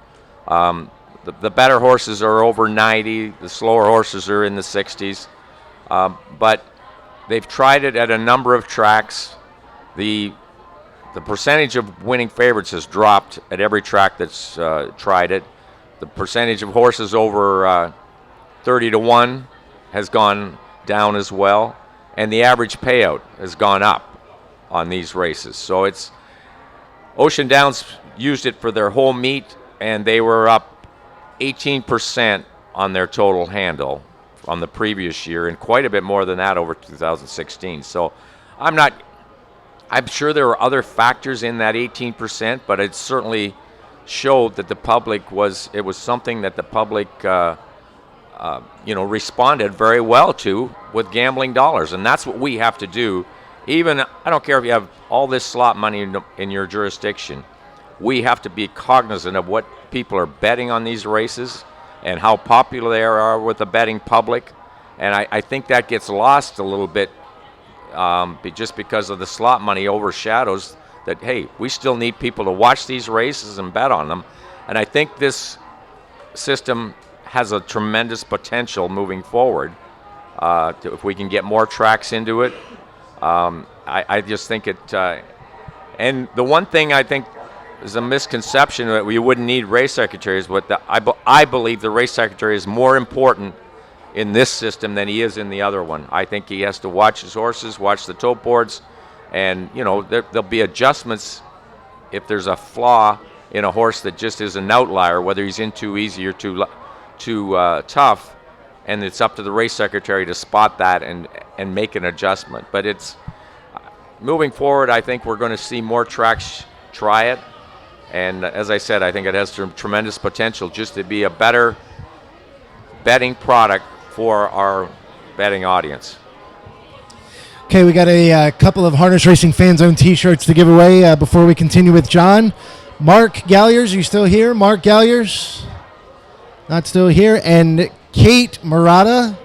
Speaker 19: The better horses are over 90, the slower horses are in the 60s, but they've tried it at a number of tracks. The percentage of winning favorites has dropped at every track that's tried it. The percentage of horses over 30 to 1 has gone down as well, and the average payout has gone up on these races. So it's Ocean Downs used it for their whole meet, and they were up 18% on their total handle on the previous year, and quite a bit more than that over 2016. So I'm sure there were other factors in that 18%, but it certainly showed that it was something that the public, responded very well to with gambling dollars. And that's what we have to do. I don't care if you have all this slot money in your jurisdiction, we have to be cognizant of what people are betting on these races and how popular they are with the betting public. And I think that gets lost a little bit. Just because of the slot money overshadows that, hey, we still need people to watch these races and bet on them. And I think this system has a tremendous potential moving forward if we can get more tracks into it. I just think it and the one thing I think is a misconception that we wouldn't need race secretaries, but I believe the race secretary is more important in this system than he is in the other one. I think he has to watch his horses, watch the tote boards, and there'll be adjustments if there's a flaw in a horse that just is an outlier, whether he's in too easy or too tough, and it's up to the race secretary to spot that and make an adjustment. But it's moving forward, I think we're going to see more tracks try it, and as I said, I think it has tremendous potential just to be a better betting product for our betting audience.
Speaker 1: Okay, we got a couple of Harness Racing Fan Zone t-shirts to give away before we continue with John. Mark Galliers, are you still here? Mark Galliers? Not still here. And Kate Murata.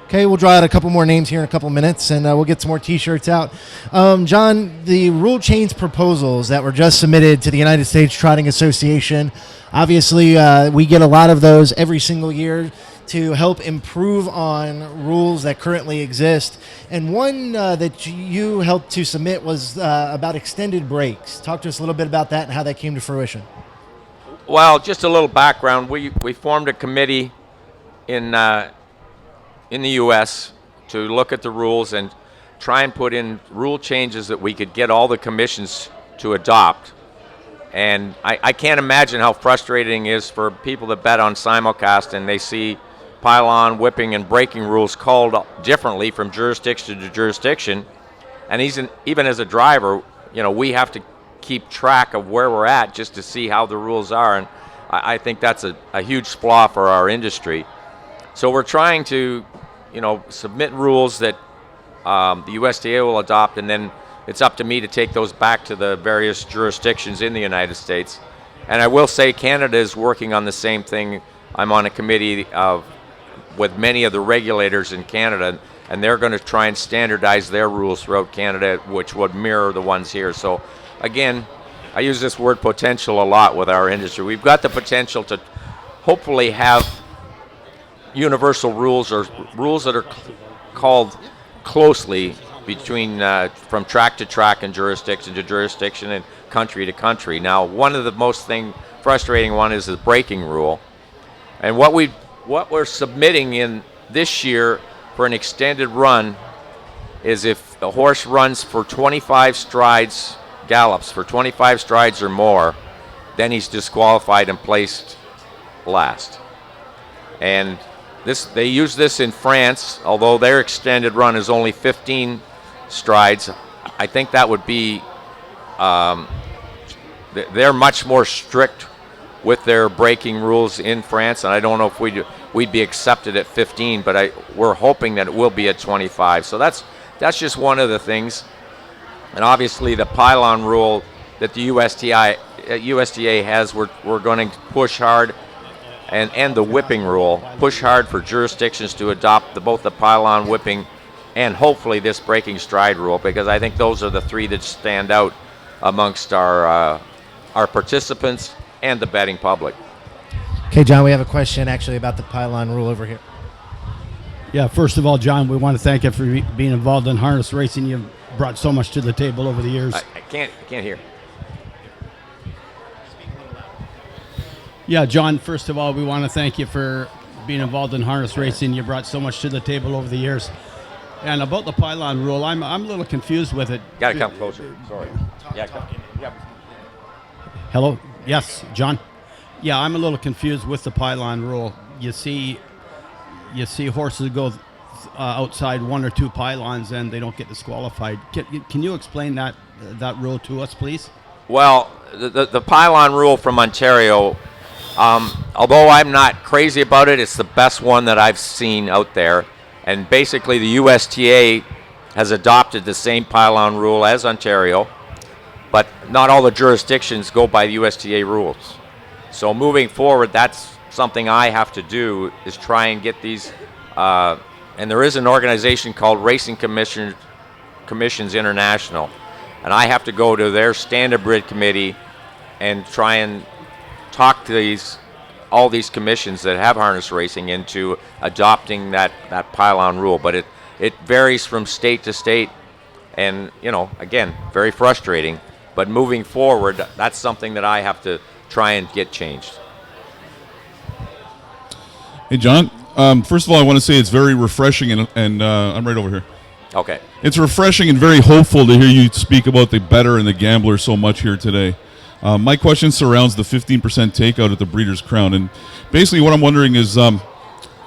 Speaker 1: Okay, we'll draw out a couple more names here in a couple minutes, and we'll get some more t-shirts out. John, the rule change proposals that were just submitted to the United States Trotting Association, obviously we get a lot of those every single year to help improve on rules that currently exist. And one that you helped to submit was about extended breaks. Talk to us a little bit about that and how that came to fruition.
Speaker 19: Well, just a little background. We formed a committee in the U.S. to look at the rules and try and put in rule changes that we could get all the commissions to adopt. And I can't imagine how frustrating it is for people that bet on simulcast and they see pylon, whipping, and braking rules called differently from jurisdiction to jurisdiction. And even as a driver, we have to keep track of where we're at just to see how the rules are. And I think that's a huge flaw for our industry. So we're trying to, submit rules that the USDA will adopt, and then it's up to me to take those back to the various jurisdictions in the United States. And I will say Canada is working on the same thing. I'm on a committee with many of the regulators in Canada, and they're going to try and standardize their rules throughout Canada, which would mirror the ones here. So, again, I use this word potential a lot with our industry. We've got the potential to hopefully have universal rules, or rules that are called closely between from track to track and jurisdiction to jurisdiction and country to country. Now, one of the most frustrating one is the braking rule, and what we're submitting in this year for an extended run is if the horse runs for 25 strides, gallops for 25 strides or more, then he's disqualified and placed last. And they use this in France, although their extended run is only 15 strides. I think that would be, they're much more strict with their braking rules in France, and I don't know if we'd be accepted at 15, but we're hoping that it will be at 25. So that's just one of the things. And obviously the pylon rule that the USDA has, we're going to push hard, and the whipping rule, push hard for jurisdictions to adopt both the pylon whipping and hopefully this breaking stride rule, because I think those are the three that stand out amongst our participants and the betting public.
Speaker 1: Okay, John, we have a question actually about the pylon rule over here.
Speaker 21: Yeah, first of all, John, we want to thank you for being involved in harness racing. You've brought so much to the table over the years.
Speaker 19: I can't hear.
Speaker 21: Yeah, John, first of all, we want to thank you for being involved in harness racing. You brought so much to the table over the years. And about the pylon rule, I'm a little confused with it.
Speaker 19: Got to come closer. Sorry. Yeah.
Speaker 21: Hello? Yes, John? Yeah, I'm a little confused with the pylon rule. You see horses go outside one or two pylons and they don't get disqualified. Can you explain that rule to us, please?
Speaker 19: Well, the pylon rule from Ontario, although I'm not crazy about it, it's the best one that I've seen out there. And basically the USTA has adopted the same pylon rule as Ontario, but not all the jurisdictions go by the USTA rules. So moving forward, that's something I have to do, is try and get these, and there is an organization called Racing Commissions International, and I have to go to their standardbred committee and try and talk to all these commissions that have harness racing into adopting that pylon rule. But it varies from state to state, and again, very frustrating. But moving forward, that's something that I have to try and get changed.
Speaker 22: Hey, John. First of all, I want to say it's very refreshing, and I'm right over here.
Speaker 19: Okay.
Speaker 22: It's refreshing and very hopeful to hear you speak about the bettor and the gambler so much here today. My question surrounds the 15% takeout at the Breeders' Crown, and basically what I'm wondering is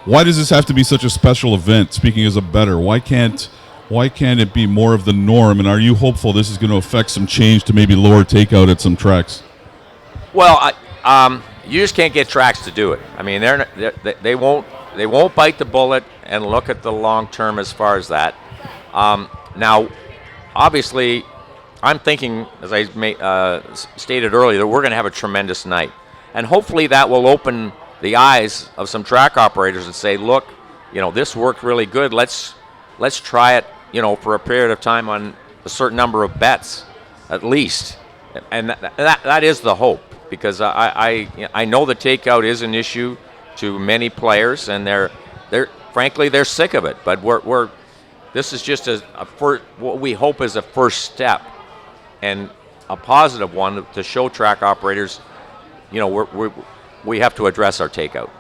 Speaker 22: why does this have to be such a special event, speaking as a bettor? Why can't it be more of the norm, and are you hopeful this is going to affect some change to maybe lower takeout at some tracks?
Speaker 19: Well, you just can't get tracks to do it. I mean, they won't bite the bullet and look at the long term as far as that. Now, obviously, I'm thinking, as I stated earlier, that we're going to have a tremendous night, and hopefully that will open the eyes of some track operators and say, look, this worked really good. Let's try it, for a period of time on a certain number of bets, at least, and that is the hope, because I know the takeout is an issue to many players, and they're frankly they're sick of it. But this is just what we hope is a first step, and a positive one to show track operators, we have to address our takeout.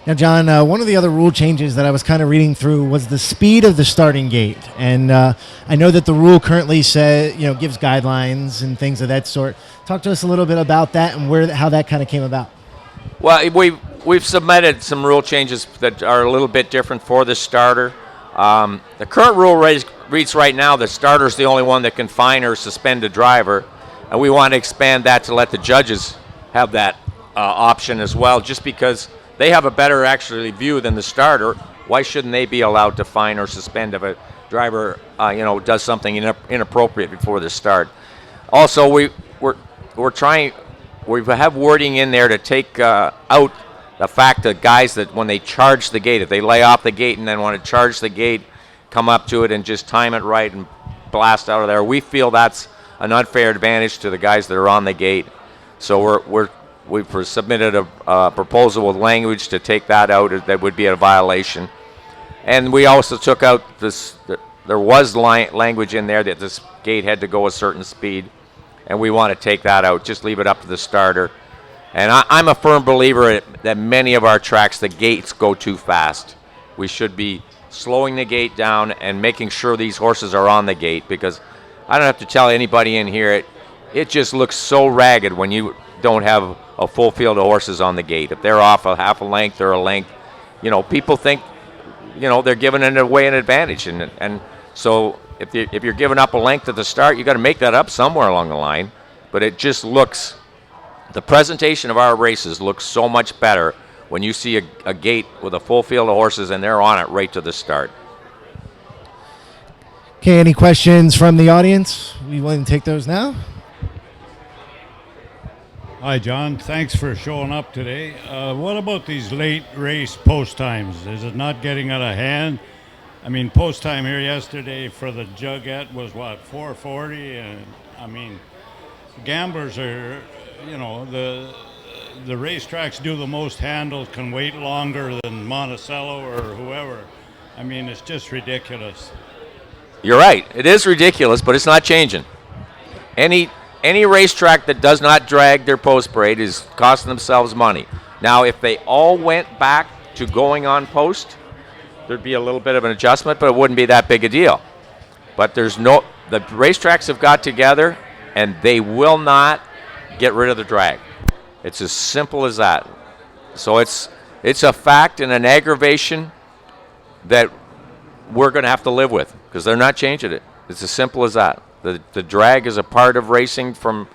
Speaker 1: Now, John, one of the other rule changes that I was kind of reading through was the speed of the starting gate, and I know that the rule currently gives guidelines and things of that sort. Talk to us a little bit about that and how that kind of came about.
Speaker 19: Well, we've submitted some rule changes that are a little bit different for the starter. The current rule reads right now the starter is the only one that can fine or suspend a driver, and we want to expand that to let the judges have that option as well, just because they have a better actually view than the starter. Why shouldn't they be allowed to fine or suspend if a driver does something inappropriate before the start? Also, we have wording in there to take out the fact that guys that when they charge the gate, if they lay off the gate and then want to charge the gate, come up to it and just time it right and blast out of there. We feel that's an unfair advantage to the guys that are on the gate. So we've submitted a proposal with language to take that out. That would be a violation. And we also took out this. There was language in there that this gate had to go a certain speed, and we want to take that out. Just leave it up to the starter. And I'm a firm believer that many of our tracks, the gates go too fast. We should be slowing the gate down and making sure these horses are on the gate, because I don't have to tell anybody in here, it just looks so ragged when you don't have a full field of horses on the gate. If they're off a half a length or a length, people think, they're giving it away an advantage. And so if you're giving up a length at the start, you got to make that up somewhere along the line. But it just looks, the presentation of our races looks so much better when you see a gate with a full field of horses and they're on it right to the start.
Speaker 1: Okay, any questions from the audience? We want to take those now.
Speaker 5: Hi, John. Thanks for showing up today. What about these late race post times? Is it not getting out of hand? I mean, post time here yesterday for the Jugette was what, 4:40? And I mean, gamblers are, the racetracks do the most handles, can wait longer than Monticello or whoever. I mean, it's just ridiculous.
Speaker 19: You're right. It is ridiculous, but it's not changing. Any racetrack that does not drag their post parade is costing themselves money. Now, if they all went back to going on post, there'd be a little bit of an adjustment, but it wouldn't be that big a deal. But the racetracks have got together, and they will not get rid of the drag. It's as simple as that. So it's a fact and an aggravation that we're going to have to live with, because they're not changing it. It's as simple as that. The drag is a part of racing for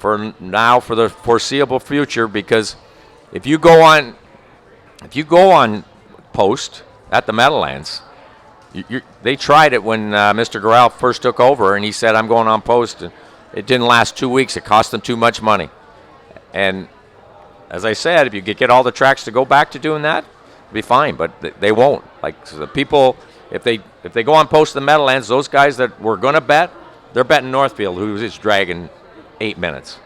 Speaker 19: the foreseeable future, because if you go on post at the Meadowlands, they tried it when Mr. Corral first took over, and he said, I'm going on post. And it didn't last 2 weeks. It cost them too much money. And as I said, if you could get all the tracks to go back to doing that, it'd be fine, but they won't. Like, so the people, if they go on post to the Meadowlands, those guys that were going to bet, they're betting Northfield, who is dragging 8 minutes.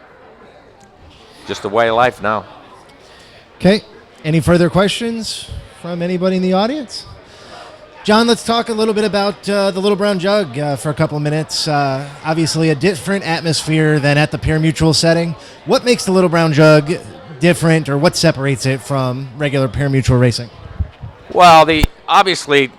Speaker 19: Just the way of life now.
Speaker 1: Okay. Any further questions from anybody in the audience? John, let's talk a little bit about the Little Brown Jug for a couple of minutes. Obviously a different atmosphere than at the Pure Mutual setting. What makes the Little Brown Jug different, or what separates it from regular Pure Mutual racing?
Speaker 19: Well, obviously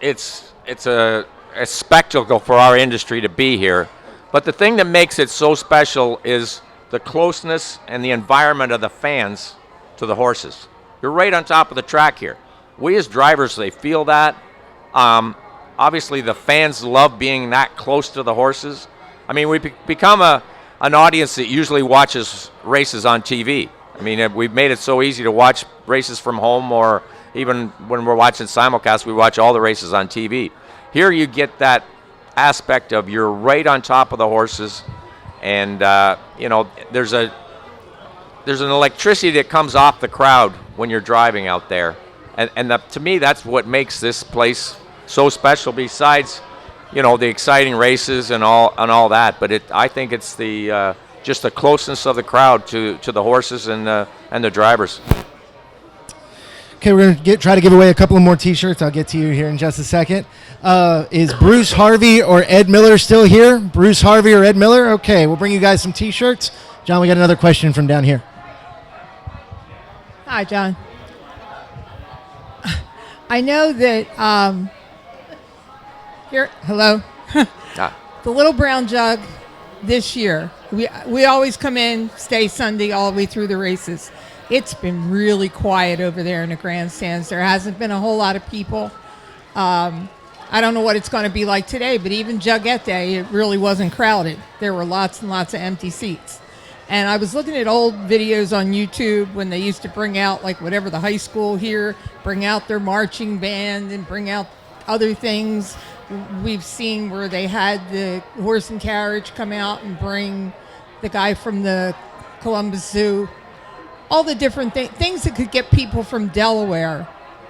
Speaker 19: it's a spectacle for our industry to be here. But the thing that makes it so special is the closeness and the environment of the fans to the horses. You're right on top of the track here. We as drivers, they feel that. Obviously, the fans love being that close to the horses. I mean, we've become an audience that usually watches races on TV. I mean, we've made it so easy to watch races from home, or even when we're watching simulcast, we watch all the races on TV. Here you get that aspect of you're right on top of the horses, and there's an electricity that comes off the crowd when you're driving out there, and to me that's what makes this place so special. Besides, the exciting races and all that, but I think it's just the closeness of the crowd to the horses and the drivers.
Speaker 1: Okay, we're going to try to give away a couple of more T-shirts. I'll get to you here in just a second. Is Bruce Harvey or Ed Miller still here? Bruce Harvey or Ed Miller? Okay, we'll bring you guys some T-shirts. John, we got another question from down here.
Speaker 15: Hi, John. I know that hello. The Little Brown Jug this year, we always come in, stay Sunday all the way through the races. It's been really quiet over there in the grandstands. There hasn't been a whole lot of people. I don't know what it's going to be like today, but even Jugette Day, it really wasn't crowded. There were lots and lots of empty seats. And I was looking at old videos on YouTube when they used to bring out, like, whatever the high school here, bring out their marching band and bring out other things. We've seen where they had the horse and carriage come out and bring the guy from the Columbus Zoo. All the different things that could get people from Delaware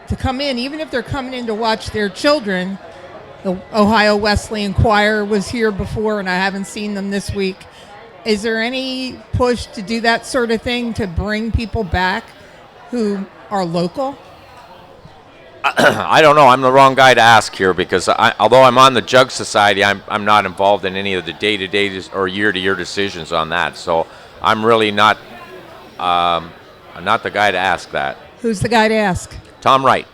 Speaker 15: to come in, even if they're coming in to watch their children. The Ohio Wesleyan Choir was here before, and I haven't seen them this week. Is there any push to do that sort of thing to bring people back who are local?
Speaker 19: I don't know. I'm the wrong guy to ask here because although I'm on the Jug Society, I'm not involved in any of the day-to-day or year-to-year decisions on that. So I'm really not the guy to ask that.
Speaker 15: Who's the guy to ask?
Speaker 19: Tom Wright.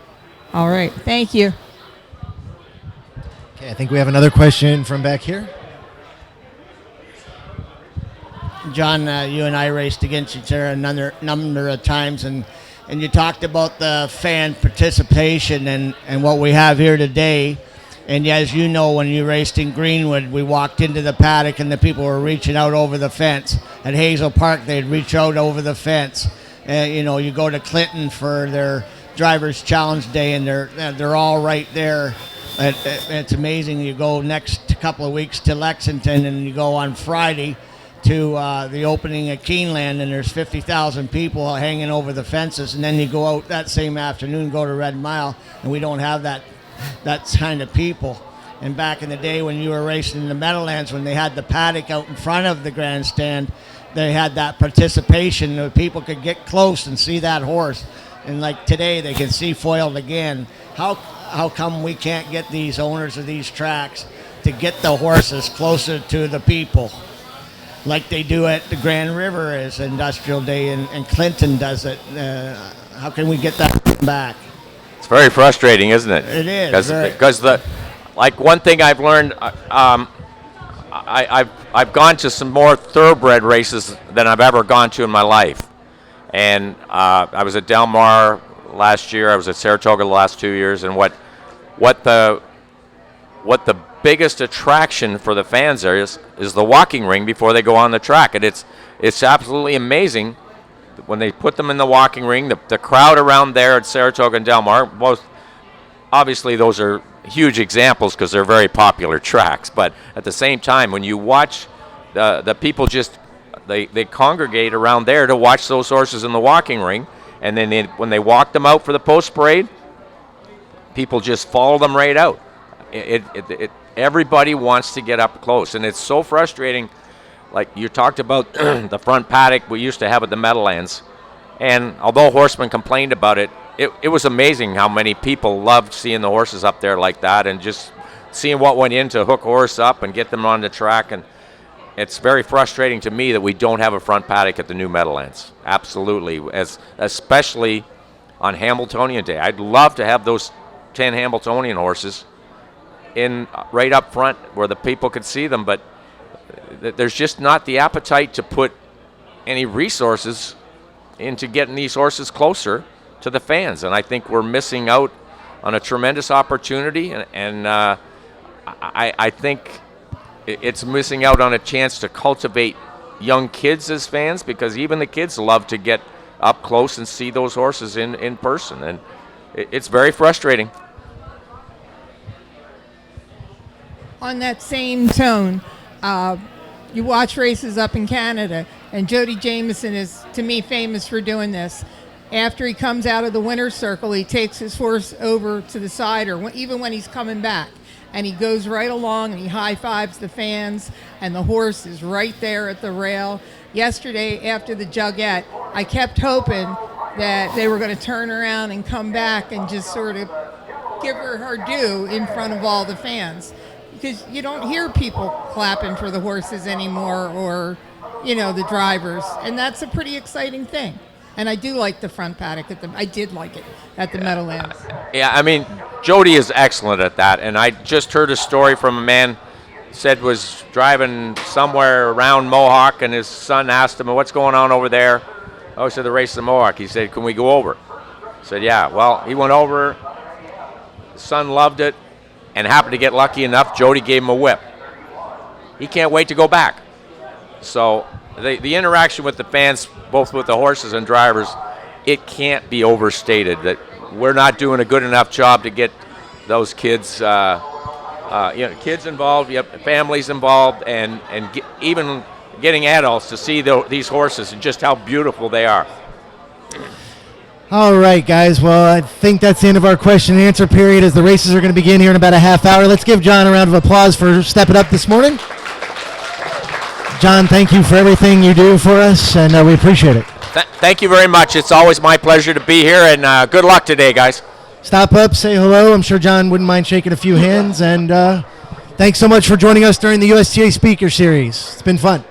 Speaker 15: All right. Thank you.
Speaker 1: Okay, I think we have another question from back here.
Speaker 6: John, you and I raced against each other a number of times, and you talked about the fan participation and what we have here today. And as you know, when you raced in Greenwood, we walked into the paddock and the people were reaching out over the fence. At Hazel Park, they'd reach out over the fence. You go to Clinton for their Drivers' Challenge Day, and they're all right there. It's amazing. You go next couple of weeks to Lexington, and you go on Friday to the opening at Keeneland, and there's 50,000 people hanging over the fences, and then you go out that same afternoon, go to Red Mile, and we don't have that kind of people. And back in the day when you were racing in the Meadowlands, when they had the paddock out in front of the grandstand, they had that participation. The people could get close and see that horse. And like today, they can see foiled again. How come we can't get these owners of these tracks to get the horses closer to the people? Like they do at the Grand River as Industrial Day, and Clinton does it. How can we get that back?
Speaker 19: It's very frustrating, isn't it?
Speaker 6: It is.
Speaker 19: Because one thing I've learned, I've gone to some more thoroughbred races than I've ever gone to in my life, and I was at Del Mar last year. I was at Saratoga the last 2 years, and what the biggest attraction for the fans there is the walking ring before they go on the track. And it's absolutely amazing when they put them in the walking ring, the crowd around there at Saratoga and Del Mar. Both, obviously those are huge examples because they're very popular tracks, but at the same time, when you watch the people they congregate around there to watch those horses in the walking ring, and then when they walk them out for the post parade, people just follow them right out. Everybody wants to get up close, and it's so frustrating. Like you talked about the front paddock we used to have at the Meadowlands, and although horsemen complained about it, it was amazing how many people loved seeing the horses up there like that, and just seeing what went into hook a horse up and get them on the track. And it's very frustrating to me that we don't have a front paddock at the new Meadowlands. Absolutely, especially on Hamiltonian Day. I'd love to have those 10 Hamiltonian horses in right up front where the people could see them, but there's just not the appetite to put any resources into getting these horses closer to the fans, and I think we're missing out on a tremendous opportunity, and I think it's missing out on a chance to cultivate young kids as fans, because even the kids love to get up close and see those horses in person, and it's very frustrating.
Speaker 15: On that same tone, you watch races up in Canada, and Jody Jamieson is, to me, famous for doing this. After he comes out of the winner's circle, he takes his horse over to the side, or even when he's coming back, and he goes right along and he high-fives the fans, and the horse is right there at the rail. Yesterday, after the Jugette, I kept hoping that they were going to turn around and come back and just sort of give her due in front of all the fans. Because you don't hear people clapping for the horses anymore, or, the drivers. And that's a pretty exciting thing. And I do like the front paddock I did like it at the Meadowlands.
Speaker 19: Yeah, I mean, Jody is excellent at that. And I just heard a story from a man said was driving somewhere around Mohawk, and his son asked him, "What's going on over there?" Oh, he said, "The race in Mohawk." He said, "Can we go over?" I said, "Yeah." Well, he went over. His son loved it, and happened to get lucky enough. Jody gave him a whip. He can't wait to go back. So the interaction with the fans, both with the horses and drivers, it can't be overstated that we're not doing a good enough job to get those kids, kids involved, families involved, and even getting adults to see these horses and just how beautiful they are.
Speaker 1: All right, guys. Well, I think that's the end of our question and answer period as the races are going to begin here in about a half hour. Let's give John a round of applause for stepping up this morning. John, thank you for everything you do for us, and we appreciate it.
Speaker 19: Thank you very much. It's always my pleasure to be here, and good luck today, guys.
Speaker 1: Stop up, say hello. I'm sure John wouldn't mind shaking a few hands, and thanks so much for joining us during the USTA Speaker Series. It's been fun.